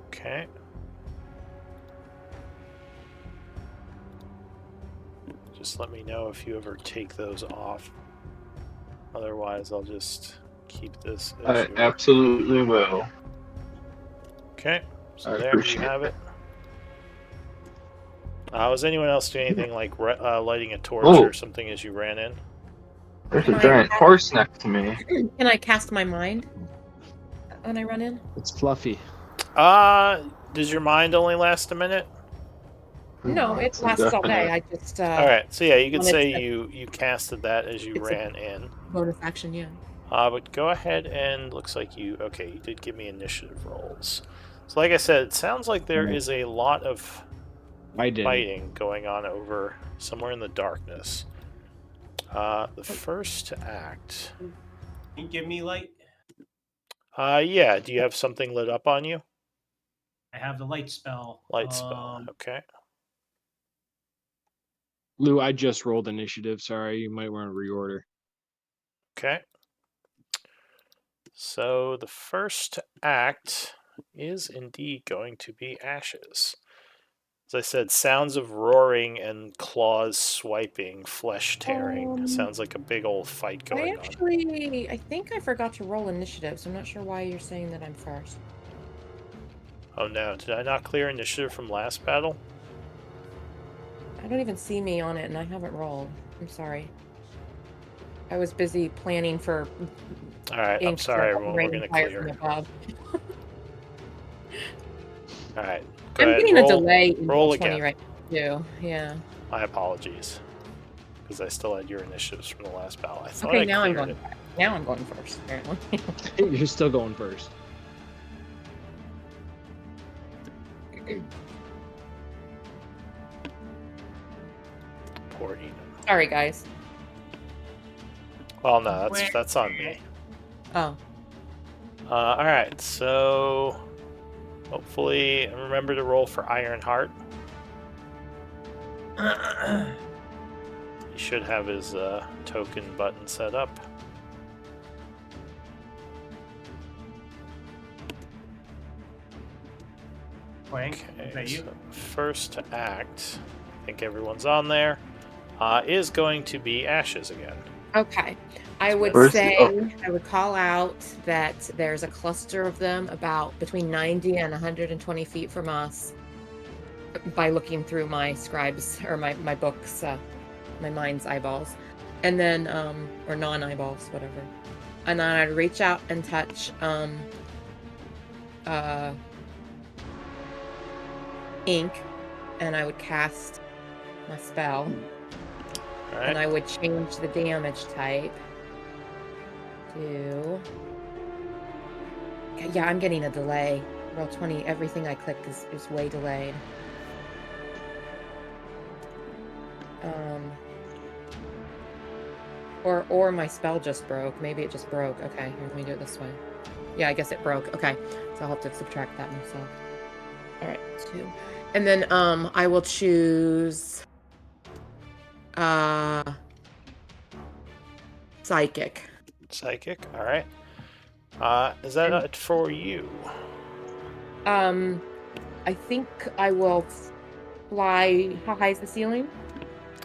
Okay. Just let me know if you ever take those off. Otherwise, I'll just keep this as I your... absolutely will. Okay, so I there you appreciate have it. Was anyone else do anything like lighting a torch Oh. or something as you ran in? There's Can a I- giant horse next to me. Can I cast my mind when I run in? It's fluffy. Does your mind only last a minute? No, it It's a lasts all day. definite- I just All right, so yeah, you could wanted say to- you casted that as you It's a- ran in. bonus action, yeah. But go ahead and looks like you did give me initiative rolls. So like I said, it sounds like there is a lot of I did. fighting going on over somewhere in the darkness. The first act. Can you give me light? Yeah. Do you have something lit up on you? I have the light spell. Light spell. Okay. Lou, I just rolled initiative. Sorry, you might want to reorder. Okay. So the first act is indeed going to be ashes. As I said, sounds of roaring and claws swiping, flesh tearing. Sounds like a big old fight going on. I think I forgot to roll initiative, so I'm not sure why you're saying that I'm first. Oh no, did I not clear initiative from last battle? I don't even see me on it, and I haven't rolled. I'm sorry. I was busy planning for. Alright, I'm sorry everyone, we're gonna clear. Above. Alright, I'm getting a delay in roll roll 20 again. right now, too. Yeah. My apologies. Because I still had your initiatives from the last battle. I thought Okay, I now I'm cleared going. it. Now I'm going first. Apparently. You're still going first. Poor Enid. Sorry, guys. Well, no, that's on me. Oh. Alright, so hopefully remember to roll for Iron Heart. He should have his token button set up. Clank, is that you? So first act, I think everyone's on there, is going to be ashes again. Okay. I would Where's say, the- I would call out that there's a cluster of them about between 90 and 120 feet from us by looking through my scribes or my books, my mind's eyeballs. And then, or non-eyeballs, whatever. And then I'd reach out and touch, ink, and I would cast my spell. Alright. And I would change the damage type to... Okay, yeah, I'm getting a delay. Roll 20, everything I click is way delayed. Or my spell just broke. Maybe it just broke. Okay, here, let me do it this way. Yeah, I guess it broke. Okay, so I'll have to subtract that myself. Alright, 2. And then, I will choose... Psychic. Psychic, alright. Is that it for you? I think I will fly... How high is the ceiling?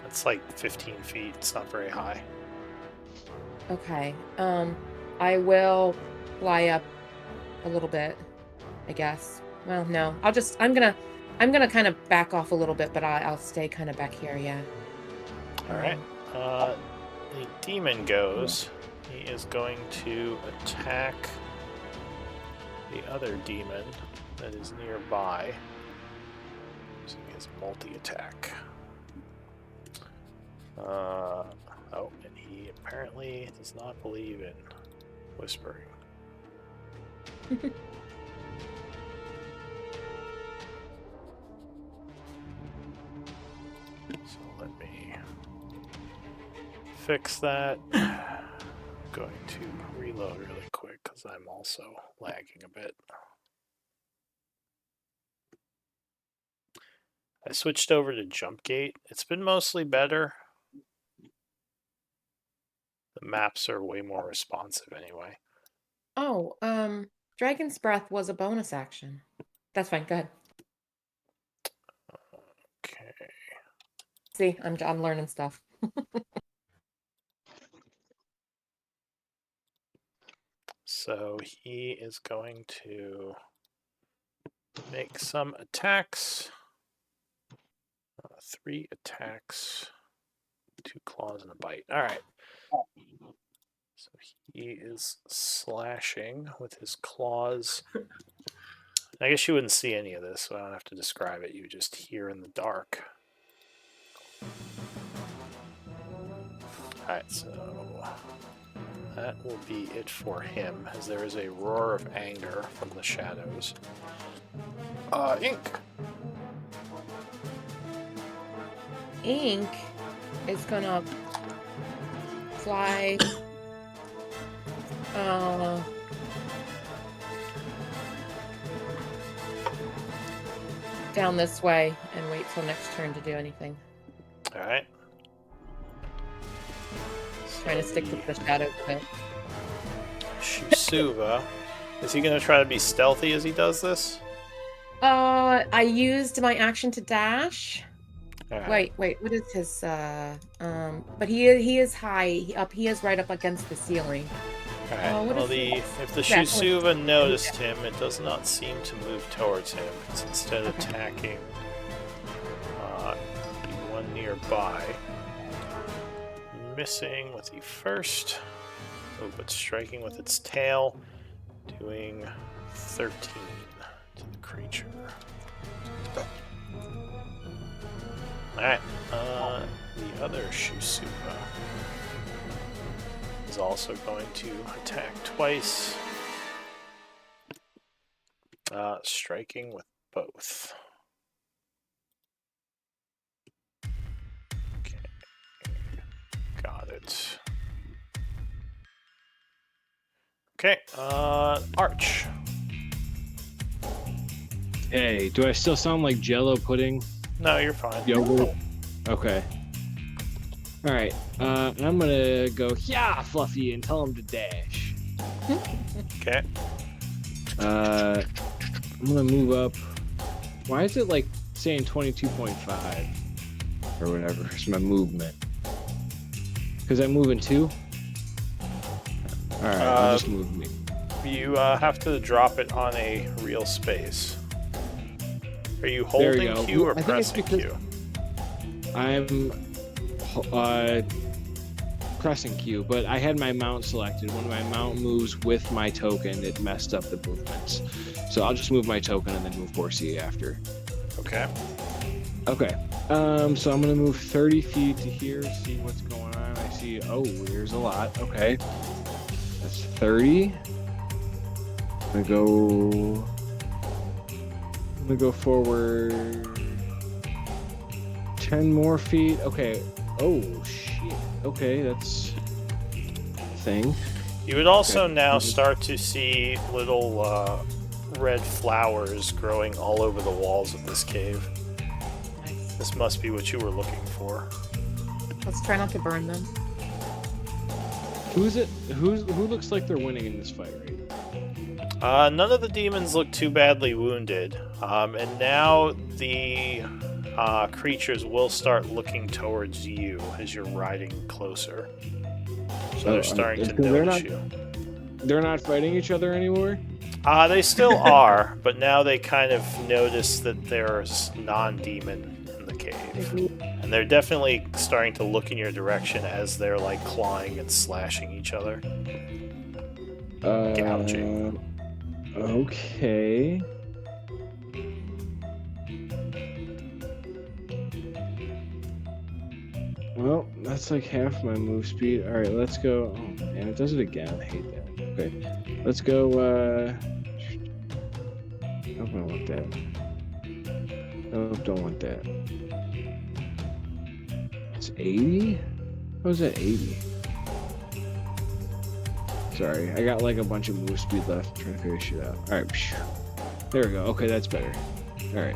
It's like 15 feet. It's not very high. Okay. I will fly up a little bit, I guess. Well, no. I'm gonna kind of back off a little bit, but I'll stay kind of back here, yeah. Alright. The demon goes. He is going to attack the other demon that is nearby. Using his multi-attack. Oh, and he apparently does not believe in whispering. So let me fix that. I'm going to reload really quick because I'm also lagging a bit. I switched over to Jump Gate. It's been mostly better. The maps are way more responsive anyway. Oh, Dragon's Breath was a bonus action. That's fine. Go ahead. Okay. See, I'm learning stuff. So he is going to make some attacks. 3 attacks, 2 claws and a bite. All right. So he is slashing with his claws. I guess you wouldn't see any of this, so I don't have to describe it. You just hear in the dark. Alright, so that will be it for him, as there is a roar of anger from the shadows. Ink! Ink is gonna fly down this way and wait till next turn to do anything. Alright. Trying to stick with the shadow bit. Shusuva. Is he going to try to be stealthy as he does this? I used my action to dash. Alright. Wait, what is his but he is high. He is right up against the ceiling. Alright, what well, is if the Shusuva noticed him, it does not seem to move towards him. It's instead attacking the one nearby. Missing with the first, but striking with its tail, doing 13 to the creature. Alright, the other Shusuva is also going to attack twice, striking with both. Okay, got it. Okay, Arch. Hey, do I still sound like Jello pudding? No, you're fine. Yogurt? Okay. Alright, and I'm gonna go, yeah, Fluffy, and tell him to dash. Okay. I'm gonna move up. Why is it like saying 22.5 or whatever? It's my movement. Because I'm moving 2? Alright, I'll just move me. You have to drop it on a real space. Are you There we holding go. Q or I think it's pressing because- Q? I'm pressing Q, but I had my mount selected. When my mount moves with my token, it messed up the movements. So I'll just move my token and then move Horsey after. Okay. Okay. So I'm gonna move 30 feet to here, see what's going on. I see, oh, there's a lot. Okay. That's 30. I'm gonna go forward 10 more feet. Okay. Oh shit. Okay, that's a thing. You would also Okay. now start to see little red flowers growing all over the walls of this cave. Nice. This must be what you were looking for. Let's try not to burn them. Who is it? Who looks like they're winning in this fight right now? None of the demons look too badly wounded, and now the creatures will start looking towards you as you're riding closer. So they're starting to they're notice not- you. They're not fighting each other anymore? They still are, but now they kind of notice that there's non-demon in the cave. And they're definitely starting to look in your direction as they're like clawing and slashing each other. Gouging. Okay. Well, that's like half my move speed. Alright, let's go. Oh man, it does it again. I hate that. Okay. Let's go, I don't want that. Oh, don't want that. It's 80? How is that 80? Sorry, I got like a bunch of move speed left. I'm trying to figure shit out. Alright, there we go. Okay, that's better. Alright.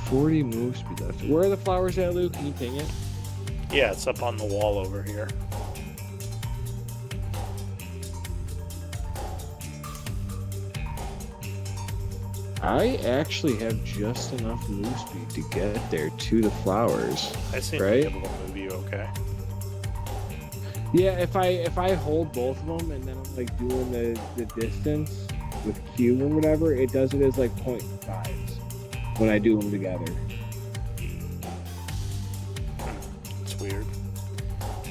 40 move speed left. Where are the flowers at, Luke? Can you ping it? Yeah, it's up on the wall over here. I actually have just enough move speed to get there to the flowers. I seem Right? to be able to move you okay. Yeah, if I hold both of them and then I'm like doing the distance with cube or whatever, it does it as like 0.5s when I do them together. It's weird.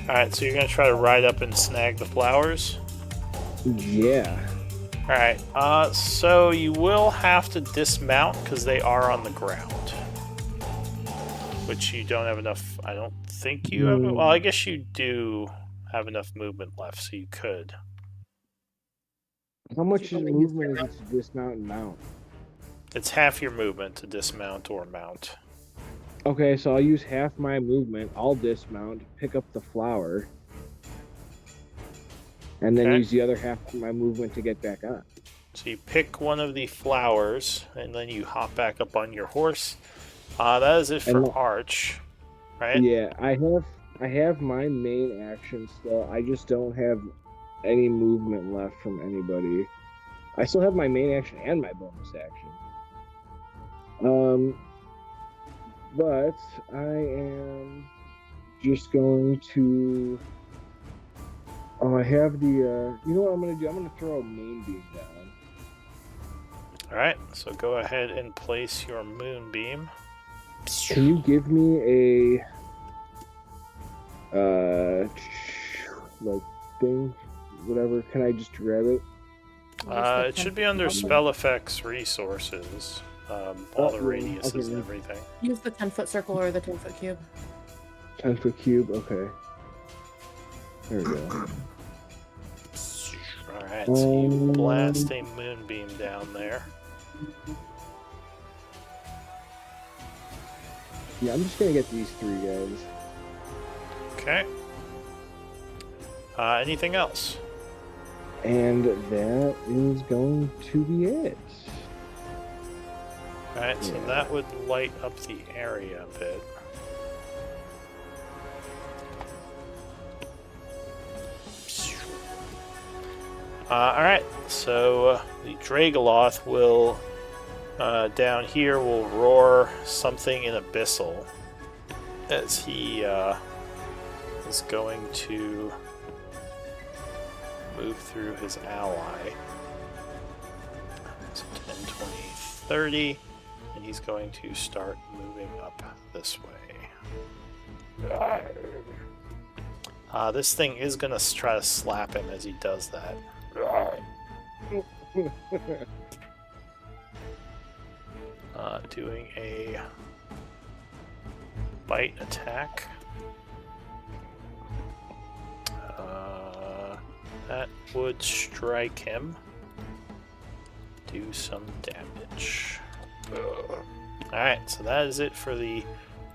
Alright, so you're going to try to ride up and snag the flowers? Yeah. Alright, so you will have to dismount because they are on the ground. Which you don't have enough, I don't think you have, well, I guess you do have enough movement left, so you could. How much movement is it to dismount and mount? It's half your movement to dismount or mount. Okay, so I'll use half my movement. I'll dismount, pick up the flower, and then Okay. use the other half of my movement to get back on. So you pick one of the flowers, and then you hop back up on your horse. That is it for And- Arch, right? Yeah, I have my main action still. I just don't have any movement left from anybody. I still have my main action and my bonus action. But I am just going to. Oh, I have the. You know what I'm gonna do? I'm gonna throw a main beam down. Alright, so go ahead and place your moonbeam. Can you give me a like thing, whatever? Can I just grab it? It should be under spell effects resources. All the radiuses okay. and everything. Use the 10-foot circle or the 10-foot cube. 10-foot cube. Okay. There we go. Alright, so you blast a moonbeam down there. Yeah, I'm just gonna get these 3 guys. Okay. Anything else? And that is going to be it. Alright, so Yeah. that would light up the area a bit. Alright, so the Dragoloth will, down here, will roar something in Abyssal as he is going to move through his ally. So 10, 20, 30, and he's going to start moving up this way. This thing is going to try to slap him as he does that. Doing a bite attack. That would strike him. Do some damage. Alright, so that is it for the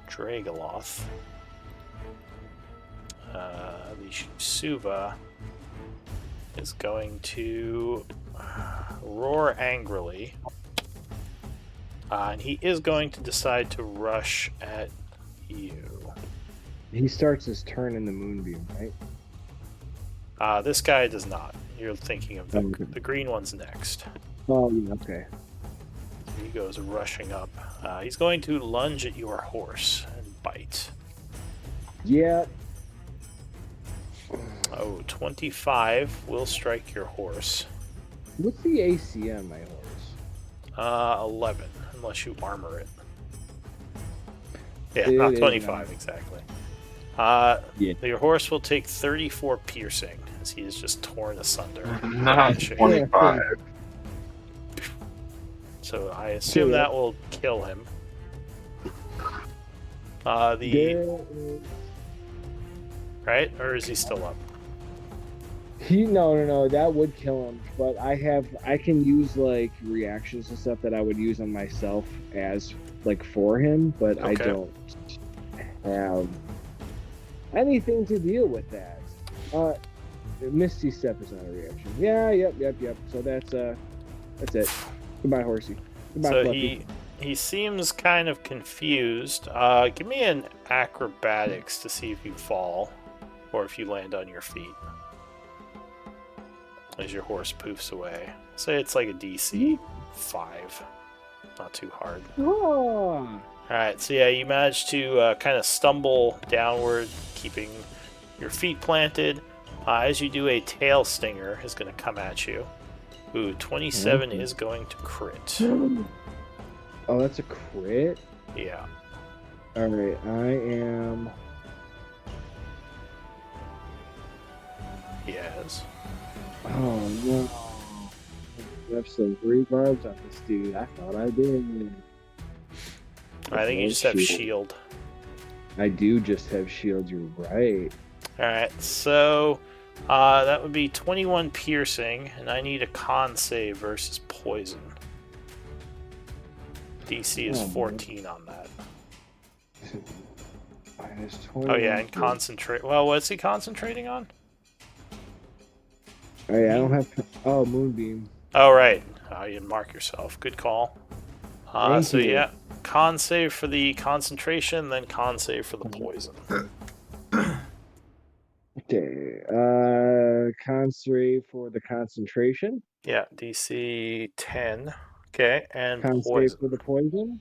Dragoloth. The Suva is going to roar angrily. And he is going to decide to rush at you. He starts his turn in the moonbeam, right? This guy does not. You're thinking of Okay. the green one's next. Oh, yeah, okay. He goes rushing up. He's going to lunge at your horse and bite. Yeah. Oh, 25 will strike your horse. What's the AC on my horse? 11, unless you armor it. Yeah, It not is 25 not. exactly. Yeah. Your horse will take 34 piercing as he is just torn asunder. Not Shit. 25. So I assume Yeah. that will kill him. There is- Right? Or is he still up? No, that would kill him. But I can use like reactions and stuff that I would use on myself as like for him, but I Okay. don't have anything to deal with that. Misty Step is not a reaction. Yeah, yep. So that's it. Goodbye, horsey. Goodbye, So Fluffy. he seems kind of confused. Give me an acrobatics to see if you fall or if you land on your feet. As your horse poofs away. Say it's like a DC 5. Not too hard. Oh. Alright, so yeah, you manage to kind of stumble downward, keeping your feet planted. As you do, a tail stinger is going to come at you. Ooh, 27 Okay. is going to crit. Oh, that's a crit? Yeah. Alright, I am... Yes. Oh, no. I have some rebarbs on this dude. I thought I did. I think you just have shield. I do just have shield, you're right. Alright, so that would be 21 piercing, and I need a con save versus poison. DC is Oh, 14 on that. Minus 20. Oh yeah, and concentrate. Well, what's he concentrating on? Oh, yeah, I don't have... Oh, Moonbeam. Oh, right. You didn't mark yourself. Good call. Thank So you. yeah, con save for the concentration, then con save for the poison. Okay, concentrate for the concentration. Yeah, DC 10. Okay, and Concentrate poison. for the poison.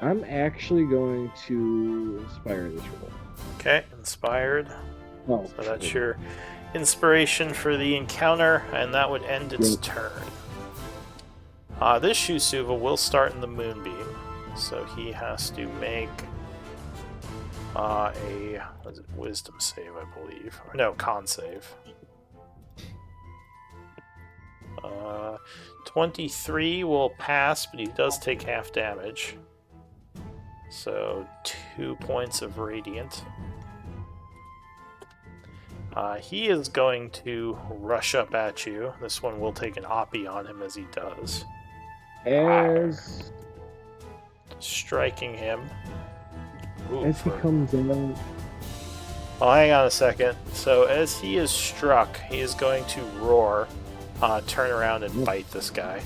I'm actually going to inspire this roll. Okay, inspired. Oh, So that's your inspiration for the encounter, and that would end its Yep. turn. This Shusuva will start in the Moonbeam, so he has to make a what is it, Wisdom save, I believe. Or no, Con save. 23 will pass, but he does take half damage. So 2 points of Radiant. He is going to rush up at you. This one will take an Oppie on him as he does. as Striking him. Ooh, as he for- comes in, Oh, hang on a second. So as he is struck, he is going to roar, turn around and bite this guy.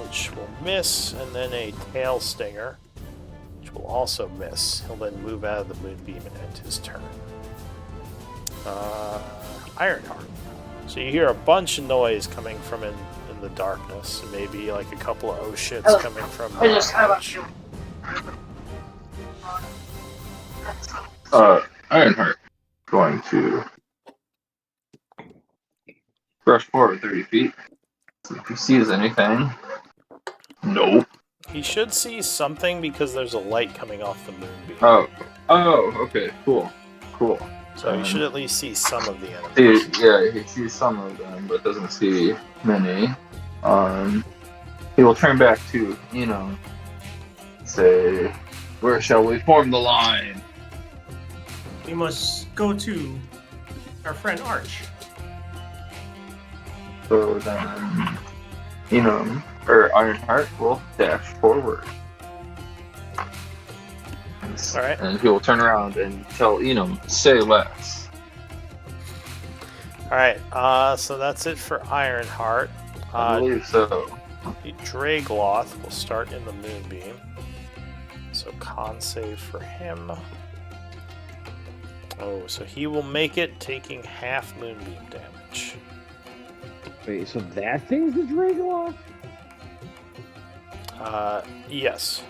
Which will miss, and then a tail stinger, which will also miss. He'll then move out of the Moonbeam and end his turn. Ironheart. So you hear a bunch of noise coming from in the darkness. Maybe like a couple of shits coming from. Ironheart going to rush forward 30 feet. See if he sees anything. Nope. He should see something because there's a light coming off the Moonbeam. Oh, okay, cool. So you should at least see some of the He, enemies. yeah, he sees some of them, but doesn't see many. He will turn back to, say, where shall we form the line? We must go to our friend Arch. So then, Ironheart will dash forward. Alright. And he will turn around and tell Enum, say less. Alright, so that's it for Ironheart. I believe so. The Dragloth will start in the Moonbeam. So con save for him. Oh, so he will make it, taking half Moonbeam damage. wait, so that thing's the Dragoloth? Yes.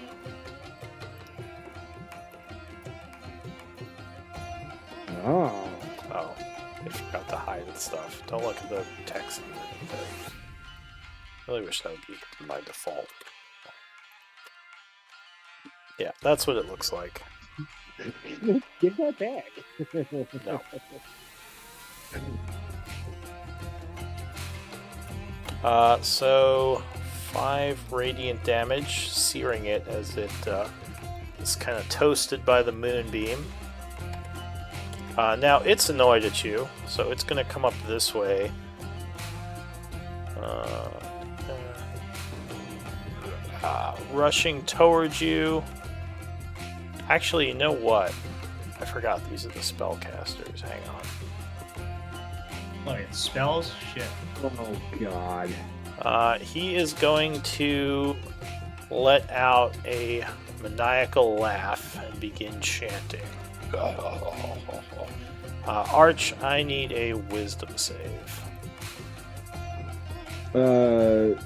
Oh. Oh, I forgot to hide and stuff. Don't look at the text. I really wish that would be my default. Yeah, that's what it looks like. Give that back. No. So 5 radiant damage, searing it as it is kind of toasted by the moonbeam. Now it's annoyed at you, so it's going to come up this way. Rushing towards you. Actually, you know what? I forgot these are the spellcasters. Hang on. Oh, it spells? Shit. Oh God. He is going to let out a maniacal laugh and begin chanting. Arch, I need a wisdom save. Counter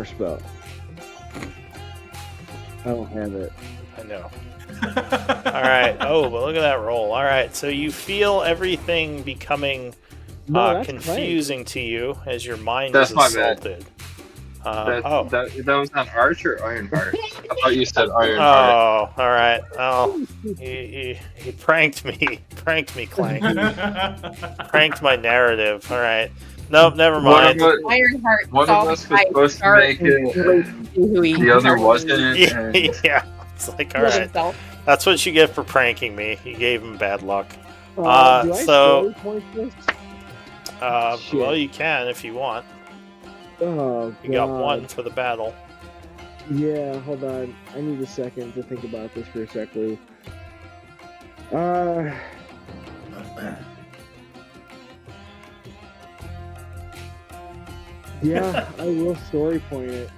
spell. I don't have it. I know. Alright. Oh, but look at that roll. Alright, so you feel everything becoming No, that's confusing to you as your mind That's is my bad. assaulted. That was on Arch or Ironheart? I thought you said Ironheart. Oh, alright. Oh, he pranked me. Pranked me, Clank. Pranked my narrative. Alright. Nope, never mind. Ironheart. One of us was supposed to make it, the other wasn't. And Yeah. It's like, alright. That's what you get for pranking me. You gave him bad luck. Do I so- story point this? Shit. Well, you can if you want. Oh, You got God. one for the battle. Yeah, hold on. I need a second to think about this for a sec, Lou. Yeah, I will story point it.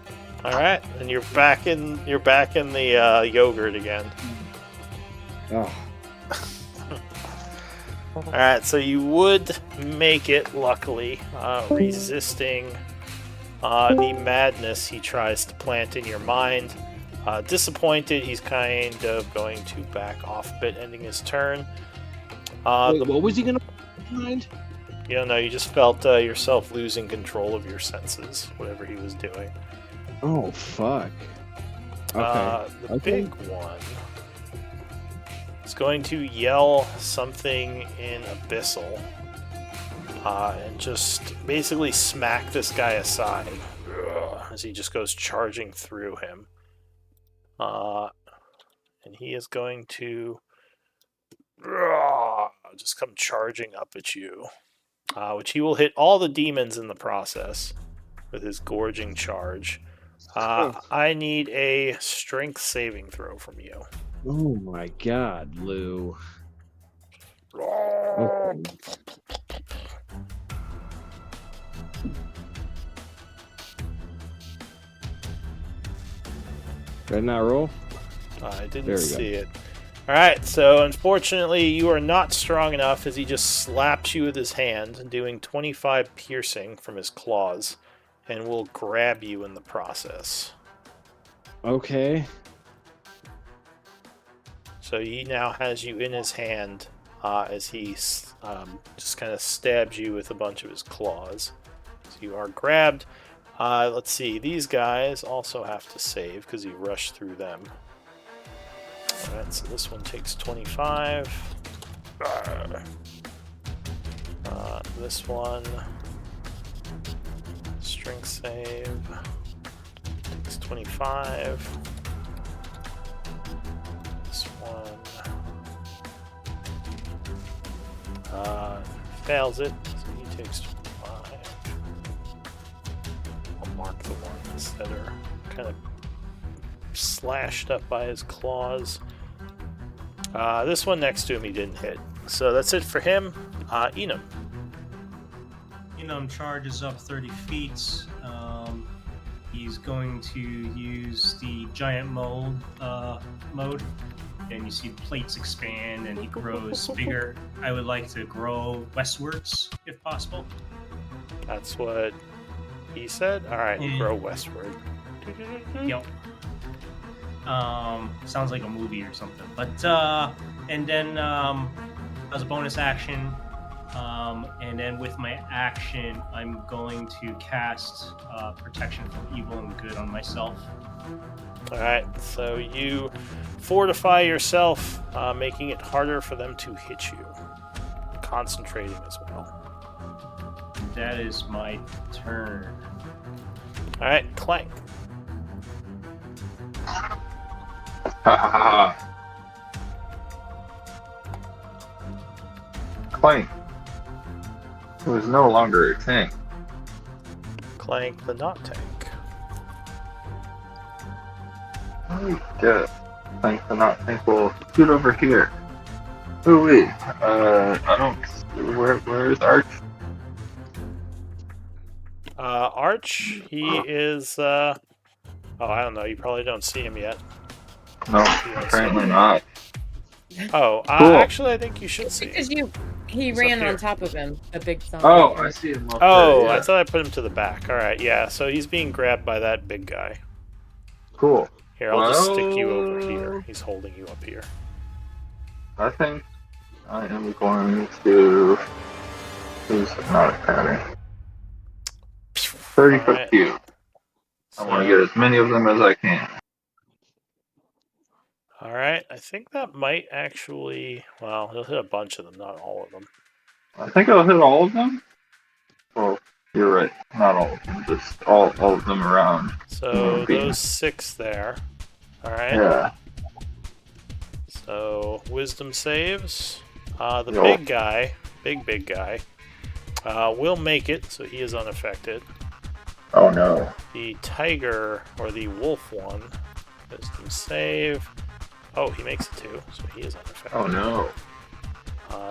All right, and you're back in the yogurt again. Oh, All right, so you would make it, luckily, resisting the madness he tries to plant in your mind. Disappointed, he's kind of going to back off a bit, ending his turn. wait, what was he gonna find? You don't know, you just felt yourself losing control of your senses, whatever he was doing. Oh, fuck. Okay. The Okay. big one is going to yell something in Abyssal and just basically smack this guy aside as he just goes charging through him. And he is going to just come charging up at you, which he will hit all the demons in the process with his gorging charge. I need a strength saving throw from you. Oh my God, Lou. Okay. Did I not roll? I There didn't we go. see it. Alright, so unfortunately you are not strong enough as he just slaps you with his hand, doing 25 piercing from his claws, and will grab you in the process. Okay. So he now has you in his hand as he just kind of stabs you with a bunch of his claws. So you are grabbed. Let's see, these guys also have to save because he rushed through them. Alright, so this one takes 25. This one, strength save, takes 25. This one fails it, so he takes 25. I'll mark the ones that are kind of slashed up by his claws. This one next to him he didn't hit. So that's it for him. Enum. Enum charges up 30 feet. He's going to use the giant mold mode. And you see the plates expand and he grows bigger. I would like to grow westwards, if possible. That's what he said? Alright, Yeah. grow westward. Yep. Sounds like a movie or something. But and then as a bonus action, and then with my action, I'm going to cast protection from evil and good on myself. Alright, so you fortify yourself, making it harder for them to hit you. Concentrating as well. That is my turn. Alright, Clank. Ha ha ha. Clank was no longer a tank. Clank the not tank. Yeah, Clank the not tank will scoot over here. Oh wait, I don't. Where is Arch? Arch, he is. Oh, I don't know. You probably don't see him yet. No, apparently not. Oh, Cool. actually, I think you should see Because him. he He's ran up here. on top of him, a big zombie. Oh, I see him up Oh, there. I Yeah. thought I put him to the back. All right, yeah. So he's being grabbed by that big guy. Cool. Here, I'll just stick you Well- over here. He's holding you up here. I think I am going to use hypnotic pattern. 30-foot Alright. cube. I want to get as many of them as I can. All right, I think that might actually. Well, he'll hit a bunch of them, not all of them. I think I'll hit all of them. Well, you're right. Not all of them. Just all of them around. So Okay. those 6 there. All right. Yeah. So wisdom saves. The Yo. big guy, big guy, will make it, so he is unaffected. Oh no. The tiger or the wolf one, wisdom save. Oh, he makes it too, so he is unaffected. Oh no.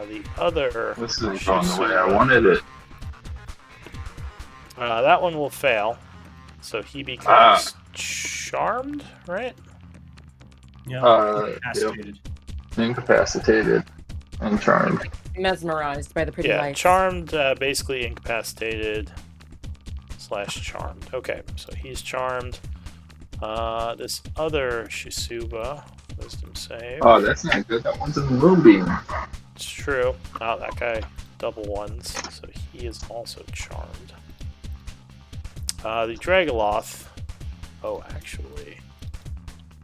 The other. This isn't going the way I wanted it. That one will fail, so he becomes charmed, right? Yeah. Yep. Incapacitated. Incapacitated and charmed. Mesmerized by the pretty Yeah, lights. charmed, basically incapacitated / charmed. Okay, so he's charmed. This other Shisuba, wisdom save. Oh, that's not good. That one's in the moonbeam. It's true. Oh, that guy double ones, so he is also charmed. The Dragoloth. Oh, actually,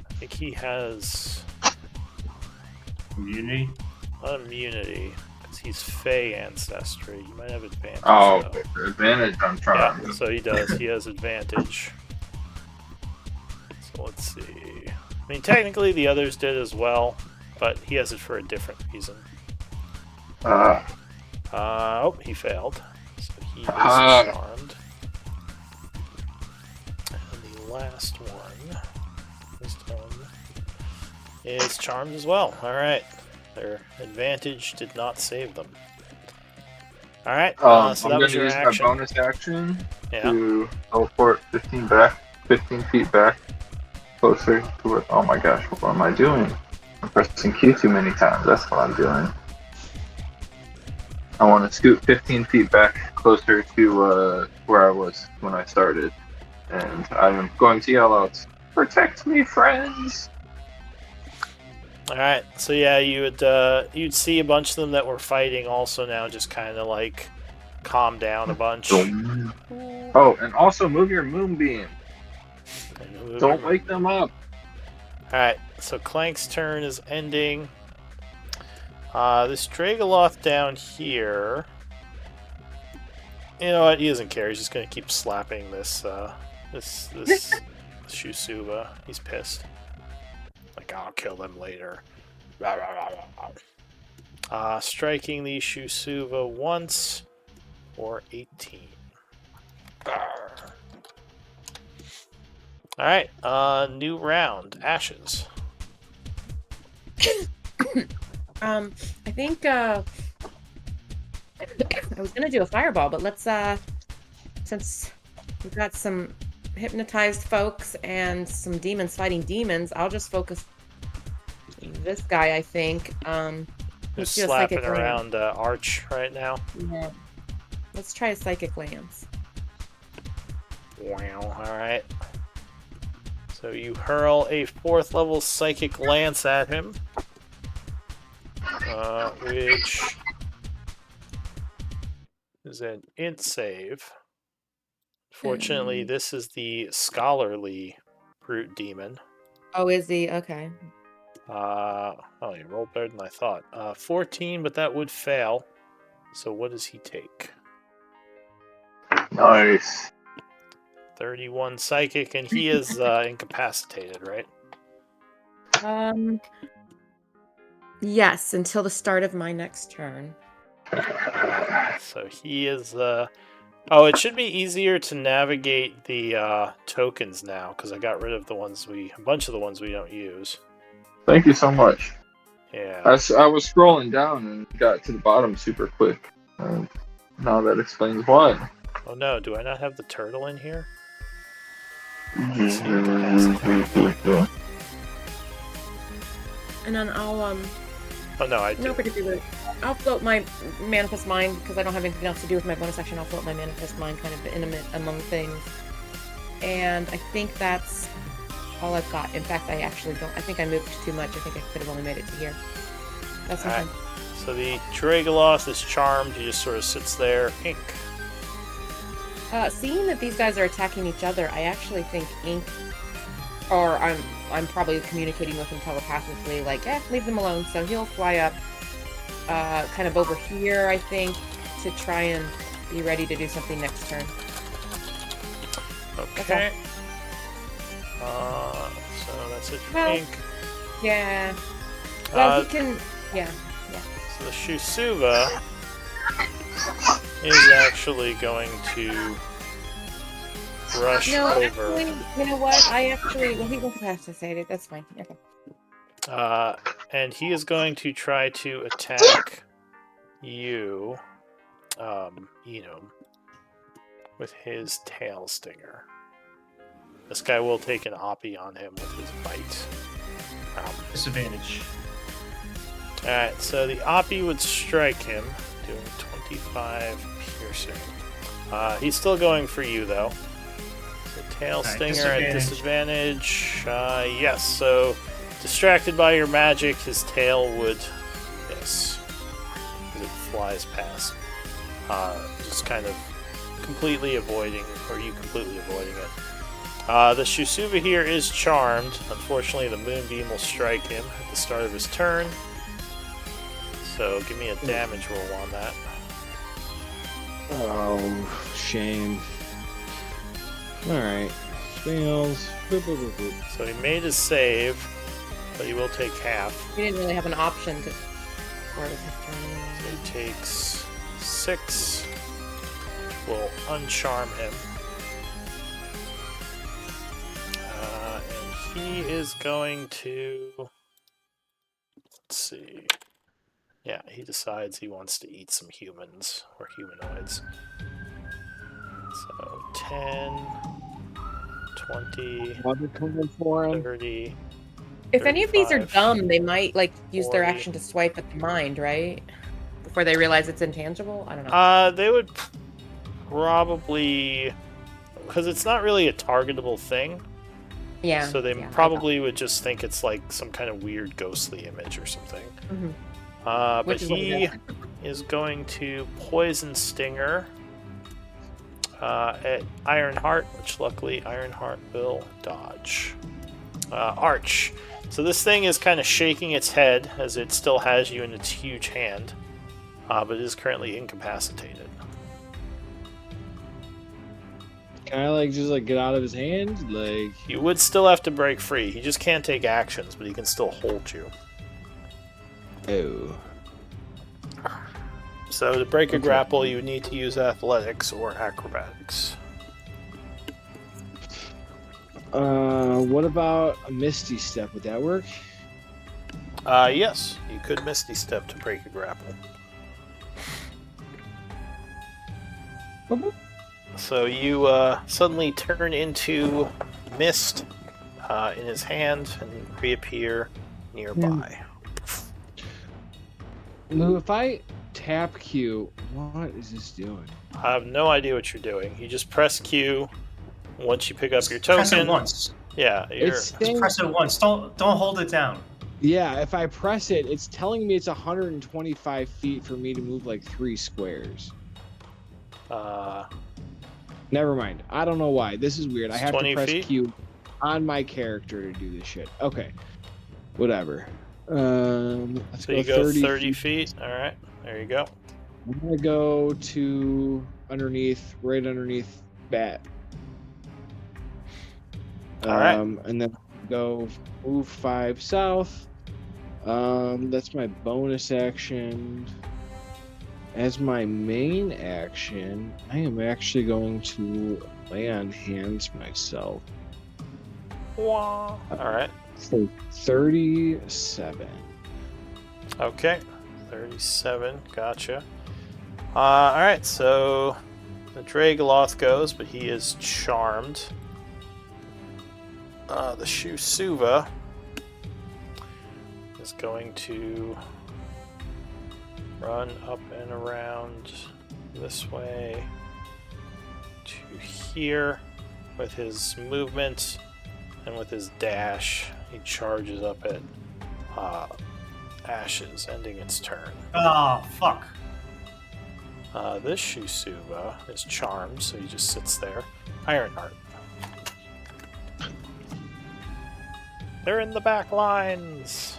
I think he has Community. immunity because he's Fey ancestry. He might have advantage. Oh, though. advantage on charmed. Yeah, so he does. He has advantage. So let's see. I mean, technically the others did as well, but he has it for a different reason. Oh, he failed. So he is charmed. And the last one, is charmed as well. All right. Their advantage did not save them. All right. So I'm that going was to your use action. my bonus action Yeah. to teleport 15 feet back, closer to it. Oh my gosh, what am I doing? I'm pressing Q too many times. That's what I'm doing. I want to scoot 15 feet back, closer to where I was when I started, and I'm going to yell out, "Protect me, friends!" All right, so yeah, you'd see a bunch of them that were fighting also now just kind of like calm down a bunch. Oh, and also move your moonbeam. Don't wake them up. All right, so Clank's turn is ending. This Dragoloth down here. You know what? He doesn't care. He's just gonna keep slapping this Shisuba. He's pissed. Like, I'll kill them later. Striking the Shisuba once for 18. Alright, new round. Ashes. I think I was gonna do a fireball, but let's since we've got some hypnotized folks and some demons fighting demons, I'll just focus this guy, I think. Just Let's do a slapping psychic around Arch right now. Yeah. Let's try a psychic lance. Wow, alright. So you hurl a 4th level psychic lance at him. Which is an int save. Fortunately, this is the scholarly brute demon. Oh, is he? Okay. Oh, you rolled better than I thought. 14, but that would fail. So what does he take? Nice. 31 psychic, and he is incapacitated, right? Yes, until the start of my next turn. So he is. Oh, it should be easier to navigate the tokens now because I got rid of a bunch of the ones we don't use. Thank you so much. Yeah. I was scrolling down and got to the bottom super quick. And now that explains why. Oh no, do I not have the turtle in here? Let's see what capacity. And then I'll Oh no, I no do. particular. I'll float my manifest mind because I don't have anything else to do with my bonus action. I'll float my manifest mind kind of intimate among things, and I think that's all I've got. In fact, I actually don't. I think I moved too much. I think I could have only made it to here. That's Alright. something. So the Dragoloth is charmed. He just sort of sits there. Ink. Seeing that these guys are attacking each other, I actually think Ink, or I'm probably communicating with him telepathically, like, leave them alone. So he'll fly up, kind of over here, I think, to try and be ready to do something next turn. Okay. So that's it for Well, Ink. Yeah. Well, Uh, he can. Yeah. So the Shusuva is actually going to rush No, over. actually, you know what? Well, he won't capacitated it. That's fine. Okay. And he is going to try to attack you, Enum, with his tail stinger. This guy will take an Oppie on him with his bite. Disadvantage. Alright, so the Oppie would strike him, doing 25 piercing. He's still going for you, though. So tail Alright, stinger at disadvantage. Yes, so distracted by your magic, his tail would miss. Because it flies past. Just kind of completely avoiding, or you completely avoiding it. The Shusuva here is charmed. Unfortunately, the Moonbeam will strike him at the start of his turn. So give me a damage roll on that. Oh, shame. Alright. Fails. Boop, boop, boop, boop. So he made his save, but he will take half. He didn't really have an option to. Where was his turn? So he takes 6. Will uncharm him. And he is going to. Let's see. Yeah, he decides he wants to eat some humans or humanoids. So 10, 20, Water coming for him. 30. If any of these are 35, dumb, they might use their 40. action to swipe at the mind, right? Before they realize it's intangible. I don't know. They would probably, because it's not really a targetable thing. Yeah. So they yeah, probably would just think it's like some kind of weird ghostly image or something. Mhm. But Which is what it he is. is going to poison Stinger at Ironheart, which luckily Ironheart will dodge. Arch. So this thing is kind of shaking its head as it still has you in its huge hand, but it is currently incapacitated. Can I just get out of his hand? You would still have to break free. He just can't take actions, but he can still hold you. Oh. So to break a Okay. grapple, you would need to use athletics or acrobatics. What about a Misty Step? Would that work? Yes, you could Misty Step to break a grapple. So you suddenly turn into mist in his hand and reappear nearby. Lou, if I tap Q, what is this doing? I have no idea what you're doing. You just press Q. Once you pick up your Press it token, once. yeah, you're, It's Just press it once. Don't hold it down. Yeah, if I press it, it's telling me it's 125 feet for me to move 3 squares. Never mind. I don't know why. This is weird. I It's have to 20 press feet? Q on my character to do this shit. Okay. Whatever. Let's so you go 30 30 feet. All right, there you go. I'm gonna go to right underneath Bat. All right. And then go move 5 south. That's my bonus action. As my main action, I am actually going to lay on hands myself. All right. So 37. Okay, 37. Gotcha. All right, so The Dragoloth goes, but he is charmed. The Shusuva is going to run up and around this way to here with his movement and with his dash. He charges up at Ashes, ending its turn. Oh, fuck. This Shusuva is charmed, so he just sits there. Ironheart. They're in the back lines.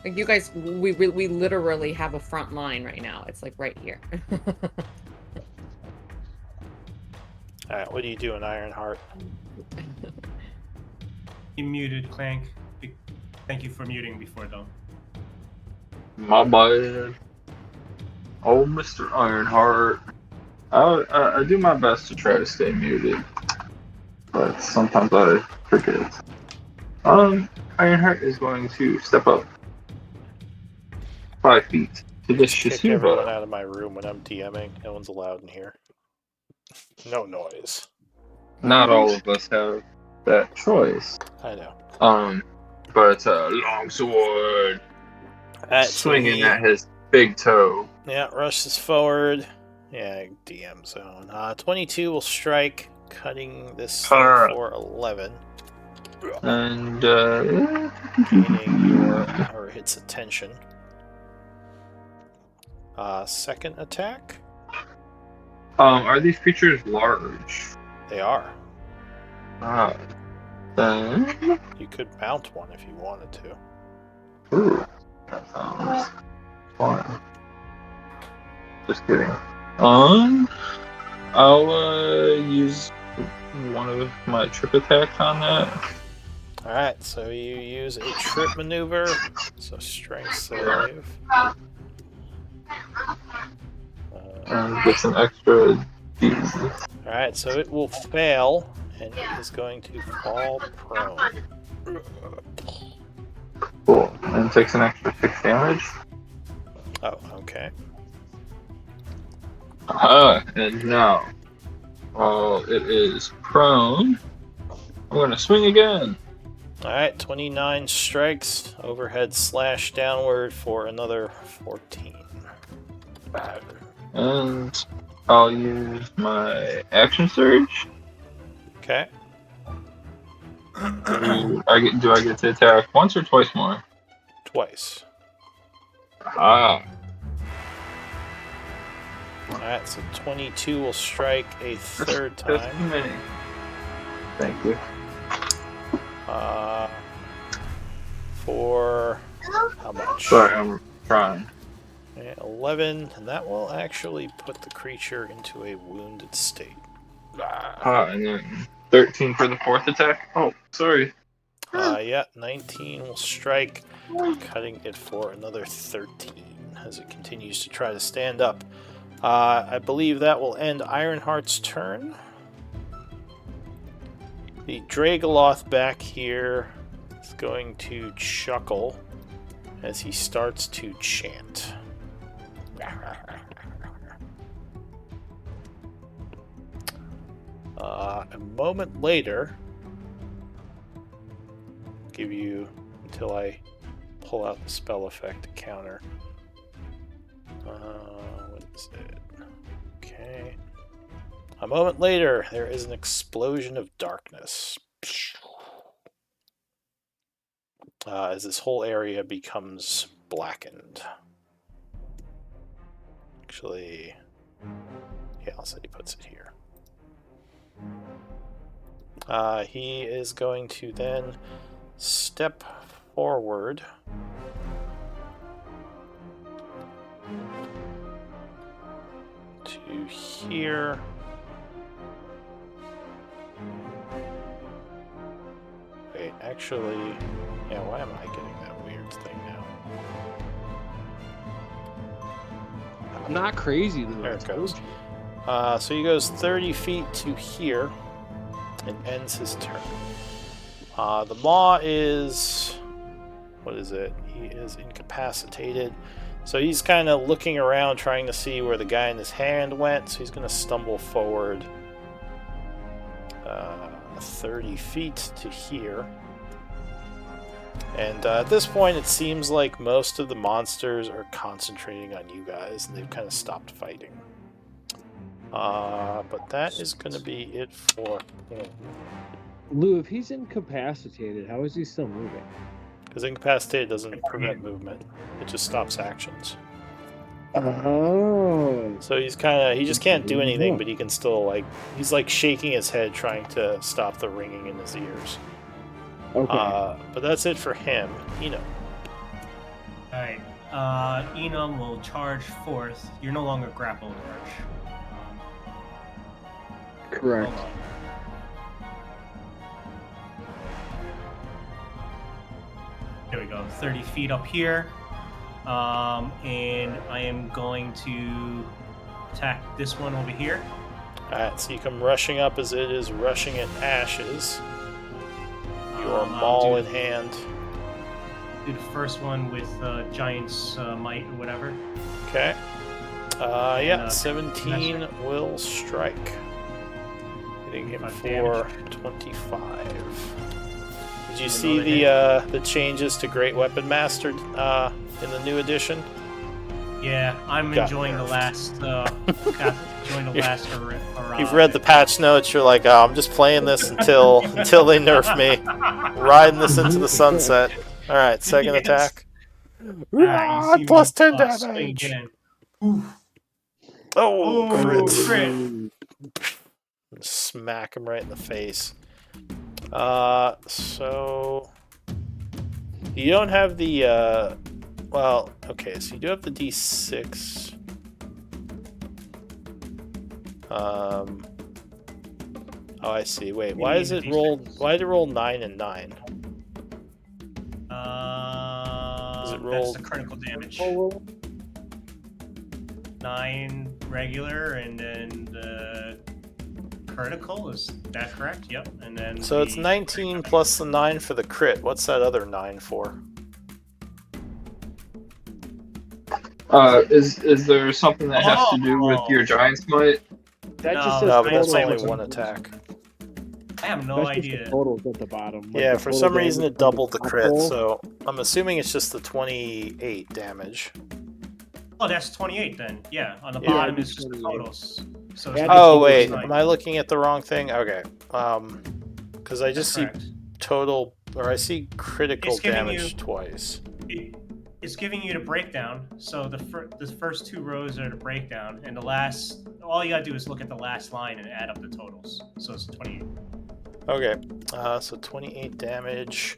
Like you guys, we literally have a front line right now. It's like right here. Alright, what are you doing, Ironheart? You muted, Clank. Thank you for muting before, though. My bad. Oh, Mr. Ironheart. I do my best to try to stay muted, but sometimes I forget. Ironheart is going to step up 5 feet to this Kick everyone Shusuva. out of my room when I'm DMing. No one's allowed in here. No noise. Not all of us have that choice. I know. But longsword Alright, swinging so at his big toe. yeah, rushes forward. Yeah, DM zone. 22 will strike, cutting this thing for 11. And Gaining your its attention. Second attack. Are these creatures large? They are. Then You could mount one if you wanted to. ooh, that sounds fun. Just kidding. I'll use one of my trip attacks on that. Alright, so you use a trip maneuver. So strength save. And gets an extra D. Alright, so it will fail, and it is going to fall prone. Cool. And takes an extra 6 damage. Oh, okay. And now, while it is prone, I'm gonna swing again. Alright, 29 strikes, overhead slash downward for another 14. And I'll use my action surge. Okay. Do I get to attack once or twice more? Twice. Alright, so 22 will strike a third Just a time. minute. Thank you. For how much? Sorry, I'm trying. Okay, 11, and that will actually put the creature into a wounded state. And then 13 for the fourth attack. Oh, sorry. Yeah, 19 will strike, cutting it for another 13 as it continues to try to stand up. I believe that will end Ironheart's turn. The Dragoloth back here is going to chuckle as he starts to chant. A moment later, give you until I pull out the spell effect counter. What is it? Okay. A moment later, there is an explosion of darkness. As this whole area becomes blackened. Actually, yeah, I'll say he puts it here. He is going to then step forward to here. Wait, actually, yeah, why am I getting that weird thing now? I'm not crazy, Lou. There I it told goes. you. So he goes 30 feet to here and ends his turn. The maw is what is it? He is incapacitated. So he's kind of looking around trying to see where the guy in his hand went. So he's going to stumble forward 30 feet to here. And at this point, it seems like most of the monsters are concentrating on you guys, and they've kind of stopped fighting. But that is going to be it for him. Lou, if he's incapacitated, how is he still moving? Because incapacitated doesn't prevent movement; it just stops actions. Oh. So he just can't do anything, but he can still he's shaking his head trying to stop the ringing in his ears. Okay. But that's it for him. Eno. Alright. Enum will charge forth. You're no longer grappled, Arch. Correct. Hold on. There we go. 30 feet up here. And I am going to attack this one over here. Alright, so you come rushing up as it is rushing at Ashes. Your maul in hand. Do the first one with Giant's Might or whatever. Okay. 17 will strike. Hitting him for 25. Did you see the changes to Great Weapon Master in the new edition? Yeah, I'm enjoying the last. Enjoying the last hurrah. You've read the patch notes. You're like, oh, I'm just playing this until they nerf me. Riding this into the sunset. All right, second attack. Plus 10 damage. Oh, crit. Smack him right in the face. So you don't have the well, okay, so you do have the D6. Oh, I see. Wait, why is it rolled? Why did it roll 9 and 9? Is it rolled? That's the critical damage. 9 regular, and then the critical, is that correct? Yep. And then So it's 19 plus the 9 for the crit. What's that other 9 for? Is there something that has to do with your Giant's Might? That just No, says No, but that's total. only one attack. I have no That's just idea. the totals at the bottom. Like Yeah, the for total some reason damage it doubled the from crit, roll. so I'm assuming it's just the 28 damage. Oh, that's 28 then. Yeah, on the Yeah, bottom it'd be is just the 28. totals. So Yeah, it's Oh 19 wait, plus 9. am I looking at the wrong thing? Okay, because I just see Correct. total, or I see critical It's giving damage you- twice. It's giving you the breakdown. So the first 2 rows are the breakdown, and the last. All you gotta do is look at the last line and add up the totals. So it's 28. Okay, so 28 damage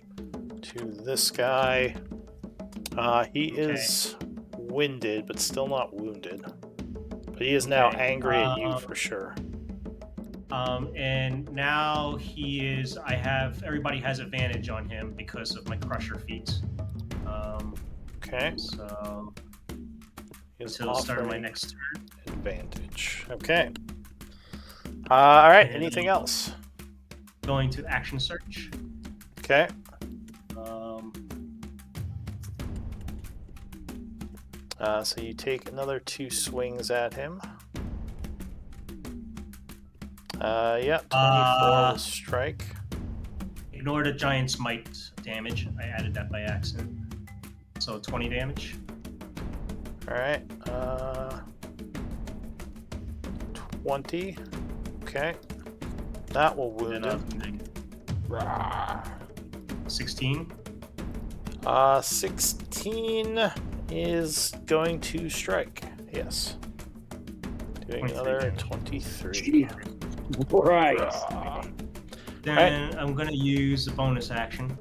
to this guy. He is winded, but still not wounded. But he is now Okay, angry at you for sure. And now he is. Everybody has advantage on him because of my Crusher feat. Okay, So he's until the start of my offering next turn. advantage. Okay. All right. Anything else? Going to action search. Okay. So you take another 2 swings at him. Yeah, 24 will strike. Ignore the Giant's Might damage. I added that by accident. So 20 damage. All right. 20. Okay. That will wound And him. then 16. 16 is going to strike. Yes. Doing 23 another damage. 23. Right. Then I'm gonna use the bonus action.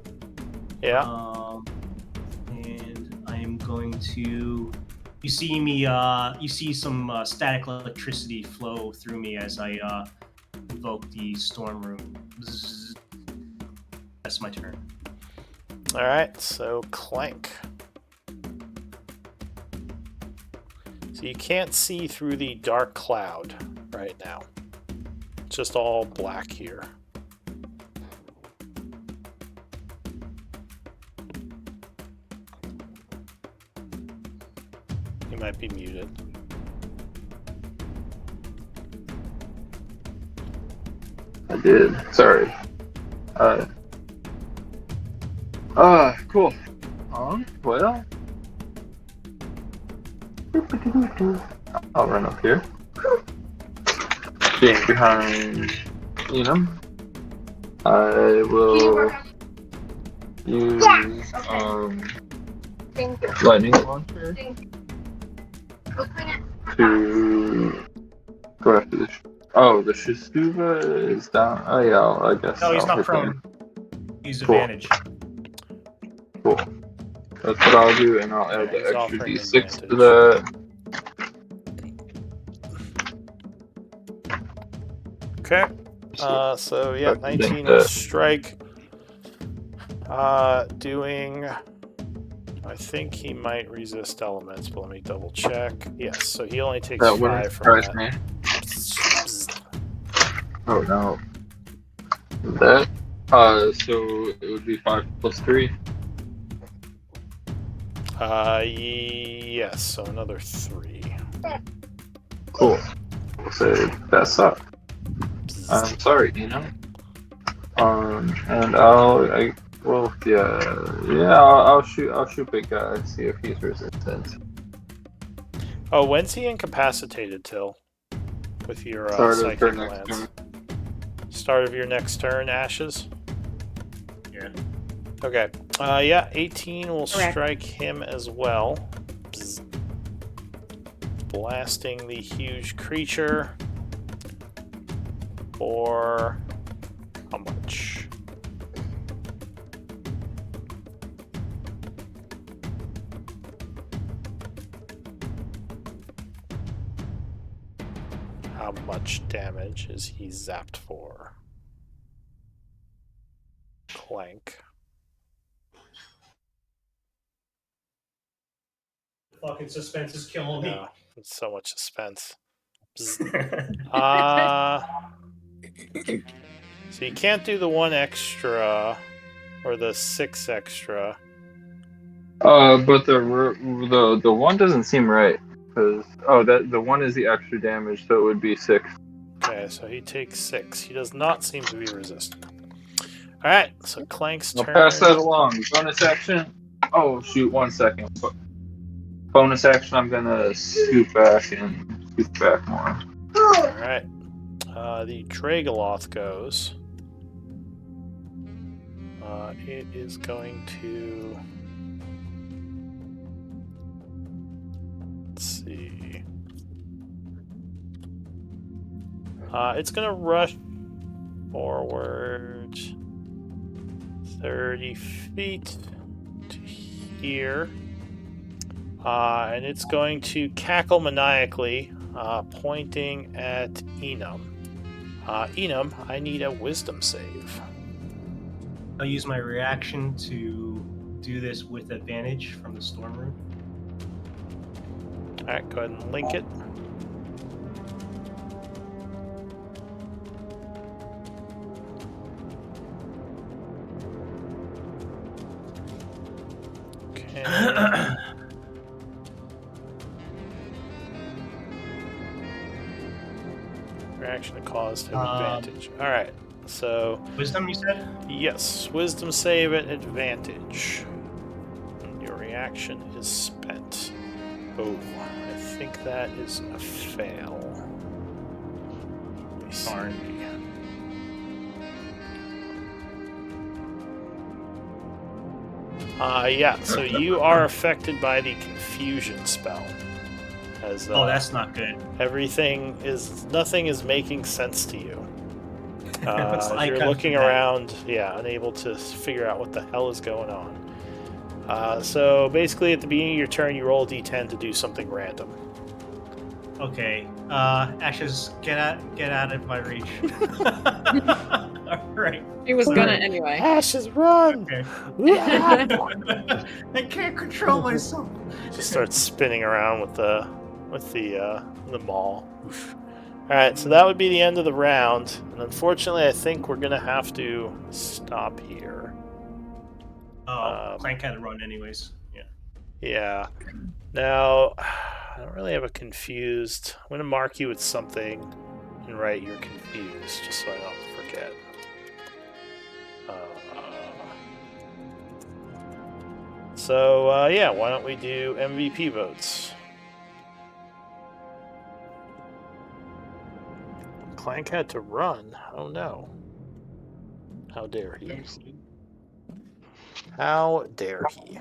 Yeah. And I am going to. You see me. You see some static electricity flow through me as I invoke the storm room. Bzzz. That's my turn. All right. So Clank. So you can't see through the dark cloud right now. It's just all black here. He might be muted. I did. Sorry. Cool. Well. I'll run up here. Being behind Enum. I will use lightning launcher to go after the. Oh, the Shistuva is down. Oh yeah, I guess. No, he's I'll not hit prone. him. He's Cool. advantage. Cool. That's what I'll do, and I'll add Yeah, he's the extra offering d6 to advantage. that. Okay. So yeah, I can 19 think will that- strike. Doing. I think he might resist elements, but let me double check. Yes, so he only takes That wouldn't 5 from surprise that. me. Oh no. That. So it would be 5 plus 3. Yes, so another 3. Cool. We'll say that sucked. I'm sorry, and I'll shoot big guy, see if he's resistant. Oh, when's he incapacitated till? With your Start of psychic her next lance. turn. Start of your next turn, Ashes. Yeah. Okay. Yeah, 18 will Correct. strike him as well. Bzz. Blasting the huge creature for how much? How much damage is he zapped for? Clank. Fucking suspense is killing me. No, it's so much suspense. Bzz. So you can't do the 1 extra or the 6 extra. But the one doesn't seem right because the 1 is the extra damage, so it would be 6. Okay, so he takes 6. He does not seem to be resistant. All right, so Clank's I'll turn. pass that along. Bonus action. Oh shoot! 1 second. Bonus action. I'm gonna scoot back more. All right, the Dragoloth goes. It is going to. Let's see. It's gonna rush forward 30 feet to here. And it's going to cackle maniacally, pointing at Enum. Enum, I need a wisdom save. I'll use my reaction to do this with advantage from the storm room. Alright, go ahead and link it. Okay. Reaction to cause to advantage. Alright, so Wisdom, you said? yes, wisdom save at advantage. And your reaction is spent. Oh, I think that is a fail. Let me see. Darn. Yeah, so you are affected by the confusion spell. As, Oh, that's not good. nothing is making sense to you. Looks like You're I'm looking bad. around, unable to figure out what the hell is going on. So basically, at the beginning of your turn, you roll a d10 to do something random. Okay. Ashes, get out of my reach. Alright. He was gonna anyway. Ashes, run! Okay. Yeah! I can't control myself. Just starts spinning around with the maul. All right, so that would be the end of the round, and unfortunately, I think we're gonna have to stop here. Oh, Clank had to run anyways. Yeah. Yeah. Now, I don't really have a confused. I'm going to mark you with something and write you're confused, just so I don't forget. So, yeah, why don't we do MVP votes? Clank had to run. Oh no. How dare he? How dare he?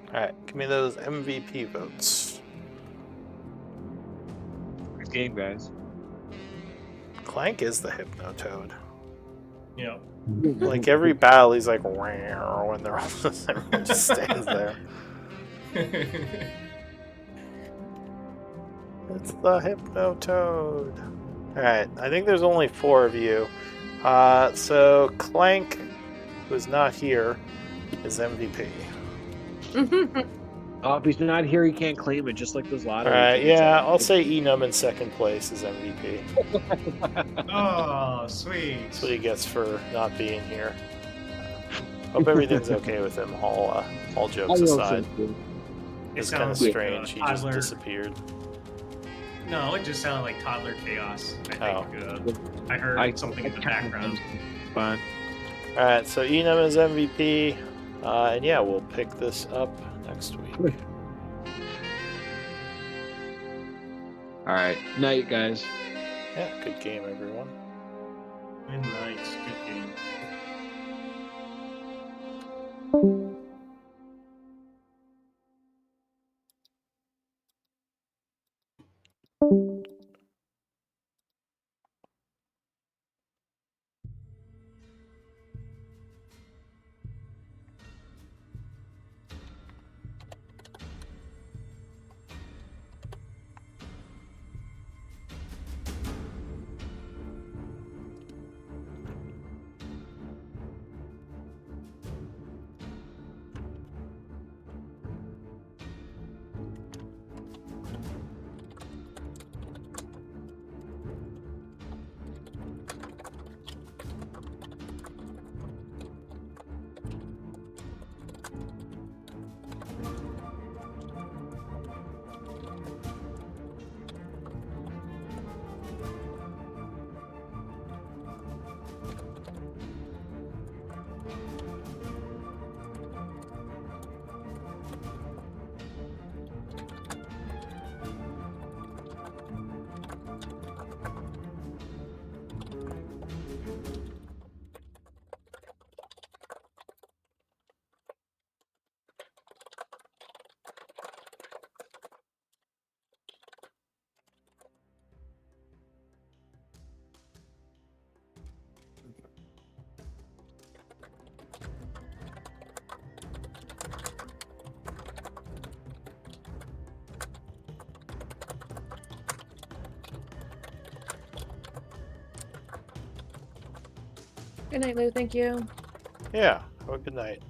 Alright, give me those MVP votes. Good game, guys. Clank is the Hypnotoad. Yeah. Like every battle, he's like, "Wow," when they're all everyone just stands there. It's the Hypnotoad. Alright, I think there's only 4 of you. So Clank, who's not here, is MVP. Oh, if he's not here, he can't claim it, just like those lottery. Alright, tickets. yeah, I'll say Enum in second place is MVP. Oh, sweet. That's what he gets for not being here. Hope everything's okay with him, all jokes aside. It's kind of sounds like strange, he just toddler. disappeared. No, it just sounded like toddler chaos. I think I heard something in the background. Fine. Alright, so Enum is MVP, and yeah, we'll pick this up next week. All right. Night, guys. Yeah, good game, everyone. Good night. Good game. Good night, Lou. Thank you. Yeah, have a good night.